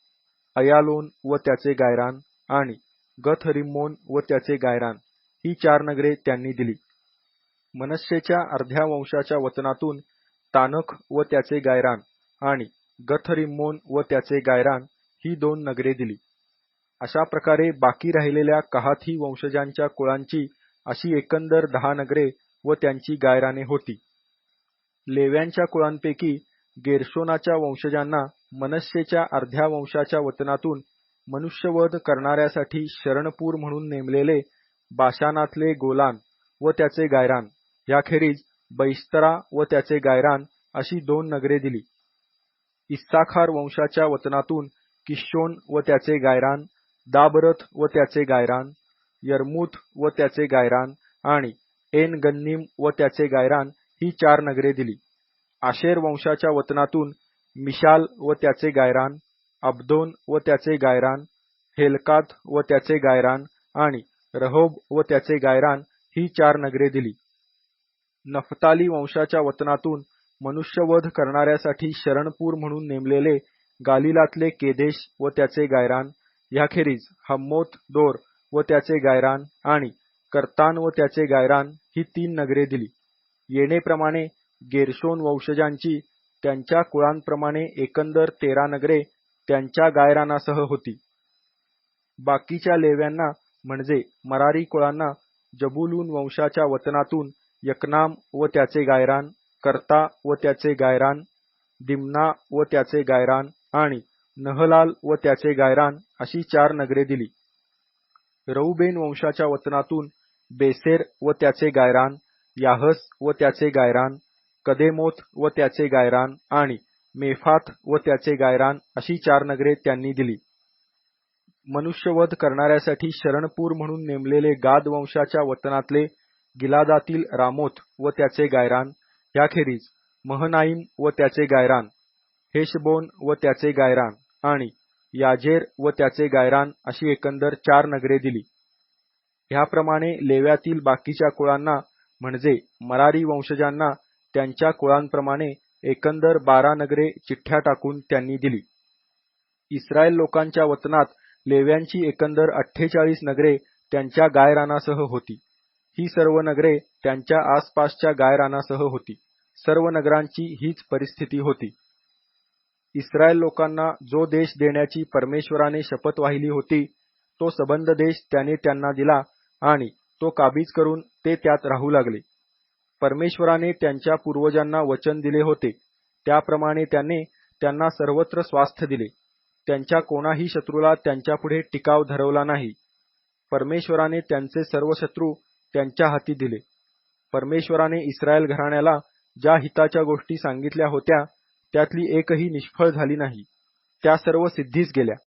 अयालोन व त्याचे गायरान आणि गथ-रिम्मोन व त्याचे गायरान ही 4 नगरे त्यांनी दिली. मनश्शेच्या अर्ध्या वंशाच्या वतनातून तानख व त्याचे गायरान आणि गथ-रिम्मोन व त्याचे गायरान ही 2 नगरे दिली. अशा प्रकारे बाकी राहिलेल्या कहाती वंशजांच्या कुळांची अशी एकंदर 10 नगरे व त्यांची गायराने होती. लेव्यांच्या कुळांपैकी गेर्शोनाच्या वंशजांना मनश्शेच्या अर्ध्या वंशाच्या वतनातून मनुष्यवध करणाऱ्यासाठी शरणपूर म्हणून नेमलेले बाशानातले गोलान व त्याचे गायरान, ह्याखेरीज बैस्तरा व त्याचे गायरान अशी 2 नगरे दिली. इस्साखार वंशाच्या वतनातून किशोन व त्याचे गायरान, दाबरथ व त्याचे गायरान, यर्मूथ व त्याचे गायरान आणि एन गन्नीम व त्याचे गायरान ही 4 नगरे दिली. आशेर वंशाच्या वतनातून मिशाल व त्याचे गायरान, अब्दोन व त्याचे गायरान, हेलकात व त्याचे गायरान आणि रहोब व त्याचे गायरान ही 4 नगरे दिली. नफताली वंशाच्या वतनातून मनुष्यवध करणाऱ्यासाठी शरणपूर म्हणून नेमलेले गालिलातले केदेश व त्याचे गायरान, ह्याखेरीज हम्मोत दोर व त्याचे गायरान आणि कर्तान व त्याचे गायरान ही 3 नगरे दिली. येणेप्रमाणे गेर्शोन वंशजांची त्यांच्या कुळांप्रमाणे एकंदर 13 नगरे त्यांच्या गायरानासह होती. बाकीच्या लेव्यांना म्हणजे मरारी कुळांना जबूलून वंशाच्या वतनातून यकनाम व त्याचे गायरान, कर्ता व त्याचे गायरान, दिमना व त्याचे गायरान आणि नहलाल व त्याचे गायरान अशी 4 नगरे दिली. रौबेन वंशाच्या वतनातून बेसेर व त्याचे गायरान, याहस व त्याचे गायरान, कदेमोत व त्याचे गायरान आणि मेफाथ व त्याचे गायरान अशी 4 नगरे त्यांनी दिली. मनुष्यवध करणाऱ्यासाठी शरणपूर म्हणून नेमलेले गाद वंशाच्या वतनातले गिलादातील रामोथ व त्याचे गायरान, ह्याखेरीज महनाईम व त्याचे गायरान, हेशबोन व त्याचे गायरान आणि याजेर व त्याचे गायरान अशी एकंदर 4 नगरे दिली. ह्याप्रमाणे लेव्यातील बाकीच्या कुळांना म्हणजे मरारी वंशजांना त्यांच्या कुळांप्रमाणे एकंदर 12 नगरे चिठ्ठ्या टाकून त्यांनी दिली. इस्रायल लोकांच्या वतनात लेव्यांची एकंदर 48 नगरे त्यांच्या गायरानासह होती. ही सर्व नगरे त्यांच्या आसपासच्या गायरानासह होती. सर्व नगरांची हीच परिस्थिती होती. इस्रायल लोकांना जो देश देण्याची परमेश्वराने शपथ वाहिली होती, तो सबंध देश त्याने त्यांना दिला आणि तो काबीज करून ते त्यात राहू लागले. परमेश्वराने त्यांच्या पूर्वजांना वचन दिले होते, त्याप्रमाणे त्याने त्यांना सर्वत्र स्वास्थ्य दिले. त्यांच्या कोणाही शत्रूला त्यांच्यापुढे टिकाव धरवला नाही. परमेश्वराने त्यांचे सर्व शत्रू त्यांच्या हाती दिले. परमेश्वराने इस्रायल घराण्याला ज्या हिताच्या गोष्टी सांगितल्या होत्या, त्यातली एकही निष्फळ झाली नाही. त्या सर्व सिद्धीस गेल्या.